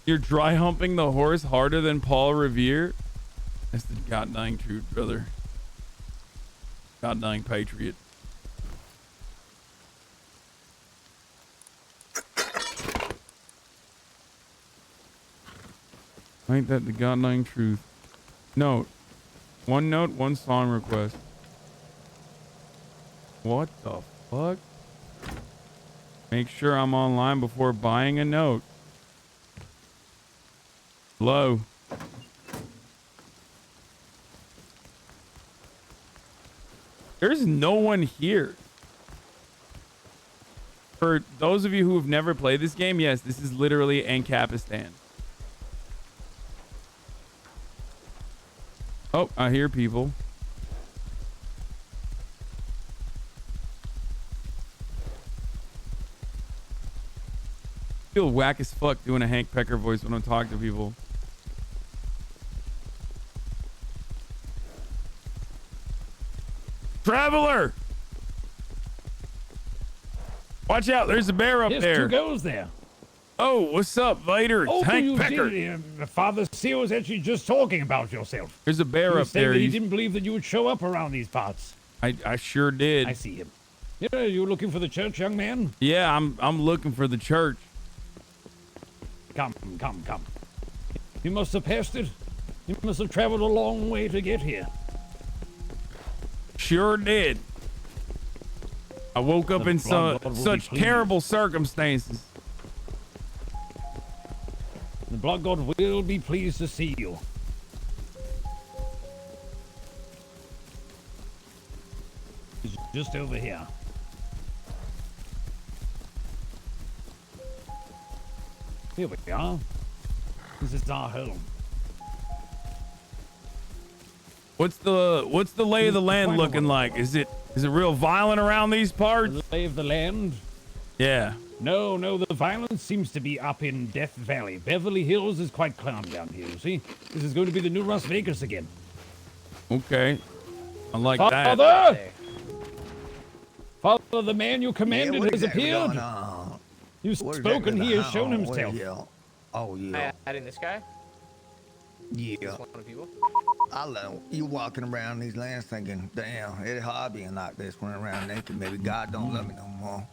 You're dry humping the horse harder than Paul Revere? That's the goddamn truth, brother. Goddamn patriot. Ain't that the goddamn truth? Note. One note, one song request. What the fuck? Make sure I'm online before buying a note. Hello. There's no one here. For those of you who have never played this game, yes, this is literally Ancapistan. Oh, I hear people. I feel whack as fuck doing a Hank Pecker voice when I'm talking to people. Traveler! Watch out, there's a bear up there. Two goes there. Oh, what's up, Vader? It's Hank Pecker. Father Seal was actually just talking about yourself. There's a bear He up said there. that he didn't believe that you would show up around these parts. I sure did. I see him. Yeah, you looking for the church, young man? Yeah, I'm looking for the church. Come. You must have passed it. You must have traveled a long way to get here. Sure did. I woke up in such terrible circumstances. The Blood God will be pleased to see you. He's just over here. Here we are. This is our home. What's the lay of the land looking like? Is it real violent around these parts? The lay of the land? Yeah. No, the violence seems to be up in Death Valley. Beverly Hills is quite calm down here, you see? This is going to be the new Las Vegas again. Okay. I like Father! that. Father, the man you commanded has appeared. You've spoken, he has shown himself. Oh, yeah. Adding this guy? Yeah. Just one of the people? I love you walking around these lands thinking, damn, Eddie Harvey and like this running around naked. Maybe God don't love me no more.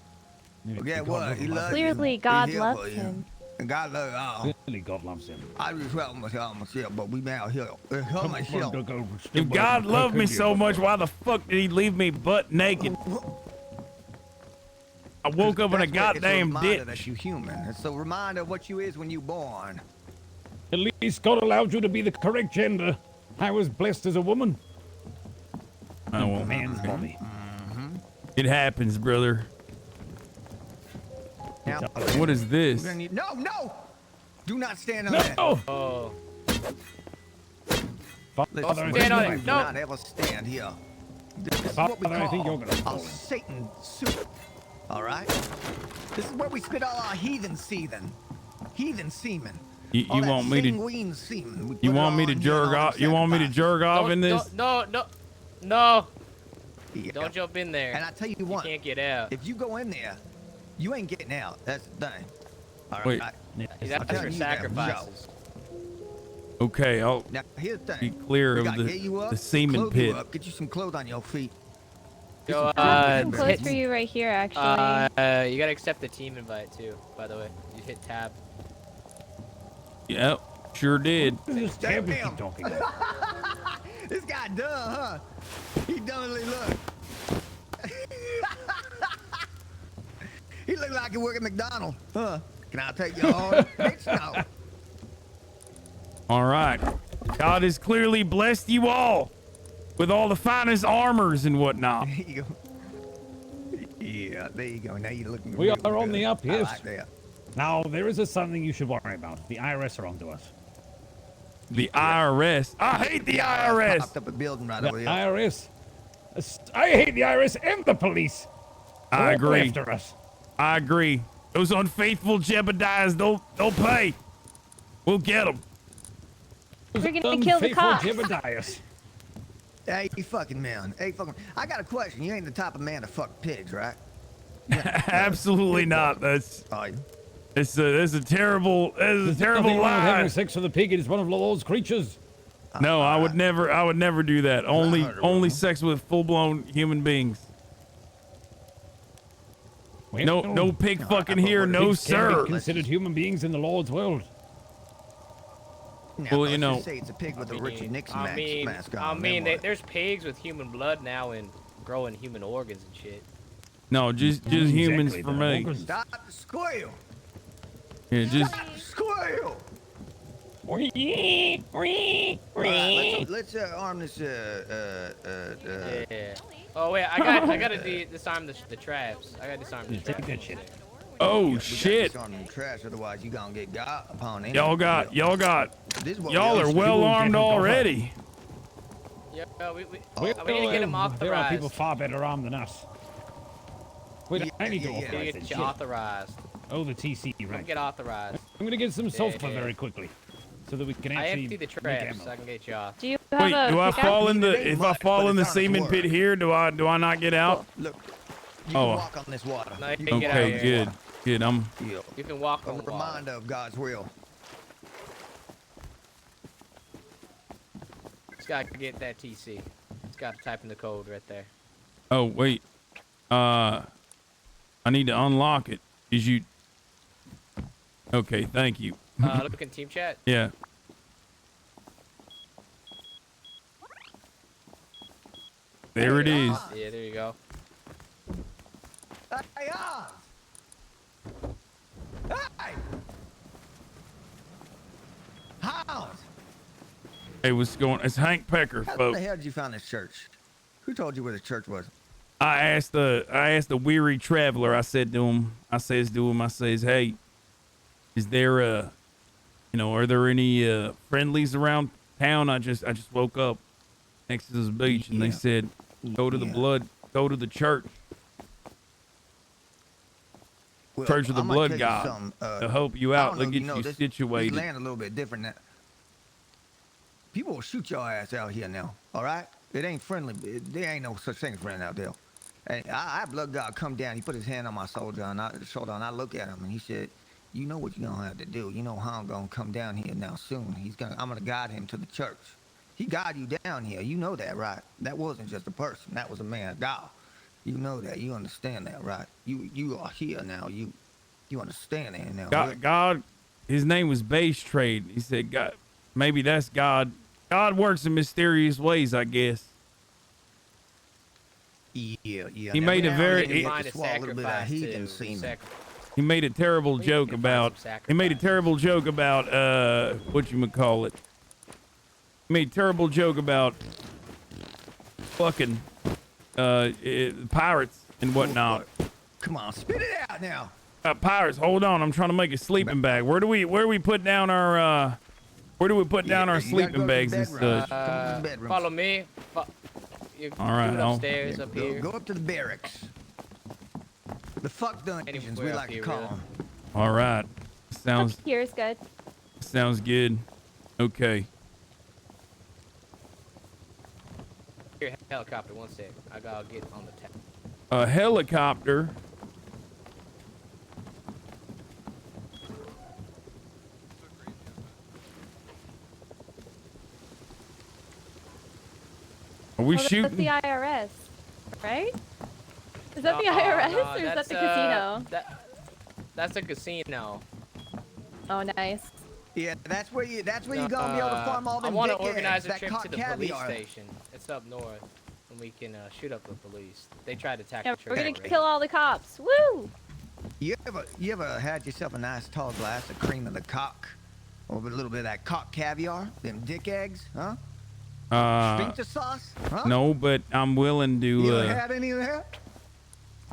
Forget what? He loves Clearly, you. God He's here loves for you. him. And God loves you all. Clearly, God loves him. I just help myself, but we out here. Help myself. If God loved me so much, why the fuck did he leave me butt naked? I woke up in a goddamn ditch. That you human. It's a reminder of what you is when you born. At least God allowed you to be the correct gender. I was blessed as a woman. I won't. Man's body. It happens, brother. Now, what is this? No! Do not stand on No! that. Oh. Listen, Stand on it. do No. not ever stand here. This is Father, what we I think you're call gonna a fall. Satan soup. All right? This is where we spit all our heathen semen. You All that want me to? sanguine semen. We You put it want all me to in here jerk and all off? You want me to jerk off in this? No. Yeah. Don't jump in there. And I tell you what, You can't get out. if you go in there, you ain't getting out. That's the thing. All right. Wait. I'm That's telling for you that, sacrifices. Okay, I'll Now, here's the be thing. clear We of gotta get you up, the semen clothe you pit. up, get you some clothes on your feet. Yo, Some clothes for you right here, actually. you gotta accept the team invite too, by the way. You hit tab. Yep, sure did. This tab we keep talking about. This guy dumb, huh? He dumbly look. He look like he work at McDonald's, huh? Can I take your order? Bitch, no. All right. God has clearly blessed you all with all the finest armors and whatnot. There you go. Yeah, there you go. Now you're looking. We real are on good. the up, I yes. like that. Now, there is something you should worry about. The IRS are onto us. The IRS. I hate the IRS. Popped up a building right The over here. IRS. I hate the IRS and the police. I They're all agree. after us. I agree. Those unfaithful Jebediahs, they'll pay. We'll get them. We're gonna kill the cops. Jebediahs. Hey, you fucking man. Hey, fucking. I got a question. You ain't the type of man to fuck pigs, right? Absolutely not. That's a terrible Nothing wrong with lie. having sex with a pig. It is one of the Lord's creatures. No, I would never do that. Only sex with full-blown human beings. No pig fucking here, no Pigs can sir. be considered human beings in the Lord's world. Now, Well, let's you know. just say it's a pig with a Richard Nixon mask on. I mean, then what? there's pigs with human blood now and growing human organs and shit. No, just humans Exactly, for they're me. organs. Stop the squeal. Yeah, just Stop the squeal. All right, let's arm this. Yeah. Oh wait, I gotta disarm the traps. I gotta disarm the traps. Take that shit. oh shit. Disarm the trash, otherwise you gonna get got upon. Y'all are well armed already. Yeah, we We need to get them authorized. There are people far better armed than us. Wait, I need to We need to authorize get this you shit. authorized. Oh, the TC, right. Get authorized. I'm gonna get some sulfur yeah. very quickly, so that we can I actually empty the make traps ammo. so I can get you off. Do you have Wait, a do I pickaxe? fall in the It ain't if I much, fall but in the it's honest semen work. pit here? Do I not get out? Look, you Oh. can walk on this water. No, you You can get out Okay, of good. here. Good. You can walk A on water. reminder of God's will. Just gotta get that TC. Just gotta type in the code right there. Oh wait. I need to unlock it. Is you? Okay, thank you. Look in team chat. Yeah. There it is. Yeah, there you go. Hey, Hey! Hans! Hey, what's going? It's Hank Pecker, How folks. the hell did you find this church? Who told you where the church was? I asked the weary traveler. I said to him, I says, hey, is there are there any friendlies around town? I just woke up next to this beach, and they said, go to the church. Well, Church of the I'm gonna Blood tell you God something, to help you I out. don't They'll know, get know, you this situated. This land a little bit different. Now. People will shoot your ass out here now. All right, it ain't friendly. There ain't no such thing as friend out there. And I blood God come down. He put his hand on my shoulder, and I look at him, and he said, "You know what you're gonna have to do. You know how I'm gonna come down here now soon. I'm gonna guide him to the church. He guided you down here. You know that, right? That wasn't just a person. That was a man of God. You know that. You understand that, right? You are here now. You understand that now. God, his name was Base Trade. He said, God, maybe that's God. God works in mysterious ways, I guess. Yeah. He made a very. He made a terrible joke about. He made a terrible joke about whatchamacallit. He made a terrible joke about fucking pirates and whatnot. Come on, spit it out now. Pirates, hold on. I'm trying to make a sleeping bag. Where do we put down our sleeping bags and such? Follow me. All right, do it upstairs up here. Go up to the barracks. The fuck dungeons, we like to call them. All right. Sounds Here's good. good. Okay. Here, helicopter, 1 sec. I gotta get on the tap. A helicopter. we That's shooting? the IRS, right? Is that the IRS or is that the casino? That's a casino. Oh, nice. Yeah, that's where you gonna be able to farm all I them want to dickheads organize a that trip caught to the caviar. police station. It's up north, and we can shoot up the police. They tried to attack Yeah, the church. we're gonna already. kill all the cops. Woo! You ever had yourself a nice tall glass of cream of the cock? Or a little bit of that cock caviar? Them dick eggs, huh? Sphincter sauce? Huh? No, but I'm willing to. You ever had any of that?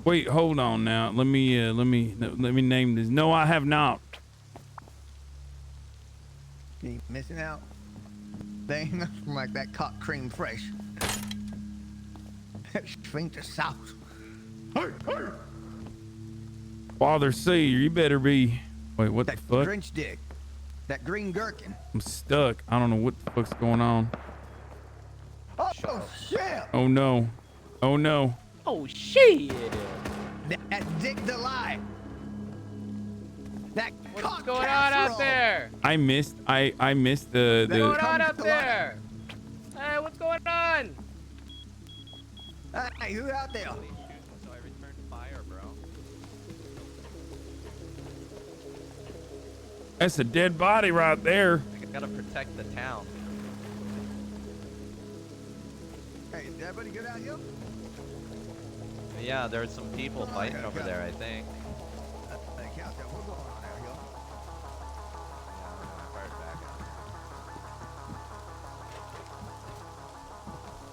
Wait, hold on now. Let me name this. No, I have not. You missing out? They ain't nothing like that cock cream fresh. Sphincter sauce. Hey, hey! Father Seer, you better be. Wait, what the fuck? Drench dick. That green gherkin. I'm stuck. I don't know what the fuck's going on. Oh, shit! Oh no. Oh no. Oh shit! That dick delight. That What's going on out there? I missed the What's going on out there? Hey, what's going on? Hey, who out there? That's a dead body right there. I gotta protect the town. Hey, is everybody good out here? Yeah, there's some people fighting over there, I think. Hey, Cal, what's going on out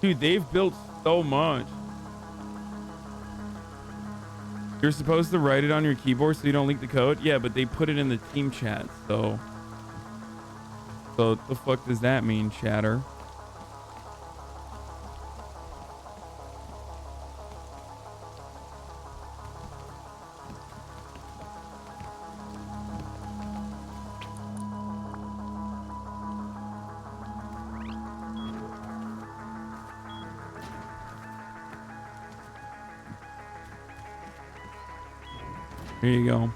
here? Dude, they've built so much. You're supposed to write it on your keyboard so you don't leak the code. Yeah, but they put it in the team chat, so what the fuck does that mean, chatter? There you go.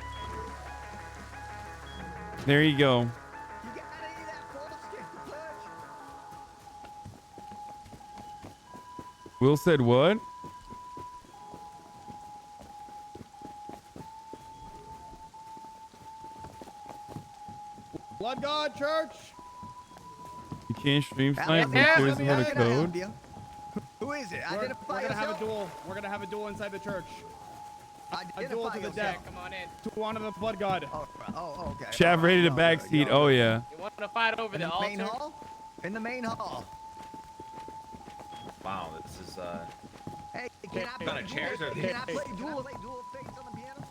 There you go. Will said what? Blood God Church. You can't stream snipe records without a code. Who is it? We're Identify gonna have a yourself. duel. We're gonna have a duel inside the church. A duel to the yourself. death. Come on in. To honor the blood god. Oh, okay. Chav rated a backseat. Oh yeah. You want to fight over the main altar? hall? In the main hall. Wow, this is Hey, can I play duel of fates on the piano?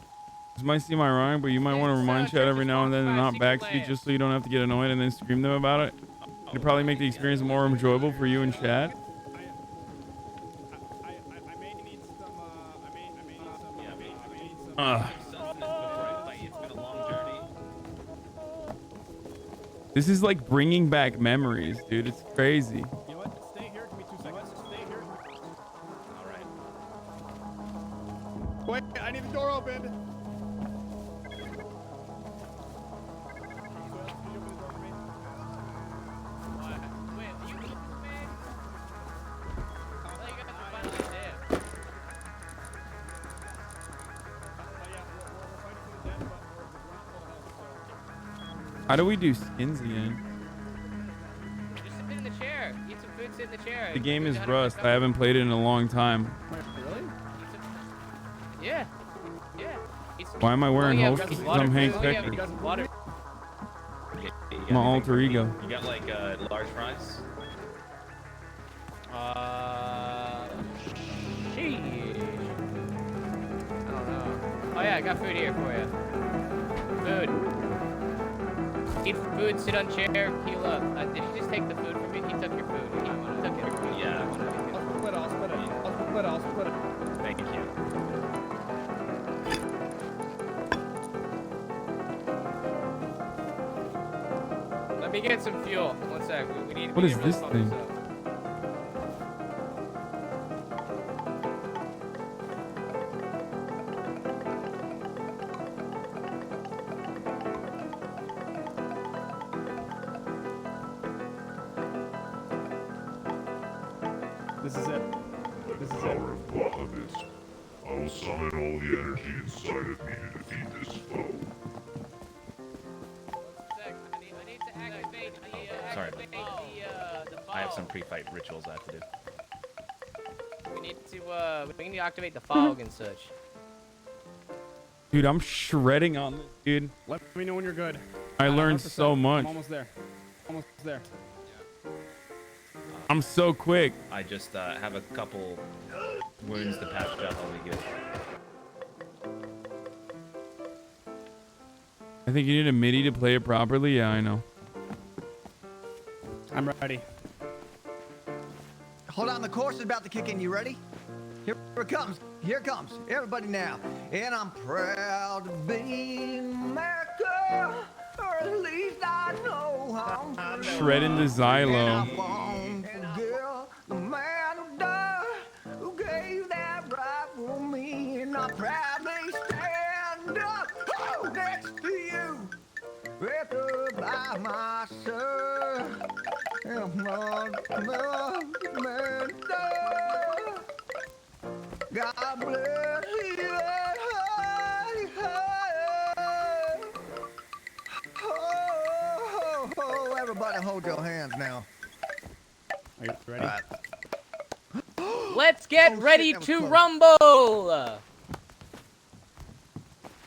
This might seem ironic, but you might want to remind chat every now and then to not backseat just so you don't have to get annoyed and then scream them about it. It'd probably make the experience more enjoyable for you and chat. This is like bringing back memories, dude. It's crazy. You know what? Stay here. Give me 2 seconds. Stay here. All right. Wait, I need the door opened. How do we do skins again? Just sit in the chair. Eat some food, sit in the chair. The game is Rust. I haven't played it in a long time. Really? Yeah. Yeah. Eat some- Why am I wearing yeah, host? we got some Because I'm water. Hank Oh, yeah, we Spector. got some water. My alter ego. You got like large fries? Shit. I don't know. Oh yeah, I got food here for you. Food. Eat food, sit on chair, heal up. Did you just take the food from me? He took your food. He took it. Yeah. I'll split it. I'll split it. Thank you. Let me get some fuel. One sec. We need. What we is need to this pump thing? up. This is it. This is it. Power of Bahamut. I will summon all the energy inside of me to defeat this foe. Sorry. I have some pre-fight rituals I have to do. We need to activate the fog and such. Dude, I'm shredding on this, dude. Let me know when you're good. I learned 100%. so much. I'm almost there. Almost there. I'm so quick. I just have a couple wounds to patch up. I'll be good. I think you need a MIDI to play it properly. Yeah, I know. I'm ready. Hold on, the chorus is about to kick in. You ready? Here it comes. Here it comes. Everybody now. And I'm proud to be America, or at least I know I'm Shredding the Xylo. the man who died, who gave that right for me, and I proudly stand up next to you, right up by myself. God bless you. Oh, everybody hold your hands now. Are you ready? Let's get ready to rumble!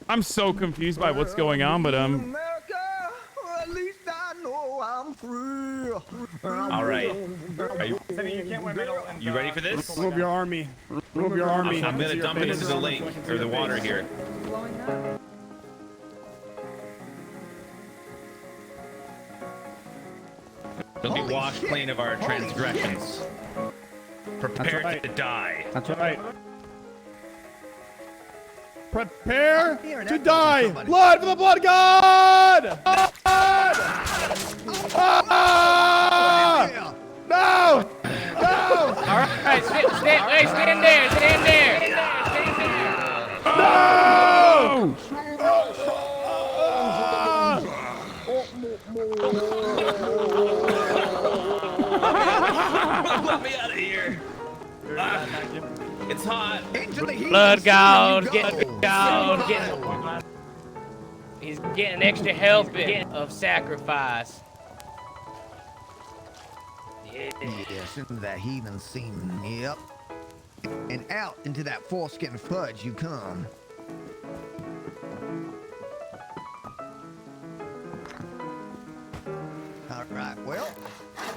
I'm so confused by what's going on, but At least I know I'm free. All right. Are you ready for this? Move your army. Move your army. I'm gonna dump it into the lake or the water here. They'll be washed clean of our transgressions. Prepare to die. That's right. Prepare to die. Blood for the blood god! No! No! All right, stand there. No! Let me out of here. It's hot. Blood god, get God. He's getting extra helping of sacrifice. Yes, into that heathen semen, yep. And out into that foreskin fudge you come. All right, well,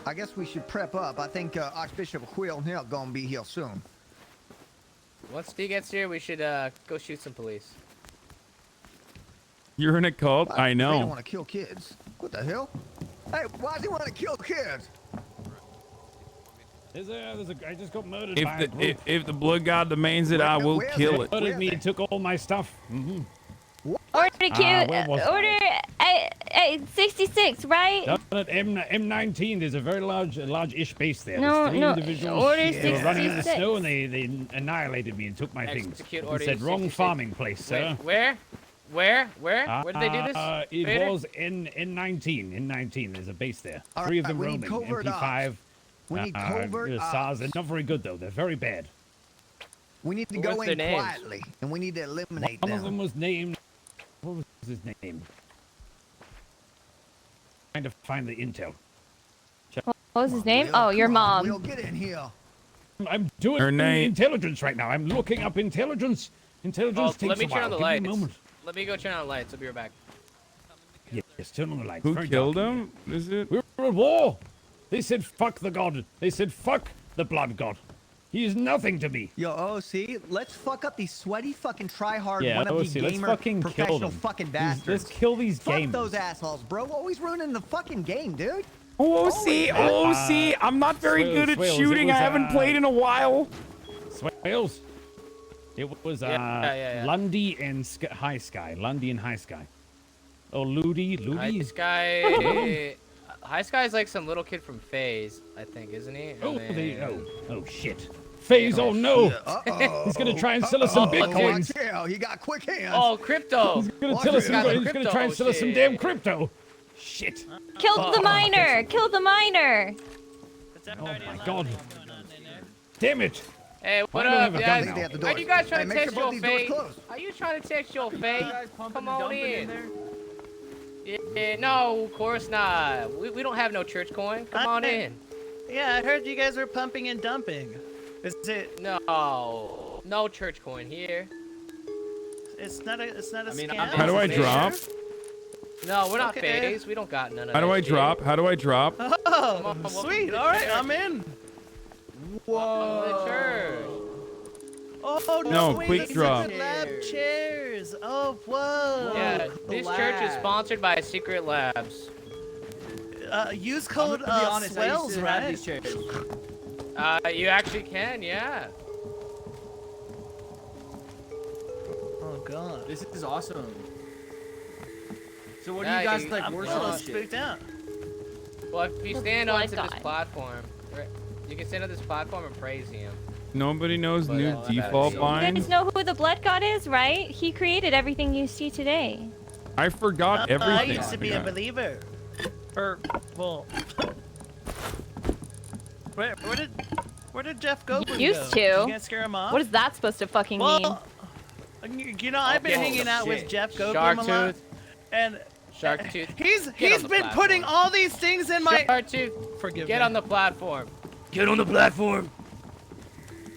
I guess we should prep up. I think Archbishop Quill Hill gonna be here soon. Once he gets here, we should go shoot some police. You're in a cult? I They don't know. want to kill kids. What the hell? Hey, why does he want to kill kids? I just got murdered by a group. If the blood god demands it, I will kill it. Murdered me, took all my stuff. Mm-hmm. Order Q, where was it? order 66, right? Down at M19, there's a very large-ish base there. No, There's three no, individuals. order They were running in the 66. snow and they annihilated me and took my things. Execute It order said wrong 66. farming place, sir. Wait, where? Where did they do this? It Vader? was N19. N19, there's a base there. All Three of right, them we need roaming. covert MP5. ops. We need covert SARS. ops. They're not very good, though. They're very bad. We need to What's go their in names? quietly, and we need to eliminate One them. of them was named... What was his name? Trying to find the intel. What was his name? Oh, your mom. We'll get in here. I'm doing Her name- intelligence right now. I'm looking up intelligence. Intelligence takes Let me a turn while. on the Give me a lights. moment. Let me go turn on the lights. I'll be right back. Yes, turn on the lights. Who Very killed dark in him? Is it? here. We're at war. They said fuck the god. They said fuck the blood god. He is nothing to me. Yo, OC, let's fuck up these sweaty fucking try-hard Yeah, wannabe OC, let's gamer fucking kill professional them. fucking Let's bastards. kill these Fuck gamers. those assholes, bro. Always ruining the fucking game, dude. OC, I'm not very Swales, good at Swales, it shooting. was, I haven't played in a while. Swales. It was Yeah. Lundy and High Sky. Lundy and High Sky. Oh, Ludi. High Sky. High Sky's like some little kid from FaZe, I think, isn't he? And Oh, then- oh shit. FaZe, oh no! Uh-oh. He's gonna try and sell us some bitcoins. Watch out, he got quick hands. Oh, crypto! He's gonna Watch tell us. it. He's gonna try and sell us some damn crypto. Shit. Killed the miner. Kill the miner. Oh my god. Damn it! Hey, what I don't up, have a guys? gun now. Are you guys trying to Hey, make test sure your both these doors fate? close. Are you trying to test your fate? Come and on dumping in. in there? Yeah, no, of course not. We don't have no church coin. Come on in. Yeah, I heard you guys were pumping and dumping. Is it? No church coin here. It's not a scam. How do I drop? No, we're not Okay. phased. We don't got none of How that do I shit. drop? How do I drop? Oh, sweet. All right, I'm in. Whoa. Church. Oh No, wait, quick the drop. Secret Lab chairs. Oh, whoa. Yeah, The this church is lab. sponsored by Secret Labs. Use code I'm gonna be honest, I used swells, to have right? these chairs. You actually can, yeah. Oh god. This is awesome. So what do Yeah, you guys dude, like I'm worship all and shit? Spooked out. Well, if you The stand blood onto this god. platform, you can stand on this platform and praise him. Nobody knows But new that's default it. You line. guys know who the blood god is, right? He created everything you see today. I forgot I everything. used to be a believer. Or, well... Where did Jeff go? You used Did to. you guys scare him off? What is that supposed to fucking mean? Well, you know, I've been hanging out with Jeff Goldblum a lot, Sharktooth. and Sharktooth. he's on been the putting platform. all these things in my. Sharktooth. Forgive Get me. on the platform. Get on the platform.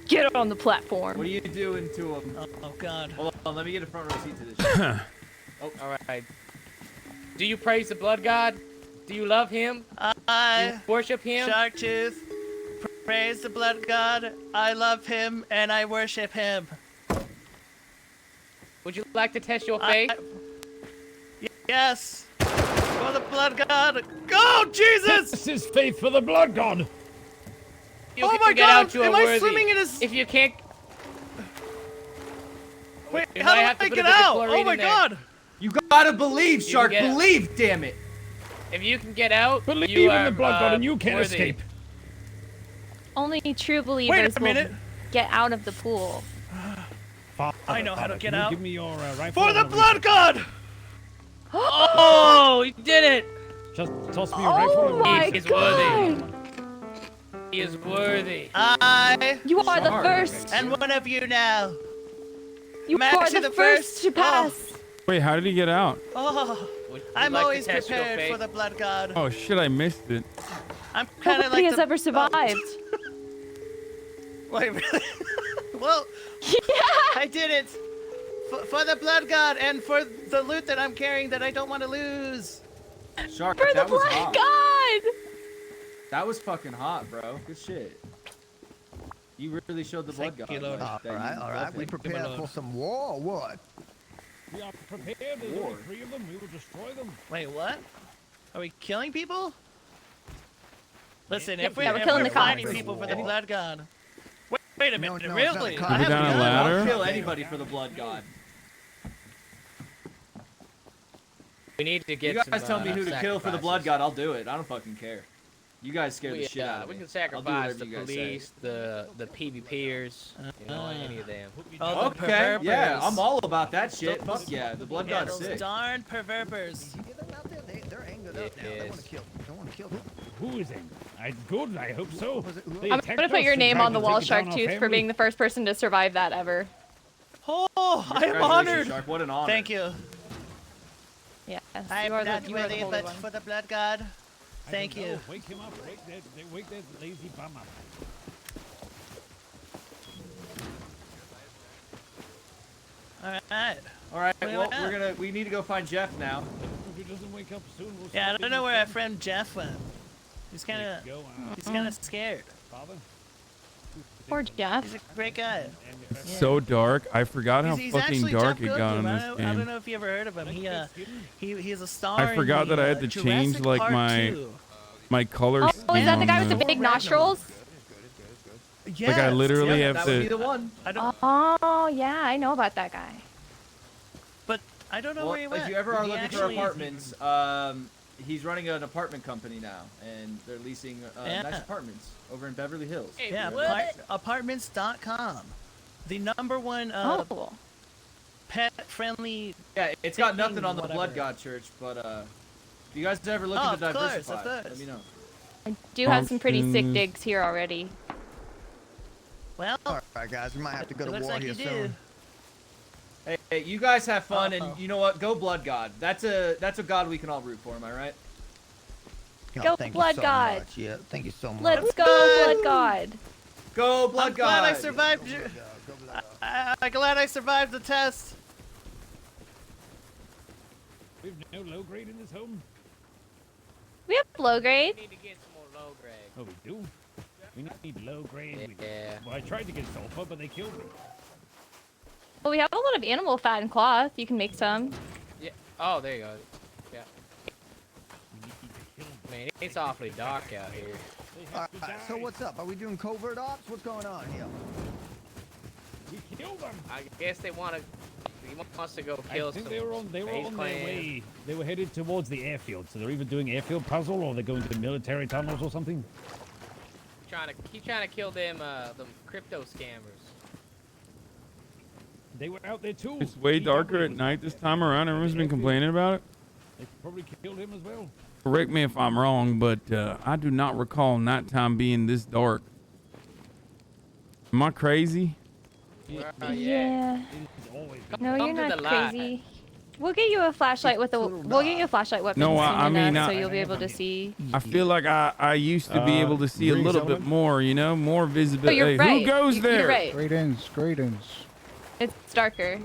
Get on the platform. What are you doing to him? Oh god. Hold on, let me get a front row seat to this shit. All right. Do you praise the blood god? Do you love him? Do you I worship him? Sharktooth. Praise the blood god. I love him and I worship him. Would you like to test your faith? Yes. For the blood god. Go, Jesus! This is faith for the blood god. You Oh can my get god, out, you am are I worthy. swimming in his... If you can't... Wait, you how might do have I to put get a bit of out? chlorine Oh my in there. god! You gotta believe, You Shark. can get- Believe, damn it. If you can get out, Believe you in are, the blood god and you can't worthy. escape. Only true Wait believers a minute. will get out of the pool. I know how to get Can you out. Give me your rifle. For the and a blood god! Oh, he did it! Just toss me your rifle. Oh and a my He is god! worthy. He is worthy. You are the Shark. first. And one of you now. You I'm are actually the the first first. to pass. Wait, how did he get out? Oh, Would you I'm like to always test your prepared faith? for the blood god. Oh shit, I missed it. I'm kind of Nobody like has the... ever survived. Wait, really? Well, Yeah. I did it. For the blood god and for the loot that I'm carrying that I don't want to lose. Shark, For the that was blood hot. god. That was fucking hot, bro. Good shit. You really showed the blood god. you, Lord. like, that you All right. love We him. prepared for some war or what? We are prepared. There's only 3 of them. We will destroy them. Wait, what? Are we killing people? Listen, Yeah, if we're we're killing the fighting cops. people for the blood god. Wait a minute, no, really? it's not I Put have down a gun. ladder. I'll kill anybody for the blood god. We need to get You guys some, tell me who to kill for the blood sacrifices. god, I'll do it. I don't fucking care. You guys scare the We, shit out of we me. can I'll do sacrifice the whatever you guys say. police, the PvPers, you know, any of them. Oh, the Okay, yeah, perverters. I'm all about that shit. Fuck yeah, the blood Yeah, god's those sick. darn perverters. You get them out there? They're angered up now. They Yes. want to kill. They want to kill them. Who is it? Good. I hope so. They I'm attacked gonna put us your and name tried on the to wall, take down our Sharktooth, for family. being the first person to survive that ever. Oh, I am Congratulations, honored. Shark. What an honor. Thank you. Yes, I'm you are not the, you are the worthy, holy but one. for the blood god, I thank don't you. know. Wake him up. Wake that lazy bum up. All right. All right, Wait, well, what? we need to go find Jeff now. If he doesn't wake up soon, we'll Yeah, I stop don't him know where and our friend Jeff went. He's kind of, go, he's kind of scared. Father. Poor Jeff. He's a great guy. So dark. I forgot how He's fucking actually dark Jeff it got Goldblum. in I this don't game. know if you ever heard of him. He's a star. I forgot in that the, I had to change Jurassic like Park my 2. my color Oh, scheme is that the on guy with the big nostrils? Yes, Like I literally yeah, have That would be to. the one. I don't, Oh, yeah, I know about that guy. but I don't know Well, where he went. if you ever are He looking for actually- apartments, he's running an apartment company now, and they're leasing Yeah. nice apartments over in Beverly Hills. Yeah, apartments.com. The #1 Oh. pet-friendly. Yeah, it's got nothing thing, on the whatever. Blood God Church, but if you guys ever looking Oh, to of course, diversify, of course. let me know. I do have some pretty sick Options. digs here already. Well, All right, guys, we might have to go to looks war like here you do. soon. Hey, you guys have fun, and you know what? Go Blood God. That's a god we can all root for. Am I right? Go thank Blood you so God. Much. Yeah, thank you so much. Let's go, Blood God. Go Blood I'm glad I God. survived. I'm glad I survived the test. We've no low grade in this home. We have low grade. We need to get some more low grade. Oh, we do. We need low grade. Yeah. Well, I tried to get sulfur, but they killed me. Well, we have a lot of animal fat and cloth. You can make some. Yeah. Oh, there you go. Yeah. Man, it's awfully dark out here. All right, so what's up? Are we doing covert ops? What's going on here? We killed them. I guess they want to. He wants to go kill I think some. they were on their Clan. way. They were headed towards the airfield, so they're either doing airfield puzzle or they're going to military tunnels or something. He's trying to kill them crypto scammers. They were out there too. It's way darker at night this time around. Everyone's been complaining about it. They probably killed him as well. Correct me if I'm wrong, but I do not recall nighttime being this dark. Am I crazy? Yeah. No, you're Come to not the light. crazy. We'll get you a flashlight with a. We'll get you a flashlight weapon No, soon I mean, enough, so you'll be able to see. I feel like I used to be able to see a little bit more, you know, more visibility. Oh, you're right. Who goes there? You're right. Greetings. It's darker.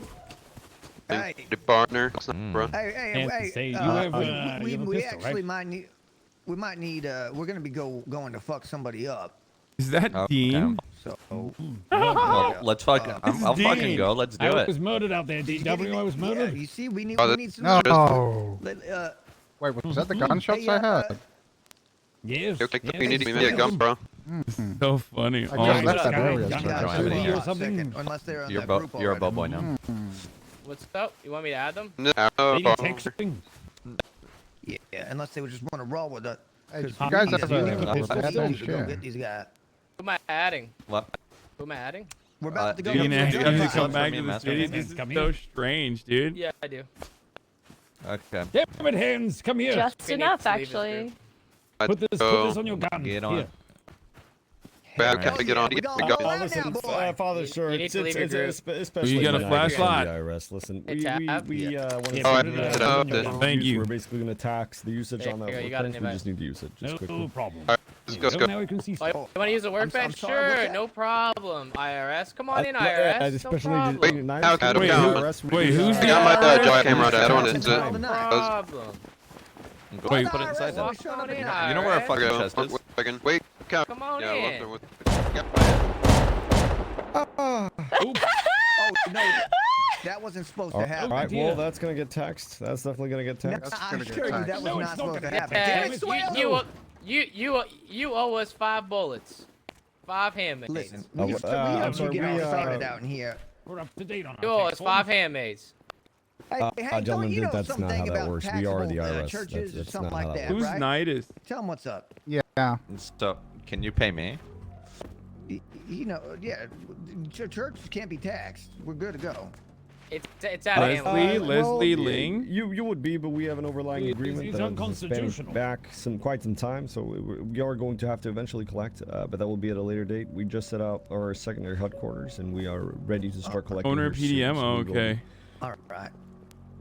Hey, partner, bro. Hey, we actually might need. We might need. We're gonna be going to fuck somebody up. Is that Dean? So. Well, let's fucking. I'll fucking go. Let's do I it. was murdered out there. DW, I was murdered. Yeah, you see, we need some. No. Let, Wait, was that the gunshots I heard? Yes. You need to give me a gun, bro. So funny. I just left that area. Or something. Unless they're on You're that group a already. bellboy now. What's up? You want me to add them? No. Maybe texting. Yeah, unless they would just want to roll with it. Hey, you guys have Go a get these guys. Who am I adding? What? Who am I adding? We're about to go. Dean to asked the you to gunfight. come back to me, the Master. city. This is so strange, dude. Yeah, I do. Okay. Damn it, hands, come here. Just enough, actually. Put this on your gun. Get on. Here. Bad guy, get on. Listen, Father, sir, You need to leave your group. especially You got a flashlight? IRS. Listen, Hey, we Tab. want to Oh, I see put it up. Thank you. We're basically going to tax the usage There on you that go, you got workbench. an We invite. just need to use it just No quickly. problem. Let's go. Now we can see Oh, you want to use a workbench? sorry, what's Sure, that? no problem. IRS, come on in, Yeah, IRS. especially no the problem. nice Wait, Wait, IRS, who- wait, who's I the got my IRS? joy camera out. I don't want to Time do of the it. night. Problem. Go put it inside Walk then. on in, You know where a IRS. fucking chest is? Wait, Come on in. Oh no, that wasn't supposed to happen. All right, well, that's going to get taxed. That's definitely going to get taxed. I assure you that was not supposed to happen. Yeah, Damn it, Swale. you owe us 5 bullets. 5 handmaids. Listen, Oh, we I'm have to sorry, get we, all started out in here. We're up to date on our You owe us tax 5 form. handmaids. Hey, gentlemen, you know that's not something how that about works. We are the taxable, IRS. churches or That's something not how like that that, Who's right? Nidus? Tell them what's up. Yeah. So, can you pay me? You know, yeah, churches can't be taxed. We're good to go. It's out of hand. Leslie Ling? You would be, but we have an overlying agreement it's that is unconstitutional. spanning back quite some time, so we are going to have to eventually collect, but that will be at a later date. We just set up our secondary headquarters, and we are ready to start collecting. Owner here soon, PDM, so we will- okay. All right.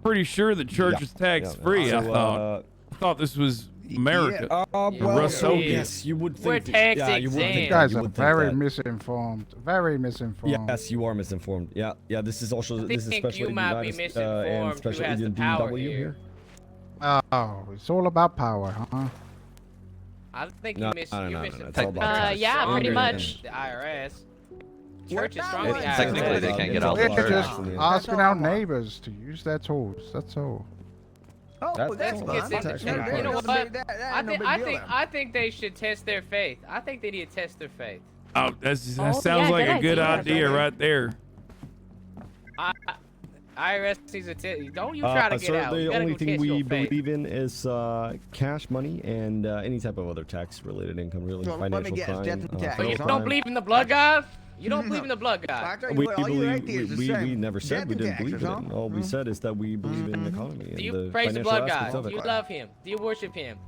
Pretty sure the church Yeah. is tax-free, Yeah. I thought. I thought this was America. Well, Russell. yes, you would We're think. tax You would exempt. think You guys you are would think very that. misinformed. Very misinformed. Yes, you are misinformed. Yeah. This is also I this is think especially you might be and misinformed. Who especially has the in power DW here? Oh, it's all about power, huh? I think No, you miss. no, You're no, missing. no, it's all about Yeah, tax. pretty Stronger much. The IRS. We're Church is not stronger than the really- Technically, they IRS. can't get It's out We're the just church. asking our neighbors to use their tools. That's all. Oh, that's all. fine. It's in the That's church. actually You know That what? ain't no big deal then. I think they should test their faith. I think they need to test their faith. Oh, that Oh, sounds yeah, like a good good idea. idea right there. IRS needs to test. Don't you try to get Sir, out. You the gotta only go thing test we your faith. believe in is cash money and any type of other tax-related income, really, So let me financial guess, crime. death and tax. So you federal don't crime. believe in the blood god? You don't believe in the blood god? I tell you We what, all you right there is believe the we same. never said Death we and didn't believe taxes, in it. All we said is that we believe in the economy Do and you the praise the financial blood aspects god? of Do it. you love him? Do you worship him?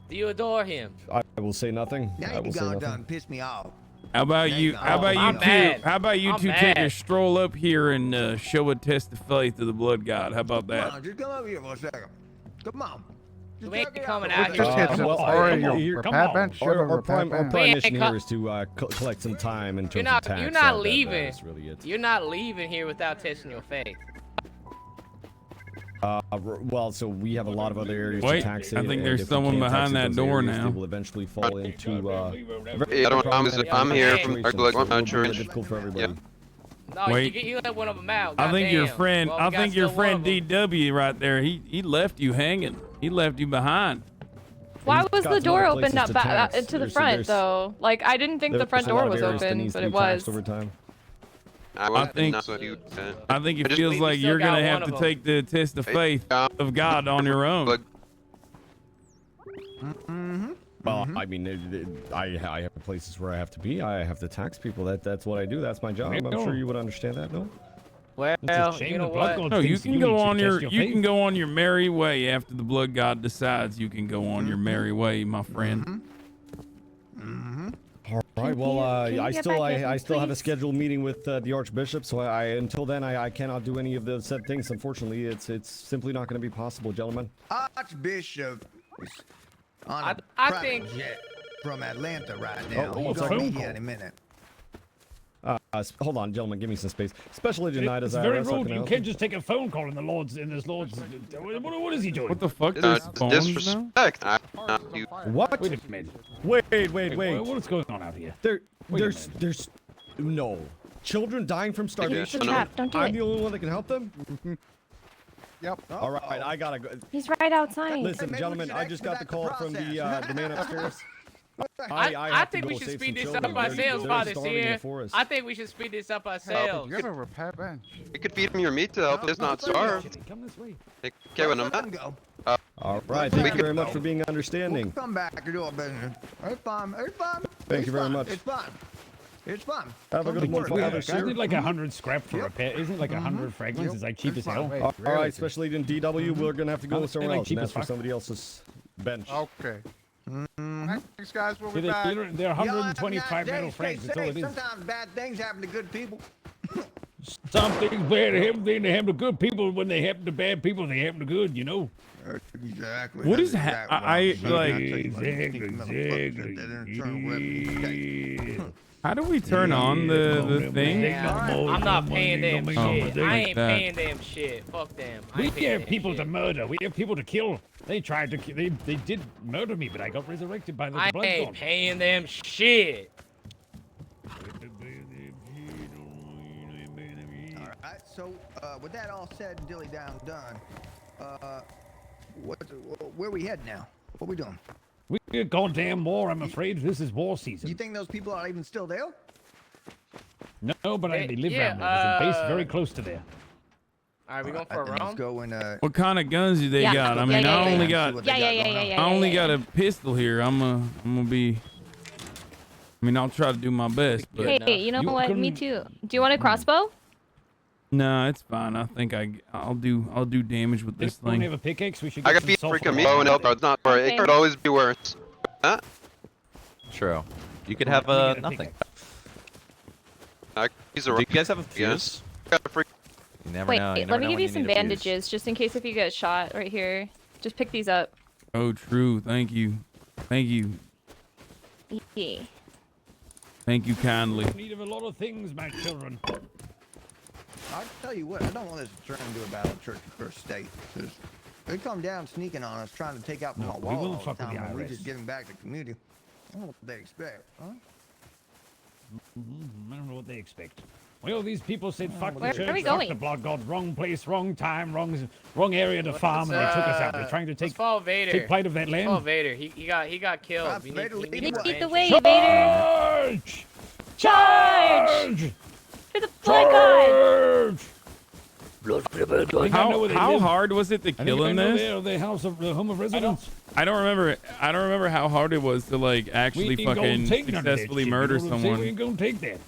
Do you adore him? I will say nothing. Now I you will say gone nothing. done pissed me off. How about you? How about you I'm mad. two? How about you I'm two take a mad. stroll up here and show a test of faith to the blood god? How about Come that? on, just come over here for a second. Come on. We ain't coming out out Just here. hit some repair bench. Our prime We mission ain't here is to collect some time in terms You're of not. tax. You're not That leaving. is really it. You're not leaving here without testing your faith. Well, so we have a lot of other areas Wait, to tax. I think there's someone behind that door now. They will eventually fall into. I'm here from difficult for everybody. No, Wait. you let one of them out. I think your goddamn. friend, Well, we I got think your still one friend of 'em. DW right there. He left you hanging. He left you behind. Why was got the some door other opened places up to tax. to the There's- front there's- though? Like I didn't think the front There's a lot door of was areas that open, needs but to it be taxed was. over time. I think it just- feels like still you're got gonna one have of to 'em. take the test of faith of God on your own. Well, I mean, I have places where I have to be. I have to tax people. That's what I do. That's my job. I'm sure you would understand that, no? Well, you know what? No, you can go on can go on your merry way after the blood god decides you can go on your merry way, my friend. All right. Well, can you I get still back in, I still have a please? scheduled meeting with the Archbishop. So until then I cannot do any of the said things. Unfortunately, it's simply not going to be possible, gentlemen. Archbishop is on a I private think- jet from Atlanta right now. Oh, He's it's a gonna be phone here call. in a minute. Hold on, gentlemen. Give me some space. Special Agent Knight It's is very IRS. How rude. can I You help can't just take a phone call in this Lord's. What is he doing? What the fuck? There's phones now? Disrespect. What? Wait a minute. Wait. What's going on out here? There's no children dying from starvation. It's a trap. Don't do I'm it. the only one that can help them. Yep. All right, I gotta go. He's right outside. Listen, maybe we gentlemen, should I just got the expedite the call from the process. man upstairs. I have to think we go should save speed some this up children. ourselves, They're Father starving in Seer. the forest. I think we should speed this up ourselves. You have a repair bench. You could feed him your meat to help us not starve. Come this way. Okay, when I'm Let him not. go. All right, thank you very much for being understanding. Come back and do our business. It's fine. It's fine. Thank It's you very fine. much. It's fine. It's fine. Have a good one, Father Isn't Seer. it like 100 scrap for repair? Isn't it like 100 fragments? It's like cheap as hell. All right, Special Agent DW, we're gonna have to go somewhere like else cheap and as ask for fuck. somebody else's bench. Okay. Thanks, guys. We'll See, be back. they're 125 Y'all have a metal nice frames. day. That's all it Stay is. safe. Sometimes bad things happen to good people. Some things bad happen, they happen to good people. When they happen to bad people, they happen to good, you know? Exactly. What is That's I like? How do we turn on the thing? I'm not paying them shit. Oh, I ain't that. paying them shit. Fuck them. I We ain't paying have them people shit. to murder. We have people to kill. They tried to kill. They did murder me, but I got resurrected by the I blood ain't god. paying them shit. Alright, so with that all said and dilly down done, where we head now? What we doing? We're goddamn war, I'm afraid. This is war season. You think those people are even still there? No, but they live yeah, down there. There's a base very close to there. Alright, we going for a Let's round? go and What kind of guns do they got? I mean, I only got I only got a pistol here. I'm gonna be. I mean, I'll try to do my best, but Hey, you know what? Me too. Do you want a crossbow? no, it's fine. I think I'll do damage with this Don't thing. have a pickaxe. We should I get got some beat sulfur freaking me. oil. Oh, no, it's not. It could always be worse. Huh? True. You could have nothing. He's Do you guys have a fuse? freak. You never Wait, know. You let never me know give when you some need a fuse. bandages just in case if you get shot right here. Just pick these up. Oh, true. Thank you. Thank you. Yeah. Thank you kindly. In need of a lot of things, my children. I'll tell you what, I don't want this to turn into a battle of church and first state. Because they come down sneaking on us, trying to take out my we wall won't all the fuck with time, the and we IRS. just give them back to the community. I don't know what they expect, huh? I don't know what they expect. Well, these people said fuck Where the church, are we fuck going? the blood god, wrong place, wrong time, wrong area to farm, and they took us out. They're trying to Let's follow Vader. take plight of that Let's follow land. Vader. He got killed. We Vader, need lead Lead the the way. way, Vader! Charge! Charge! To the blood god! How hard was it to I think kill I him know this? the home of residence. I don't remember how hard it was to like actually We ain't gonna fucking take none of that successfully shit, murder you know what I'm saying? We someone. ain't gonna take that.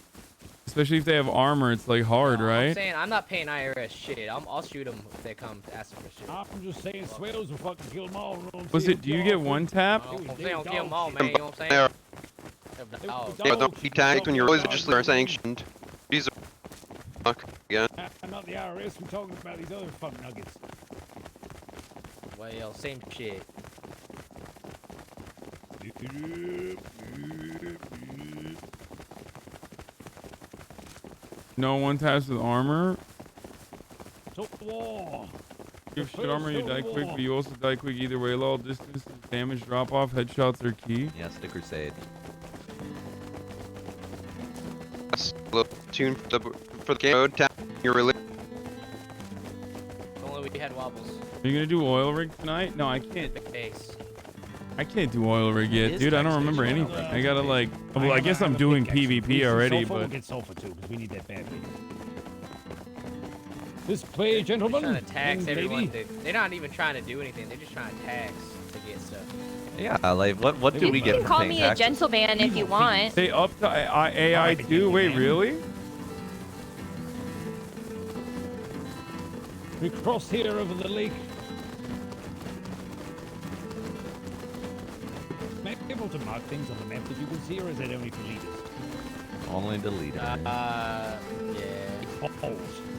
Especially if they have armor, it's like hard, I'm right? saying I'm not paying IRS shit. I'll shoot them if they come asking for shit. I'm just saying, swells will fucking kill them all. You know what I'm Was saying? it? Do you get one tap? I'm saying don't kill them all, man. You know what I'm saying? Yeah, don't be tagged when you're religiously sanctioned. These are fuck again. I'm not the IRS. We're talking about these other fuck nuggets. Well, same shit. No one taps with armor. So war. You have shit armor, you die quick, but you also die quick either way. Low distance, damage, drop off, headshots are key. Yeah, stick crusade. That's a tune for the game mode. Tap your religion. If only we had wobbles. Are you gonna do oil rig tonight? No, I can't. Base. I can't do oil rig yet, dude. I don't remember anything. I gotta like. Well, I guess I'm doing PvP already, but. We'll get sulfur too, because we need that badly. This play, gentlemen. They're trying to tax and everyone. lady. They're not even trying to do anything. They're just trying to tax to get stuff. Yeah, like what do we get from Call paying me taxes? a gentleman if you want. They up to AI too? Wait, really? We cross here over the lake. Am I able to mark things on the map that you can see, or is that only for leaders? Only the leader. Yeah.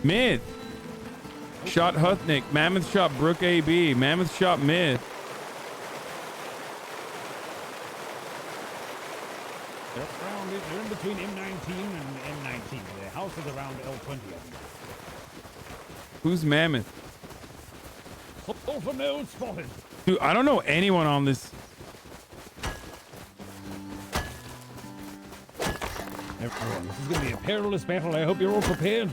Myth. Shot Huthnick. Mammoth shot Brook AB. Mammoth shot Myth. They're in between M19 and M19. The house is around L20. Who's Mammoth? Sulfur node spotted. Dude, I don't know anyone on this. Everyone, this is going to be a perilous battle. I hope you're all prepared.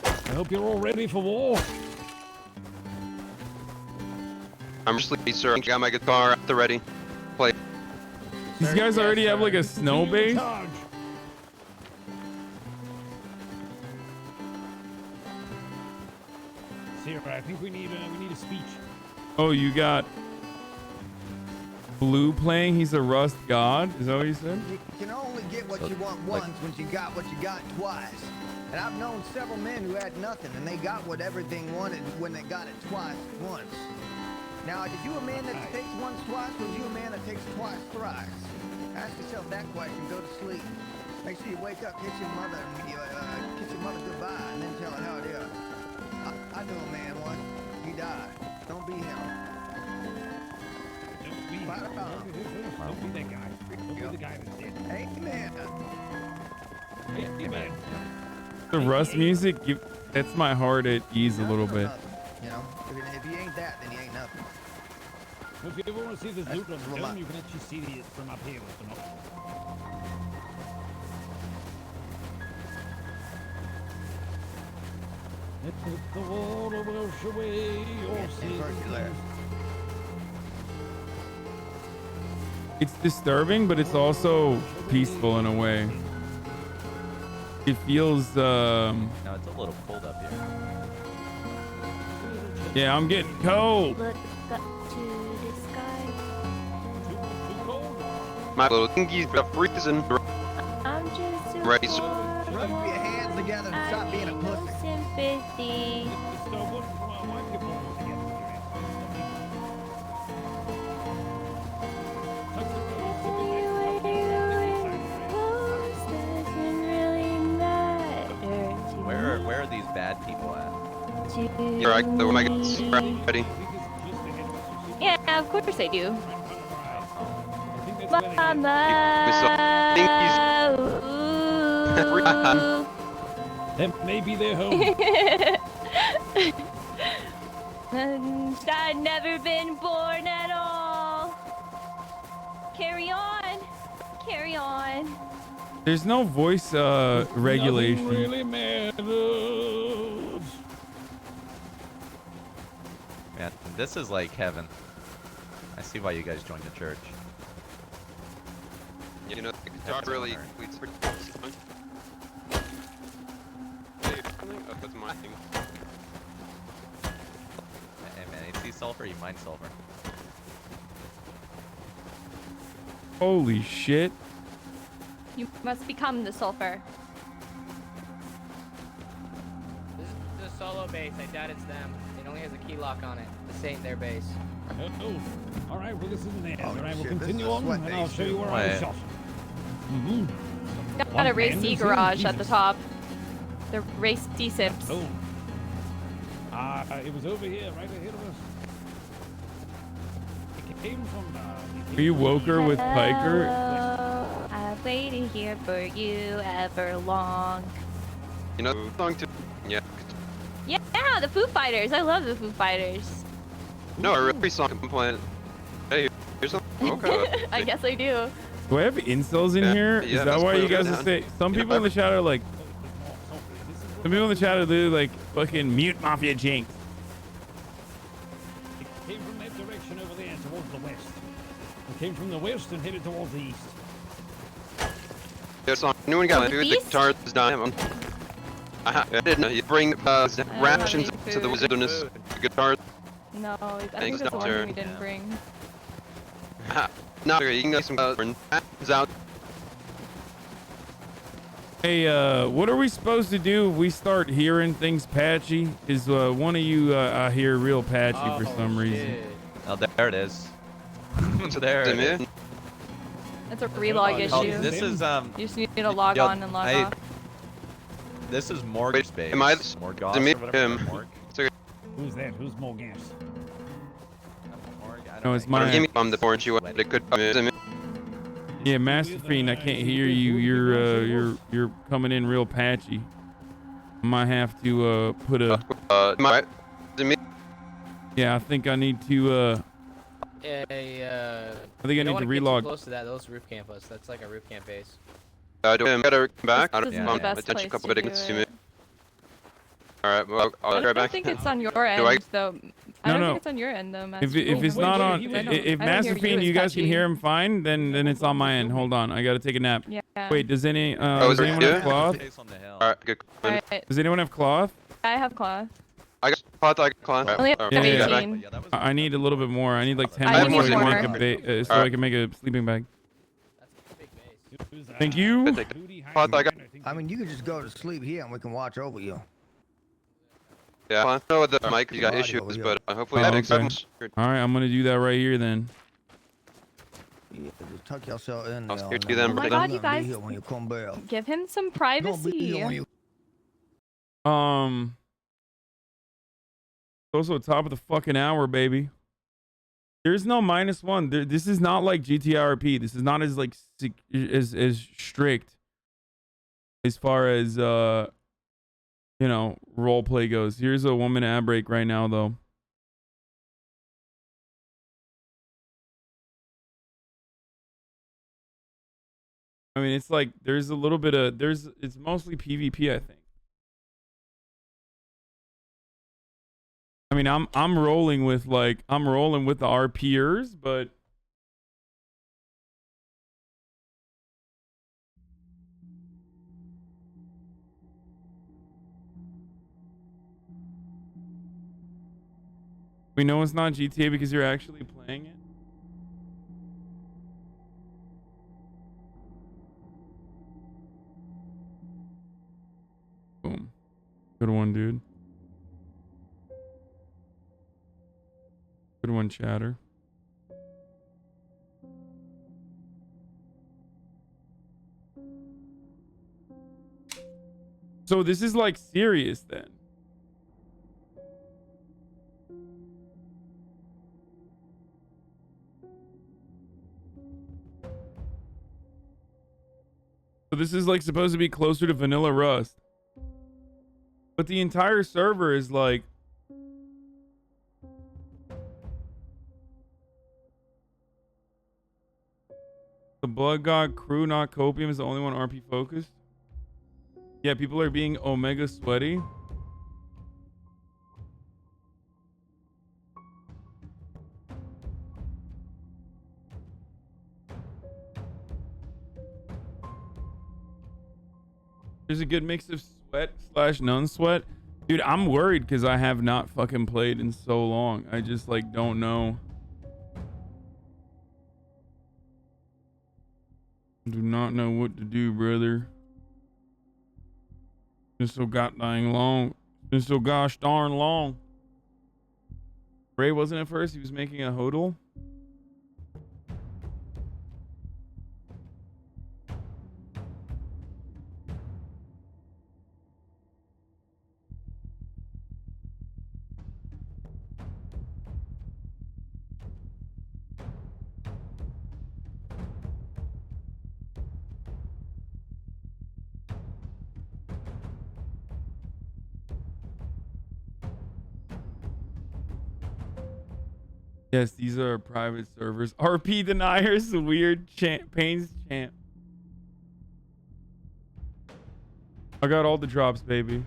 I hope you're all ready for war. I'm sleepy, sir. I got my guitar at the ready. Play. These guys already have like a snow base? Sierra, I think we need a speech. Oh, you got Blue playing. He's a Rust god. Is that what you said? You can only get what you want once when you got what you got twice. And I've known several men who had nothing, and they got whatever they wanted when they got it twice once. Now, are you a man that takes once twice, or are you a man that takes twice thrice? Ask yourself that question. Go to sleep. Make sure you wake up, kiss your mother, kiss your mother goodbye, and then tell her how it is. I knew a man once. He died. Don't be him. Don't be that guy. Don't be the guy that's dead. Amen. Amen. The Rust music, that's my heart at ease a little bit. You know, if you ain't that, then you ain't nothing. If you ever want to see this loot on the dome, you can actually see it from up here with the knob. Let the water wash away your sins. It's disturbing, but it's also peaceful in a way. It feels, No, it's a little cold up here. yeah, I'm getting cold. Look up to the sky. My little thingy's got freezing. I'm just a Right. Rub your hands together and stop being a pussy. sympathy. Where are these bad people at? You're right. When I get ready. Yeah, of course I do. Mama. That may be their home. I've never been born at all. Carry on. Carry on. There's no voice regulation. Nothing really matters. Man, this is like heaven. I see why you guys joined the church. You know, the guitar really leads pretty close. Oh, that's my thing. Hey man, you see sulfur, you mine sulfur. Holy shit. You must become the sulfur. This is a solo base. I doubt it's them. It only has a key lock on it. This ain't their base. Oh, all right. Well, this isn't the end. Oh, all right, shit, we'll this is continue a on, sweat and I'll base, show you too. where I was Wait. shot. Mm-hmm. Got a race-y garage at the top. The race-y sips. Oh. It was over here, right ahead of us. It came from. Are you Woker with Piker? Hello, I've waited here for you ever long. You know the song too? Yeah. Yeah, the Foo Fighters. I love the Foo Fighters. No, I really song I'm playing. Hey, here's some. Okay. I guess I do. Do I have incels in here? Is yeah, that that's why you what guys I'm are down. saying? Some people in the chat are like, some people in the chat are literally like, fucking mute Mafia Jinx. It came from that direction over there towards the west. It came from the west and headed towards the east. There's song. Anyone got food? The guitar is done. I didn't know. You bring rations to the wilderness. The guitar. No, I think Thanks, that's the one Doctor. thing we didn't bring. No, you can get some rations out. Hey, what are we supposed to do if we start hearing things patchy? Is one of you I hear real patchy for some reason? Oh, there it is. There it is. It's a relog issue. Oh, this is You just need to log on and log off. This is Morg's base. Am I Morgoth to me? or whatever. Morg. Who's that? Who's Morgas? No, it's my. Give me on the board. You it could. Yeah, Master Fiend, I can't hear you. You're coming in real patchy. I might have to put a. Yeah, I think I need to. I think I need to relog. Close to that. Those roof campus. That's like a roof camp base. Do we better come back? I don't This know. isn't the best Attention, place couple to bit do against it. me. Alright, well, I'll I be right don't back. think it's on your end, though. I don't think it's on your end, though, Master If Fiend. it's not on, I don't- if I don't Master hear Fiend, as you guys can patchy. hear him fine, then it's on my end. Hold on, I gotta take a nap. Yeah. Wait, does any is does it anyone good? have cloth? Alright, good. Alright, Does anyone have cloth? I have cloth. I got cloth, I got cloth. I only have Yeah, yeah, 18. I need a little bit more. I need like 10 I more need so I more. can make a so I can make a sleeping bag. Thank you. Cloth, I got. I mean, you can just go to sleep here and we can watch over you. Yeah, I don't know what the mic you got issues, but hopefully that makes sense. All right, I'm gonna do that right here then. Yeah, just tuck yourself in I'll there. speak to them. Oh my God, you guys! When you come back. Give him some privacy. Also top of the fucking hour, baby. There's no -1. This is not like GTRP. This is not as like as strict as far as you know, role play goes. Here's a 1 minute ad break right now though. I mean, it's like there's a little bit of it's mostly PvP, I think. I mean, I'm rolling with the RPers, but we know it's not GTA because you're actually playing it. Boom. Good one, dude. Good one, chatter. So this is like serious then. So this is like supposed to be closer to vanilla Rust. But the entire server is like the Blood God crew, not Copium, is the only one RP focused. Yeah, people are being omega sweaty. There's a good mix of sweat / non-sweat. Dude, I'm worried because I have not fucking played in so long. I just like don't know. Do not know what to do, brother. Been so goddamn long. Been so gosh darn long. Ray wasn't at first. He was making a hodl. Yes, these are private servers. RP deniers, weird pains champ. I got all the drops, baby.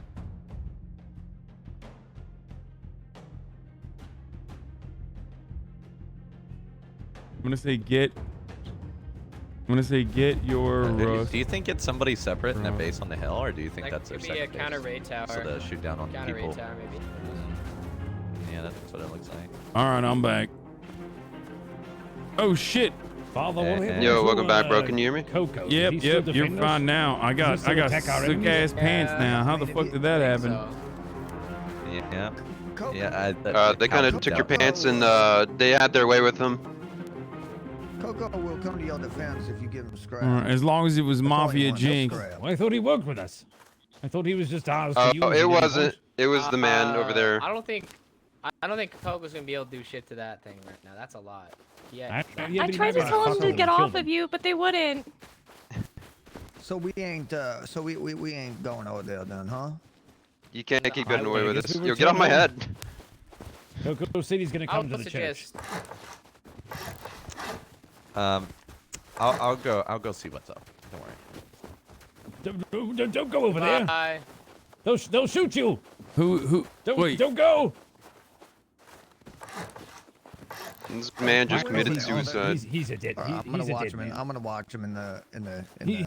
I'm gonna say get your Rust. Do you think it's somebody separate in a base on the hill, or do you think That that's their could be a second base? counter raid tower. So to shoot down on Counter people. raid tower, maybe. Yeah, that's what it looks like. All right, I'm back. Oh shit. Yo, welcome back, bro. Can you hear me? Yep, you're fine now. I got sick ass pants now. How the fuck did that happen? Yeah. They kind of took your pants and they had their way with them. Coco will come to your defense if you give him scrap. As long as it was Mafia Jinx. Well, I thought he worked with us. I thought he was just ours to use. Oh, it wasn't. It was the man over there. I don't think Coco's gonna be able to do shit to that thing right now. That's a lot. Yeah. I tried to tell them to get off of you, but they wouldn't. So we ain't we ain't going over there then, huh? You can't keep getting away with this. Yo, get off my head. Coco City's gonna come to the church. I'll go see what's up. Don't worry. Don't go over there. They'll shoot you. Wait. Don't go. This man just committed suicide. He's a dead. I'm gonna watch him. Man. I'm gonna watch him in the.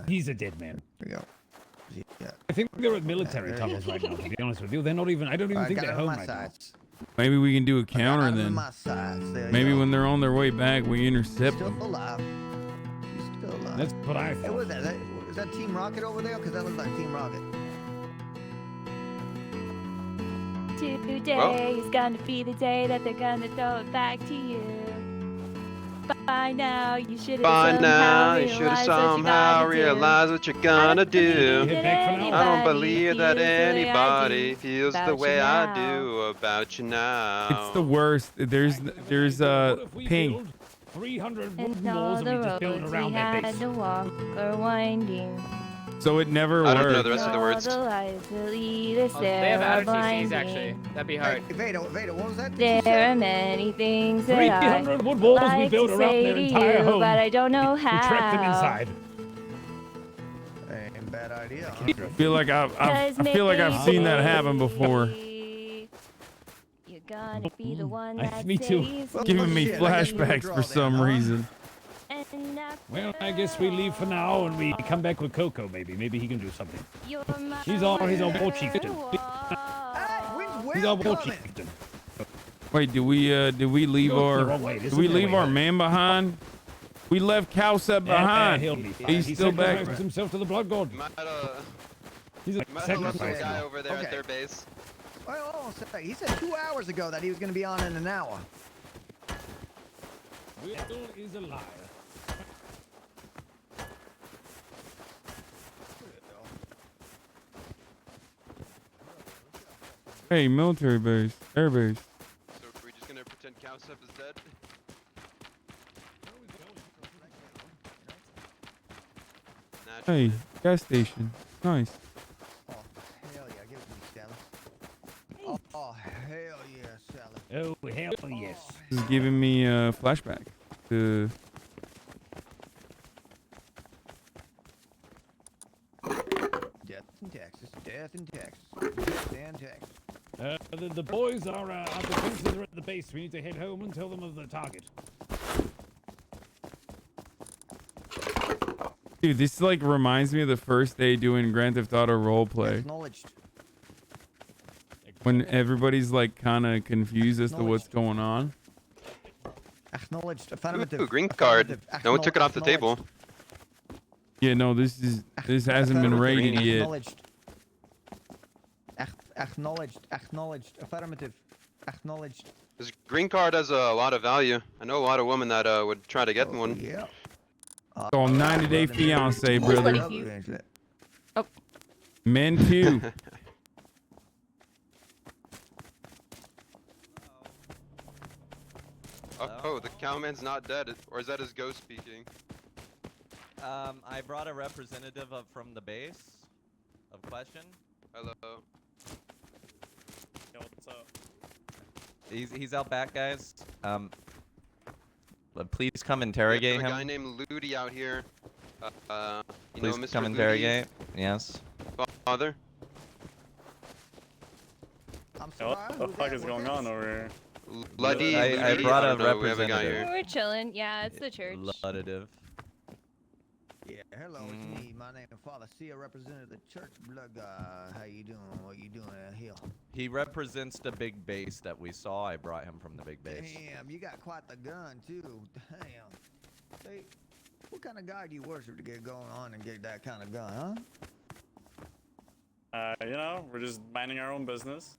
He's a dead man. There you go. Yeah. I think they're at military tunnels right now. To be honest with you, they're not even. I don't even think they're home right now. Maybe we can do a counter then. Maybe when they're on their way back, we intercept them. Still alive. He's still alive. That's what I thought. Hey, what was that? Is that Team Rocket over there? Because that looks like Team Rocket. Today is gonna be the day that they're gonna throw it back to you. By now, you should have somehow realized what you're gonna do. I don't believe that anybody feels the way I do about you now. It's the worst. There's ping. 300 And wooden all walls the that we just built roads around we that had base. to walk are winding. So it never I worked. don't know the rest of the words. All the lies that lead us They there have are attitude TCs actually. blinding. That'd be hard. Veda, what was that? There are many things that I 300 wood walls we like built to around say their to entire you, home. but I don't know how. We trapped them inside. Ain't bad idea. I feel like I've seen that happen before. You're gonna be the one that Me too. saves It's giving me flashbacks for some reason. Well, I guess we leave for now and we come back with Coco. Maybe he can do something. He's our war chieftain. He's our war chieftain. Wait, did we leave our man behind? We left Cowsep behind. He'll be fine. He's He still back. sacrificed himself to the blood god. He's a sacrifice. guy over there at their base. Well, he said 2 hours ago that he was going to be on in an hour. Will is a liar. Hey, military base, air base. So are we just gonna pretend Cowsep is dead? Hey, gas station. Nice. Oh, hell yeah. Give it to me, Sally. Oh, hell yeah, Sally. Oh, hell yes. This is giving me a flashback to. Death in Texas. Death in Texas. Death in Texas. The boys are the princes are at the base. We need to head home and tell them of the target. Dude, this like reminds me of the first day doing Grand Theft Auto roleplay. Acknowledged. When everybody's like kind of confused as to what's going on. Acknowledged. Affirmative. Ooh, green card. No one took it off the table. Yeah, no, this hasn't been rated yet. Acknowledged. Acknowledged. Affirmative. Acknowledged. This green card has a lot of value. I know a lot of women that would try to get one. Yeah. Oh, 90-day fiance, brother. Oh. Men too. Oh, the cowman's not dead, or is that his ghost speaking? I brought a representative from the base of question. Hello. Yo, what's up? He's out back, guys. Please come We interrogate have a him. guy named Ludi out here. You Please know Mr. come Ludi? interrogate. Yes. Father? What the fuck is going on over here? Ludi? I brought a We have a guy representative. here. We're chilling. Yeah, it's the church. Luddative. Yeah, hello, it's me. My name is Father Sia, representative of the church. Blood God, how you doing? What you doing out here? He represents the big base that we saw. I brought him from the big base. Damn, you got quite the gun too. Damn. Hey, what kind of God do you worship to get going on and get that kind of gun, huh? You know, we're just minding our own business.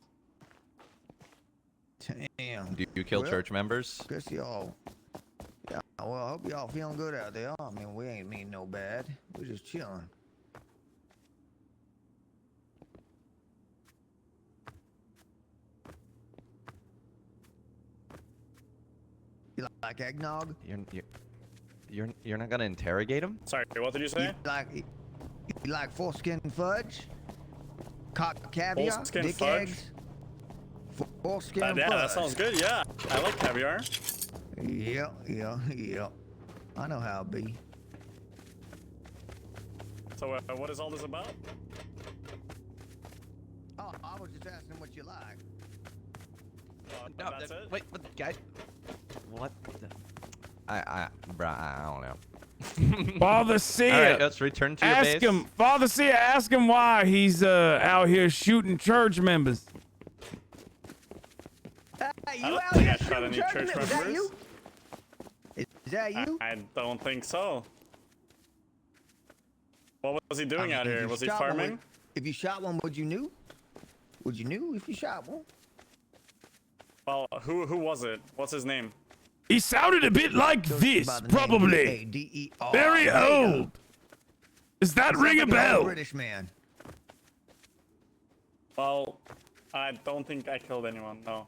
Damn. Do you kill Well, church members? Guess y'all. Yeah, well, I hope y'all feeling good out there. I mean, we ain't mean no bad. We're just chilling. You like eggnog? You're not gonna interrogate him? Sorry, what did you say? You like foreskin fudge? Cock caviar? Foreskin Dick fudge? eggs? Foreskin fudge. Yeah, that sounds good. Yeah, I like caviar. Yeah. I know how it be. So, what is all this about? Oh, I was just asking what you like. No, that's it. Wait, what, guy? What? Bruh, I don't know. Father Sia. All right, let's return to your ask base. him, Father Sia, ask him why he's out here shooting church members. Hey, I you don't out think here I shot any shooting church members? Is that members. you? Is that you? I don't think so. What was he doing I mean, out if here? you Was he shot one, farming? if you shot one, would you knew? Would you knew if you shot one? Well, who was it? What's his name? He sounded a bit like this, probably. D-E-R. Very old. Does that ring a Sounds like an old bell? British man. Well, I don't think I killed anyone. No.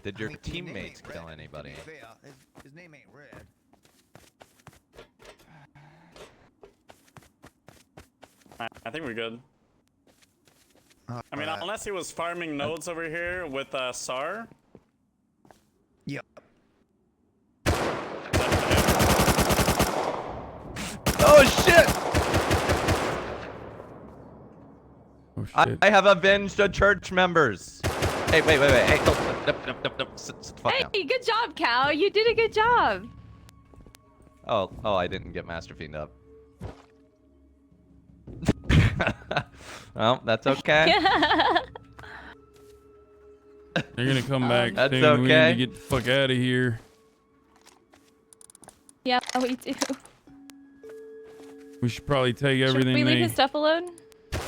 Did your I mean, his name teammates ain't kill red. anybody? To be fair, his name ain't red. I think we're good. I mean, Alright. unless he was farming nodes over here with SAR. Yep. Oh shit! Oh, shit. I have avenged the church members. Hey, wait. Hey, nope. Sit the fuck down. Hey, good job, Cal. You did a good job. Oh, I didn't get Master Fiend up. Well, that's okay. They're gonna come back That's soon. We need okay. to get the fuck out of here. Yeah, we do. We should probably take Should everything we leave they... his stuff alone?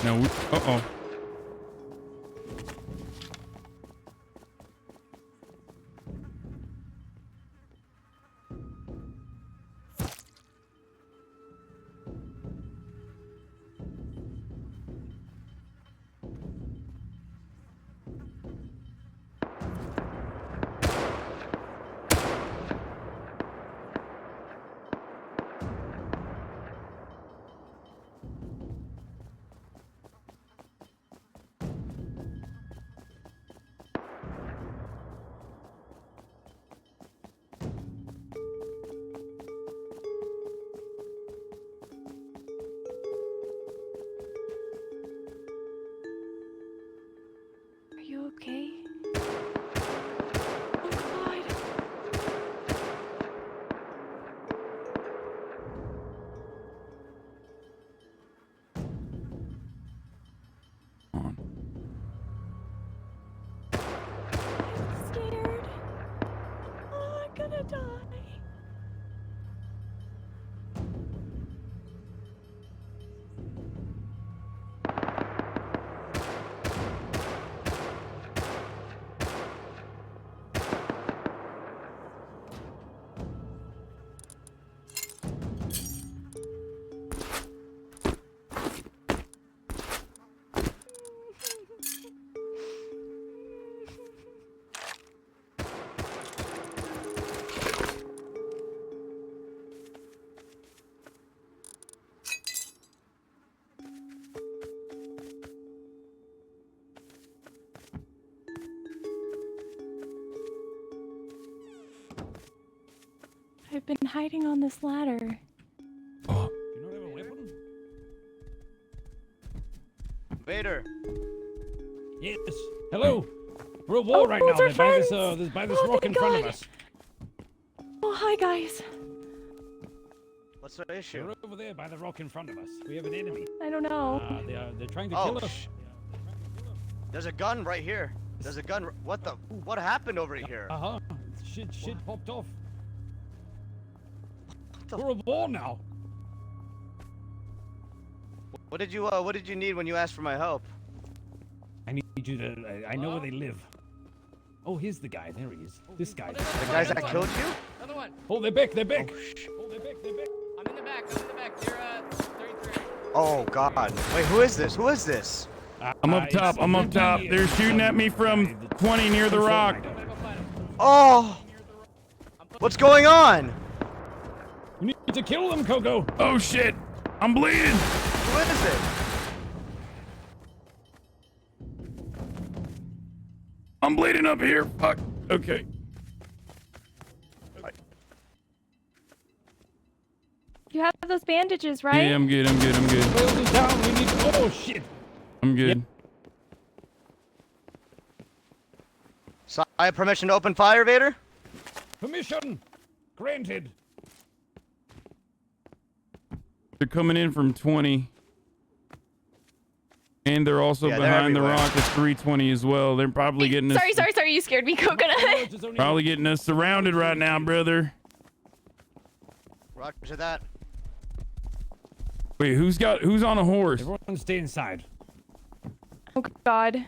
No, uh-oh. hiding on this ladder? Do you not have a weapon? Vader. Yes. Hello. We're at war right now. those are There's by this rock in front of us. Oh, hi, guys. What's the issue? They're over there by the rock in front of us. We have an enemy. I don't know. They're trying to kill us. There's a gun right here. There's a gun. What happened over here? Shit popped off. We're at war now. What did you need when you asked for my help? I need you to. I know where they live. Oh, here's the guy. There he is. This guy. The guys that killed you? Another one. Oh, they're back. They're back. Oh, they're back. I'm in the back. They're 33. Oh God. Wait, who is this? Who is this? I'm up top. They're shooting at me from 20 near the rock. Oh! What's going on? We need to kill them, Coco. Oh shit! I'm bleeding. Who is it? I'm bleeding up here. Fuck. Okay. You have those bandages, right? Yeah, I'm good. Oh shit. I'm good. So I have permission to open fire, Vader? Permission granted. They're coming in from 20. And they're also behind the rock at 320 as well. They're probably getting us. Sorry. You scared me, Coconut. Probably getting us surrounded right now, brother. Roger that. Wait, who's on a horse? Everyone stay inside. Oh God.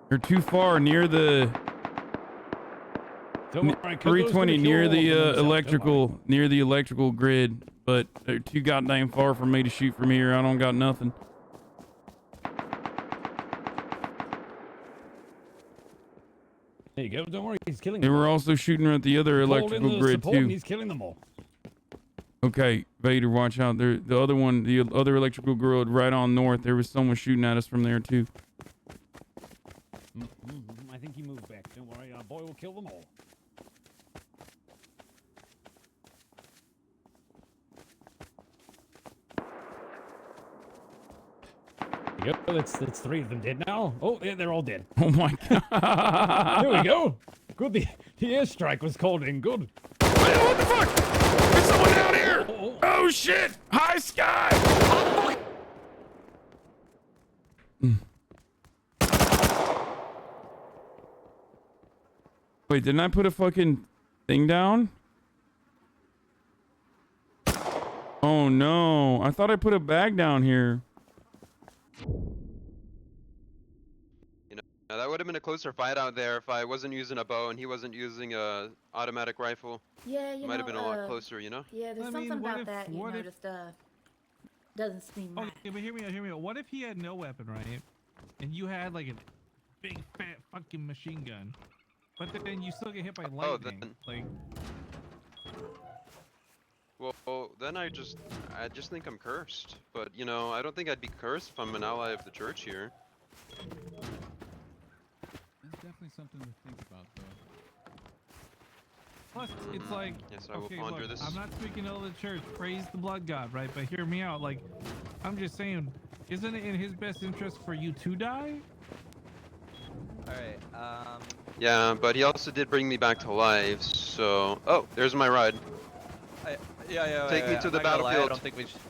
They're too far near the. Don't worry, 320 near the electrical grid, but they're too goddamn far for me to shoot from here. I don't got nothing. There you go. Don't worry, he's killing They them. were also shooting at the other electrical grid too. He's killing them all. Okay, Vader, watch out. The other electrical grid right on north. There was someone shooting at us from there too. I think he moved back. Don't worry, our boy will kill them all. There you go. That's 3 of them dead now. Oh, yeah, they're all dead. Oh my god. There we go. Good. The airstrike was called in. Good. What the fuck? There's someone down here. Oh shit! High sky. Wait, didn't I put a fucking thing down? Oh no, I thought I put a bag down here. You know, that would have been a closer fight out there if I wasn't using a bow and he wasn't using a automatic rifle. Yeah, you might have been a lot closer, you know? Yeah, there's something about that, you know, just doesn't seem right. Okay, but hear me out. What if he had no weapon, right? And you had like a big fat fucking machine gun, but then you still get hit by lightning? Well, then I just think I'm cursed. But you know, I don't think I'd be cursed if I'm an ally of the church here. That's definitely something to think about, though. Plus, it's like, yes, I will okay, ponder look, this. I'm not speaking ill of the church. Praise the blood god, right? But hear me out. Like, I'm just saying, isn't it in his best interest for you to die? Alright, Yeah, but he also did bring me back to life, so... Oh, there's my ride. Take me to the battlefield. I don't think we should...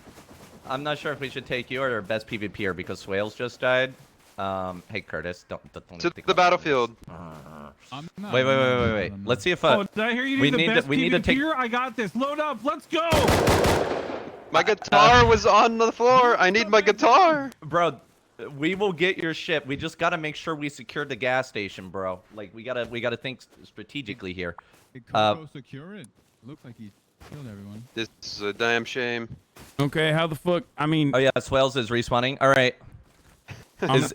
I'm not sure if we should take you or our best PvPer because Swales just died. Hey Curtis, don't to the battlefield. Wait. Let's see if oh, did I hear you we need the best we need to take. I got this. Load up. Let's go. My guitar was on the floor. I need my guitar. Bro, we will get your ship. We just gotta make sure we secure the gas station, bro. Like we gotta think strategically here. Secure it. Looks like he killed everyone. This is a damn shame. Okay, how the fuck? I mean. Oh yeah, Swales is respawning. All right.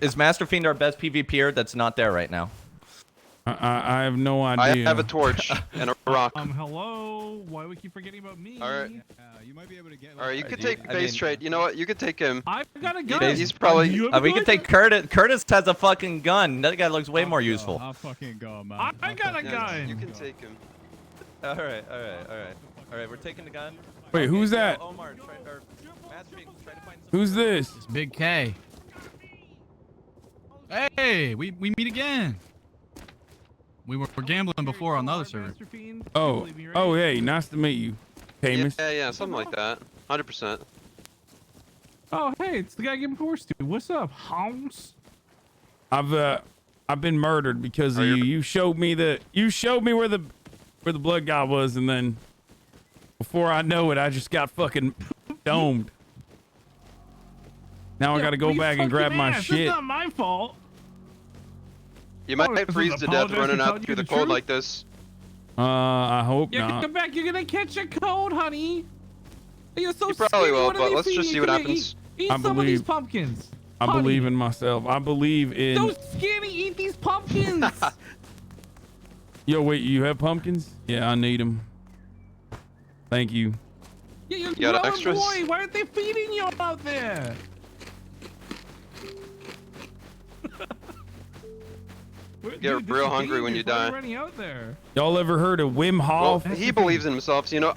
Is Master Fiend our best PvPer? That's not there right now. I have no idea. I have a torch and a rock. Hello. Why we keep forgetting about me? All right. You might be able to get. All right, you could take base trade. You know what? You could take him. I've got a gun. He's probably. We can take Curtis. Curtis has a fucking gun. That guy looks way more useful. I'll fucking go, man. I got a gun. You can take him. All right. We're taking the gun. Wait, who's that? Omar, try to find Who's this? It's Big K. Hey, we meet again. We were gambling before on the other server. Oh, hey, nice to meet you, Camus. Yeah, something like that. 100%. Oh, hey, it's the guy getting forced to. What's up, Holmes? I've been murdered because of you. You showed me where the blood god was, and then before I know it, I just got fucking domed. Now I got to go back and grab my shit. It's not my fault. You might freeze to death running out through the cold like this. I hope Yeah, not. come back. You're gonna catch a cold, honey. You're so You probably skinny. will, What are but they let's just feeding see what you? happens. Eat some of these pumpkins. I believe in myself. I believe in. So skinny. Eat these pumpkins. Yo, wait, you have pumpkins? Yeah, I need them. Thank you. Yeah, you're You got growing, extras? boy. Why aren't they feeding you out there? Get real hungry when you die. Running out there. Y'all ever heard of Wim Hof? Well, he believes in himself, so you know.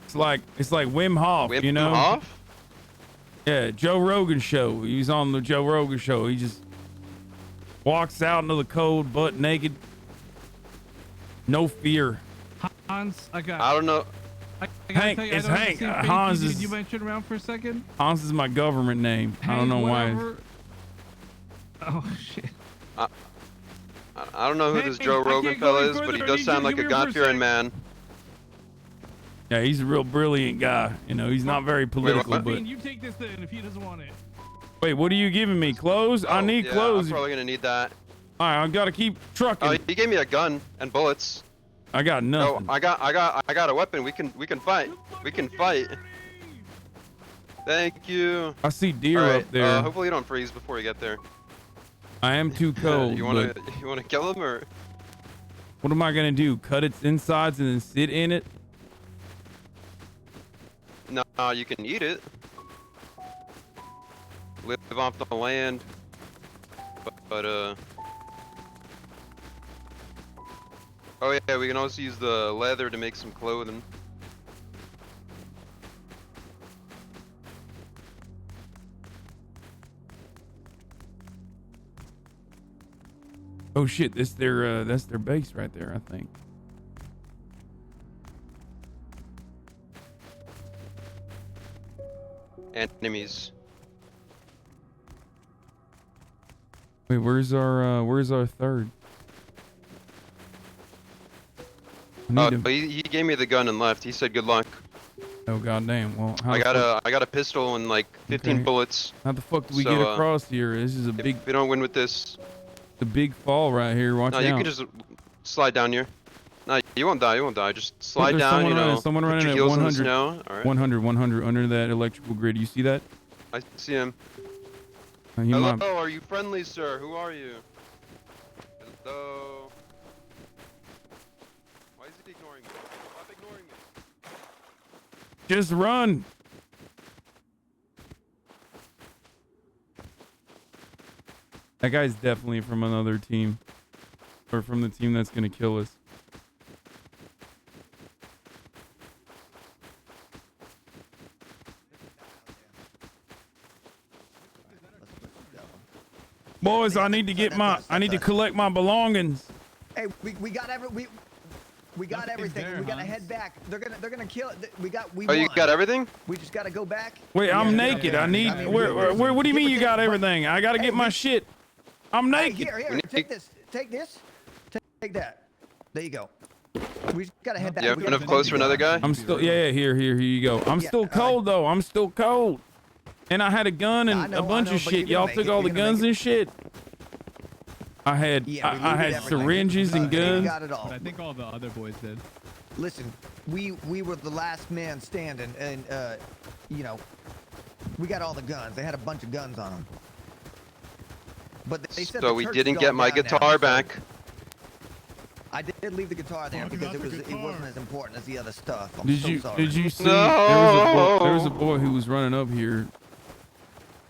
It's like Wim Hof, you know? Wim Hof? Yeah, Joe Rogan show. He's on the Joe Rogan show. He just walks out into the cold, butt naked. No fear. Hans, I don't know. Hank, it's Hank. Hans is. Did you mention around for a second? Hans is my government name. I don't know why. Oh shit. I don't know who this Joe Rogan fella is, but he does sound like a God-fearing man. Yeah, he's a real brilliant guy. You know, he's not very political, but. You take this then if he doesn't want it. Wait, what are you giving me? Clothes? I need clothes. I'm probably gonna need that. All right, I gotta keep trucking. Oh, he gave me a gun and bullets. I got nothing. Oh, I got a weapon. We can fight. We can fight. Thank you. I see deer All right, up there. Hopefully you don't freeze before you get there. I am too cold. You wanna kill him or? What am I gonna do? Cut its insides and then sit in it? No, you can eat it. Live off the land. But oh yeah, we can also use the leather to make some clothing. Oh shit, that's their base right there, I think. Enemies. Wait, where's our third? Oh, but he gave me the gun and left. He said good luck. Oh goddamn! Well, I got a pistol and like 15 bullets. How the fuck do we get across here? This is a big. If we don't win with this. The big fall right here. Watch out. No, you can just slide down here. No, you won't die. You won't die. Just slide down. Someone put running your at heels in the 100. snow. All right. 100 under that electrical grid. You see that? I see him. Hello, are you friendly, sir? Who are you? Hello. Why is he ignoring me? Stop ignoring me. Just run. That guy's definitely from another team. Or from the team that's gonna kill us. Boys, I need to collect my belongings. Hey, we got everything. We gotta head back. They're gonna kill it. We you won. got everything? We just gotta go back. Wait, I'm naked. I need. Where? What do you mean you got everything? I gotta get my shit. I'm naked. Here, take this. Take this. Take that. There you go. We just gotta head back. You have enough clothes for another guy? I'm still. Yeah. Here you go. I'm still cold though. I'm still cold. And I had a gun and a bunch of shit. Y'all took all the guns and shit. I had syringes and guns. We got it all. But I think all the other boys did. Listen, we were the last man standing, and you know, we got all the guns. They had a bunch of guns on them. But they said so we didn't get my guitar back. I did leave the guitar there because it wasn't as important as the other stuff. I'm Did so you sorry. see? No! There was a boy who was running up here.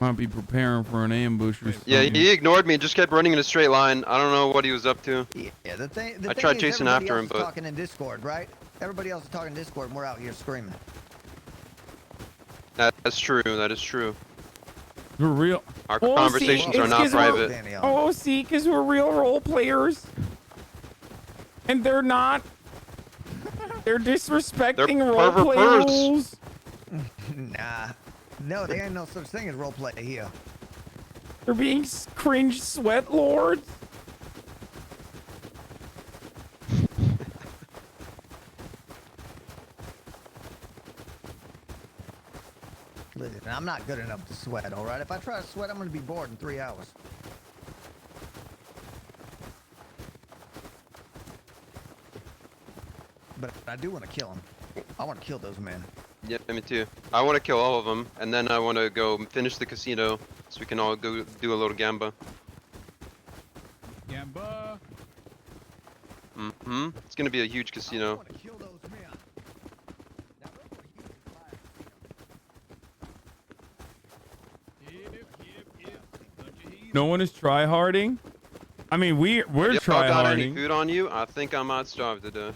Might be preparing for an ambush or something. Yeah, he ignored me and just kept running in a straight line. I don't know what he was up to. Yeah, the thing I tried is chasing everybody after else him, is but talking in Discord, right? Everybody else is talking in Discord, and we're out here screaming. that's true. That is true. We're real. Our conversations are not private. Oh, see, because we're real role players. And they're not. They're disrespecting roleplay rules. Nah. No, there ain't no such thing as roleplay here. They're being cringe sweat lords. Listen, I'm not good enough to sweat, all right? If I try to sweat, I'm going to be bored in 3 hours. But I do want to kill him. I want to kill those men. Yeah, me too. I want to kill all of them, and then I want to go finish the casino, so we can all go do a little gamba. Gamba. Mm-hmm. It's gonna be a huge casino. No one is tryharding. I mean, we're If y'all got any tryharding. food on you, I think I might starve to death.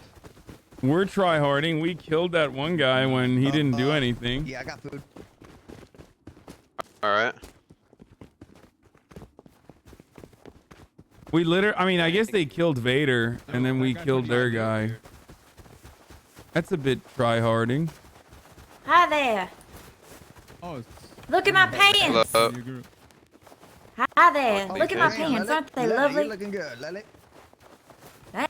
We're tryharding. We killed that one guy when he didn't do anything. Yeah, I got food. All right. We I mean, I guess they killed Vader, and then we killed their guy. That's a bit tryharding. Hi there. Oh, Look at my pants. Hello. Hi there. Oh, Look at my hey, pants. Lily. Aren't they Lily, lovely? you looking good, Lily.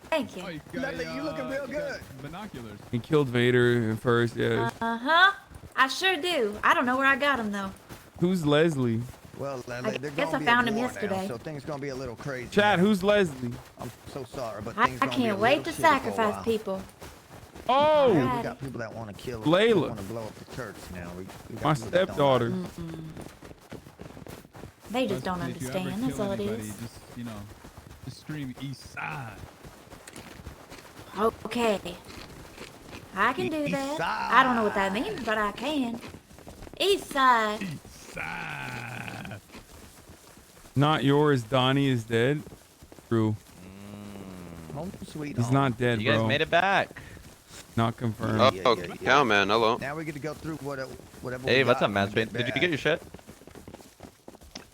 Thank you. Lily, you looking real good. Binoculars. He killed Vader first, yeah. Uh-huh. I sure do. I don't know where I got them, though. Who's Leslie? Well, Lily, I they're guess gonna I be found at him war yesterday. now, so things gonna be a little crazy. Chat, who's Leslie? I'm so sorry, but I things gonna be a can't wait little to shitty for a sacrifice while. people. Oh! Yeah, we got people that want to kill. Layla. Want to blow up the church now. We got My people that don't stepdaughter. like They just don't If you ever understand. That's kill all it anybody, is. just stream East Side. Okay. I can do that. I don't know what that means, but I can. East side. Not yours. Donnie is dead. True. Home sweet He's home. not dead, You guys bro. made it back. Not confirmed. Oh, cow man, hello. Now we get to go through whatever. Hey, we what's got up, man? when we Did you back. get your shit?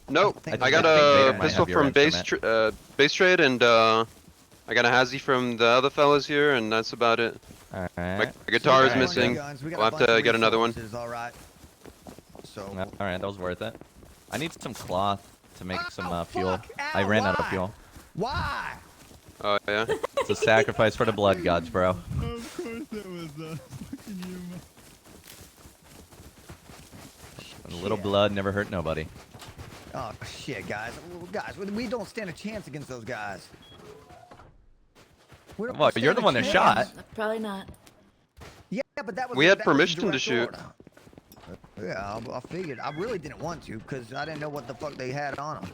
Nope. I got Vader a might pistol have your from base trade, and I got a hazy from the other fellas here, and that's about it. Alright. My guitar is missing. We'll have to get another one. All right. So. Alright, that was worth it. I need some cloth to make some fuel. I ran out of fuel. Why? Oh yeah. It's a sacrifice for the blood gods, bro. Of course it was fucking you, man. A little blood never hurt nobody. Oh shit, guys. Guys, we don't stand a chance against those guys. We don't Well, stand you're the a one that chance. shot. Probably not. Yeah, but that was. We had that was permission to direct shoot. order. Yeah, I figured. I really didn't want to because I didn't know what the fuck they had on them.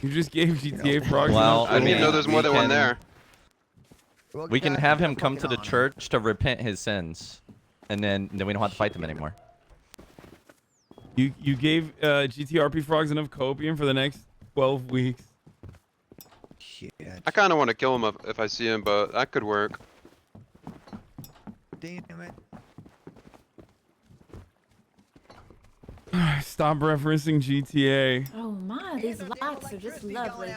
You just gave GTA frogs. Well, I didn't even know there's more than one there. We can have him come to the church to repent his sins, and then we don't have to fight them anymore. You gave GTRP frogs enough copium for the next 12 weeks. Shit. I kind of want to kill him if I see him, but that could work. Damn it. Stop referencing GTA. Oh my, these lights are just lovely.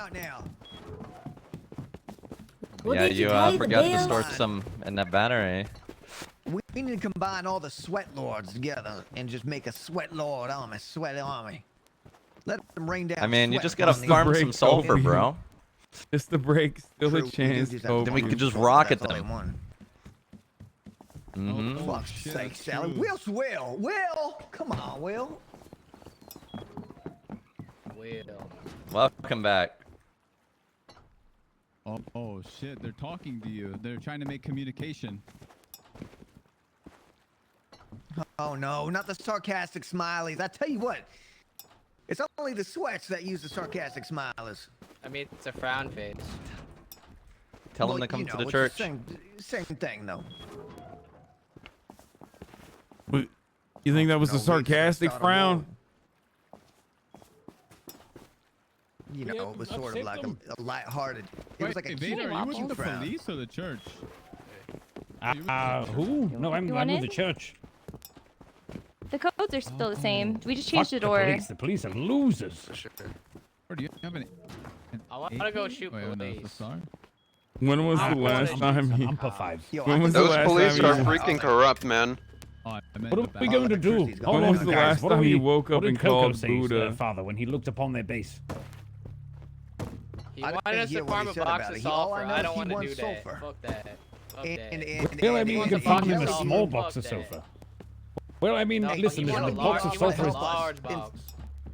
Well, Yeah, did you pay the forgot to bills? store some in that battery. We need to combine all the sweat lords together and just make a sweat lord army, sweat army. Let them rain down. I mean, you sweat just gotta upon the farm earth. some sulfur, bro. Just the break, still True, a we do chance. just have to Then we farm could just sulfur, rocket that's all them. I want. Mm-hmm. Fuck's sake, Sally. Will, come on, Will. Welcome back. Oh shit, they're talking to you. They're trying to make communication. Oh no, not the sarcastic smileys. I tell you what, it's only the sweats that use the sarcastic smileys. I mean, it's a frown face. Tell him to come to the church. Same thing, though. But you think that was a sarcastic frown? You know, it was sort of like a light-hearted. It was like a Vader, are you with the frown. police or the church? Who? No, I'm want with the in? church. The codes are still the same. We just Fuck changed the door. The police are losers. Or do you have an? I want to go shoot Wait, no, police. it's a SAR? When was the last time he... When was the Those last police time are he... freaking corrupt, man. What are we going to do? When was the last time he woke up what did and Coco called say, Buddha? Father, when he looked upon their base? He wanted us to farm a box of sulfur. I don't want to do that. sulfur. Fuck that. Fuck that. Well, I mean, you can farm him a Fuck small that. box of sulfur. Well, I mean, No, listen, he the wants a box of large- he wants sulfur a is... large box.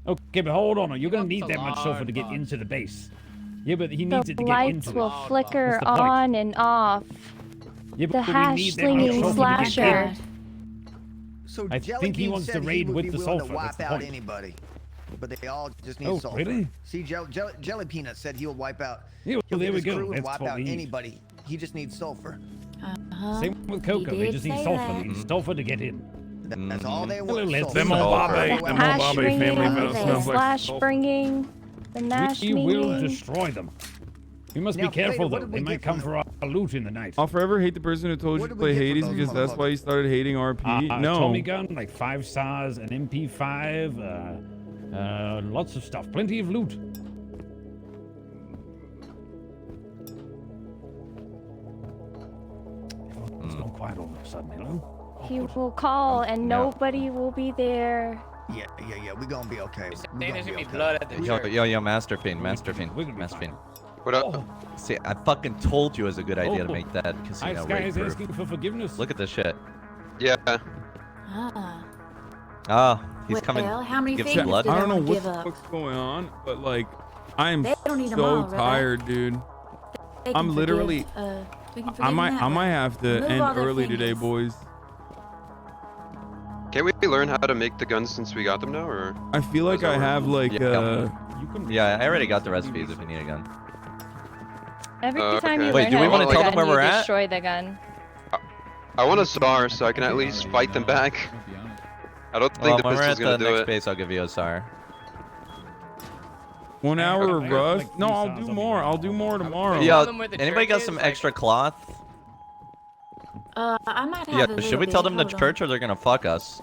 Okay, but hold on. You're going to need wants a that much sulfur to get large into the base. Yeah, but he needs The it to get lights into will it. flicker What's the point? on and off. Yeah, The but we hash need that much slinging sulfur to get slasher. in. So I Jelly think he Bean wants to said raid would with be the willing sulfur, to that's wipe the out point. anybody, but they all just need Oh, sulfur. really? See, Jelly Peanut said he'll wipe out. Yeah, well, he'll there get we his go. crew and That's wipe what out we need. anybody. He just needs sulfur. Same with Coco. They just need sulfur. They need sulfur to get in. That's all they Well, want. let's sulfur. Them old Bobby, The them old hash Bobby ringing, family the members smells like slash sulfur. bringing, the nash We will meaning. destroy them. We must Now, be careful, Vader, what though. did They we might get come from for our loot in the night. I'll forever hate the person who told you What to did we play get Hades from those because that's why you started hating RP. No. Tommy gun, like 5 stars, an MP5, lots of stuff. Plenty of loot. It's gone quiet all of a sudden, hello? He will call and nobody will be there. Yeah. We're gonna be okay. Saying there's gonna be blood at the church. Yo, Master Fiend. What up? See, I fucking told you it was a good idea to Oh. make that casino Ice Guy raid is proof. asking for forgiveness. Look at this shit. Yeah. Ah. Oh, he's coming. Well, how many Give fingers some blood. did I don't know wanna what give the up? fuck's going on, but like, I am They don't need 'em so all, right? tired, dude. They I'm can literally. forgive, we can I forgive might them that I might way. have to Remove end all their early today, fingers. boys. Can we learn how to make the guns since we got them now, or? I feel like I have like Yeah, I already got the recipes if you need a gun. Every Okay. time you Wait, learn do how we to wanna use a tell gun, them where you we're at? destroy the gun. I want a SAR so I can at least fight them back. I don't think the when we're pistol's at the gonna do next it. base, I'll give you a SAR. 1 hour of I got, rust. like, No, 3 I'll SARs do on more. I'll do more tomorrow. Yo, anybody got some extra cloth? I might have Yeah, a little should we tell bit. them to Hold on. church or they're gonna fuck us?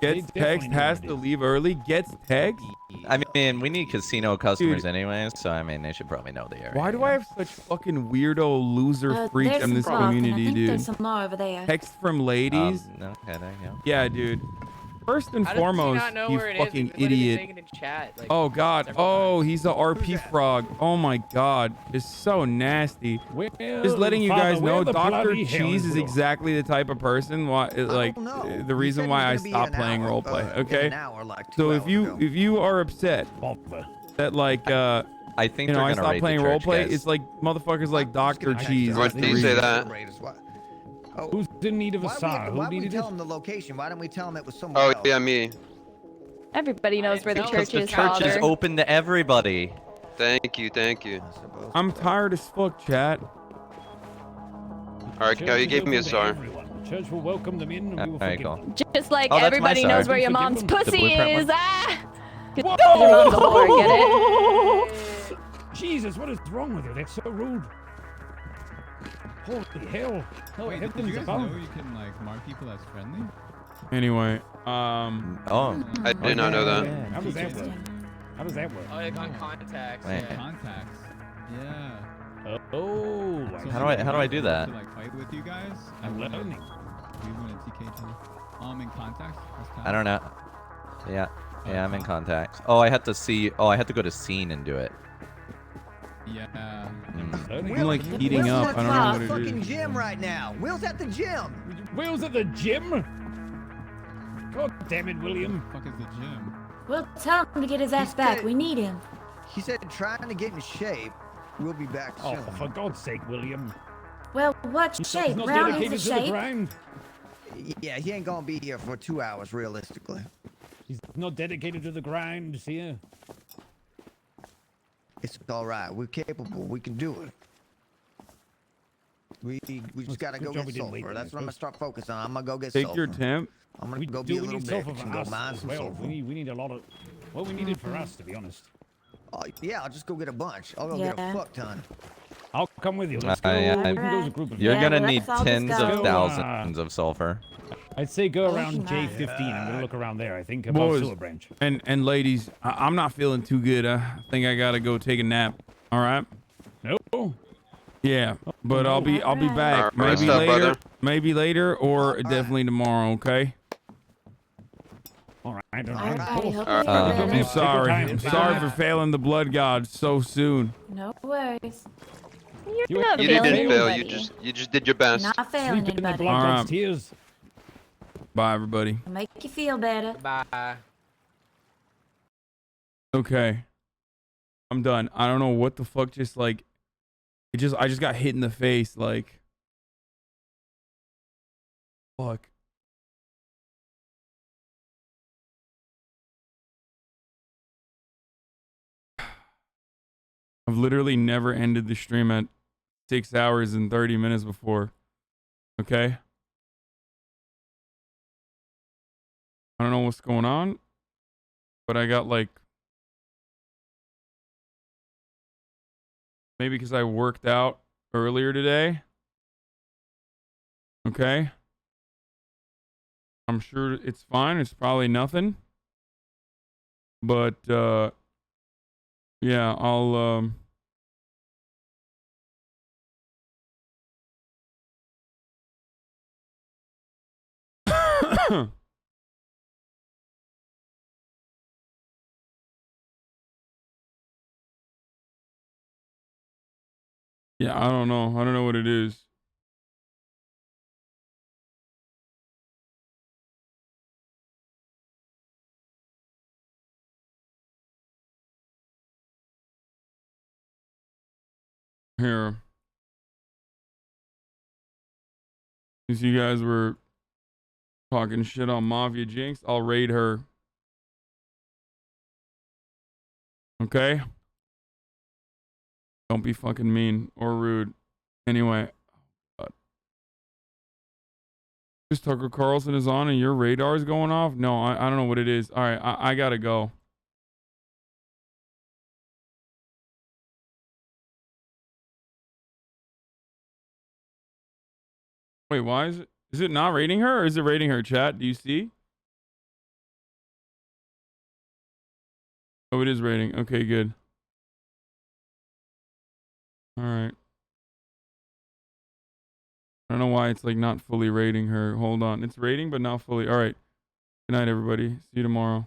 Gets text, has to leave early. Gets text. I mean, we need casino customers anyways, so I mean, they should probably know the area. Why do I have such fucking weirdo loser freaks There's in some this cloth, and I community, think dude? There's some more over there. Text from ladies. Okay, there you go. Yeah, dude. First and How does he foremost, not know you where it is? fucking We've literally been idiot. saying it in chat, like, Oh god. several Oh, he's a RP frog. Oh my god. It's so nasty. Just letting you Father, guys know, where the Dr. bloody hell Cheese is is Will? exactly the type of person why like the reason why I stopped playing roleplay. Okay. an hour, like 2 So if hours you ago. are upset that like I think you know they're I gonna stopped raid the playing church, roleplay, guys. it's like motherfuckers like Dr. Cheese. Why That's did the you say reason. that? Who's in need of a Why SAR? don't Who we needed tell it? them the location? Why don't we tell them it was somewhere Oh else? yeah, me. Everybody knows where the Because church the is, church is Father. open to everybody. Thank you, thank you. I'm tired as fuck, chat. Alright, Church Cal, you is gave me a open to SAR. everyone. The church will welcome them in and we will Alright, forgive cool. them. Just like Oh, that's my everybody SAR. knows where your Forgive mom's them. The pussy blueprint is. one? Ah! 'Cause your mom's a whore, get it? Jesus, what is wrong with you? That's so rude. Holy hell. No, Wait, did heavens you guys above. know you can like mark people as friendly? Anyway, Oh. I did not know that. How does that work? How does that work? Oh, like on contacts. Wait. Yeah. Contacts. Yeah. Oh, So How do I do that? To like fight with you guys. I'm learning. We went to TKG. In contacts. I don't know. Yeah, I'm in contacts. Oh, I have to see. Oh, I have to go to scene and do it. Yeah. I'm like heating Will's up. at I don't know the what it fucking is. gym right now. Will's at the gym. Will's at the gym? God damn it, William. What the fuck is the gym? We'll tell him to get his ass back. We need him. He said trying to get in shape. We'll be back Oh, soon. for God's sake, William. Well, what He's shape? not Brown dedicated needs to a the shape. grind. Yeah, he ain't gonna be here for 2 hours, realistically. He's not dedicated to the grind, see? It's all right. We're capable. We can do it. We just gotta go get sulfur. That's what I'm gonna start focusing on. I'm gonna go get Take sulfur. your temp. I'm gonna go be a little bitch and go mine some well. sulfur. We need a lot of. Well, we need it for us, to be honest. Yeah, I'll just go get a bunch. I'll go get a fuck ton. I'll come with you. Let's go. You're gonna need tens of thousands of sulfur. I'd say go around J15. I'm gonna look around there. I think above Boys Sewer Branch. and ladies, I'm not feeling too good. I think I gotta go take a nap. All right. No. Yeah, but I'll be back. All right, Maybe stop, later. brother. Maybe later, or definitely tomorrow. Okay. All right. I'm sorry. I'm sorry for failing the blood god so soon. No worries. You're not You failing didn't fail. anybody. You just did your best. Not failing anybody. All right. Tears. Bye, everybody. I'll make you feel better. Bye. Okay. I'm done. I don't know what the fuck just like I just got hit in the face like fuck. I've literally never ended the stream at 6 hours and 30 minutes before. Okay? I don't know what's going on, but I got like maybe because I worked out earlier today. Okay. I'm sure it's fine. It's probably nothing. But yeah, I'll yeah, I don't know. I don't know what it is. Here. Since you guys were talking shit on Mafia Jinx, I'll raid her. Okay? Don't be fucking mean or rude. Anyway. Just Tucker Carlson is on and your radar is going off? No, I don't know what it is. All right, I gotta go. Wait, why is it not rating her or is it rating her, chat? Do you see? Oh, it is rating. Okay, good. All right. I don't know why it's like not fully rating her. Hold on. It's rating, but not fully. All right. Good night, everybody. See you tomorrow.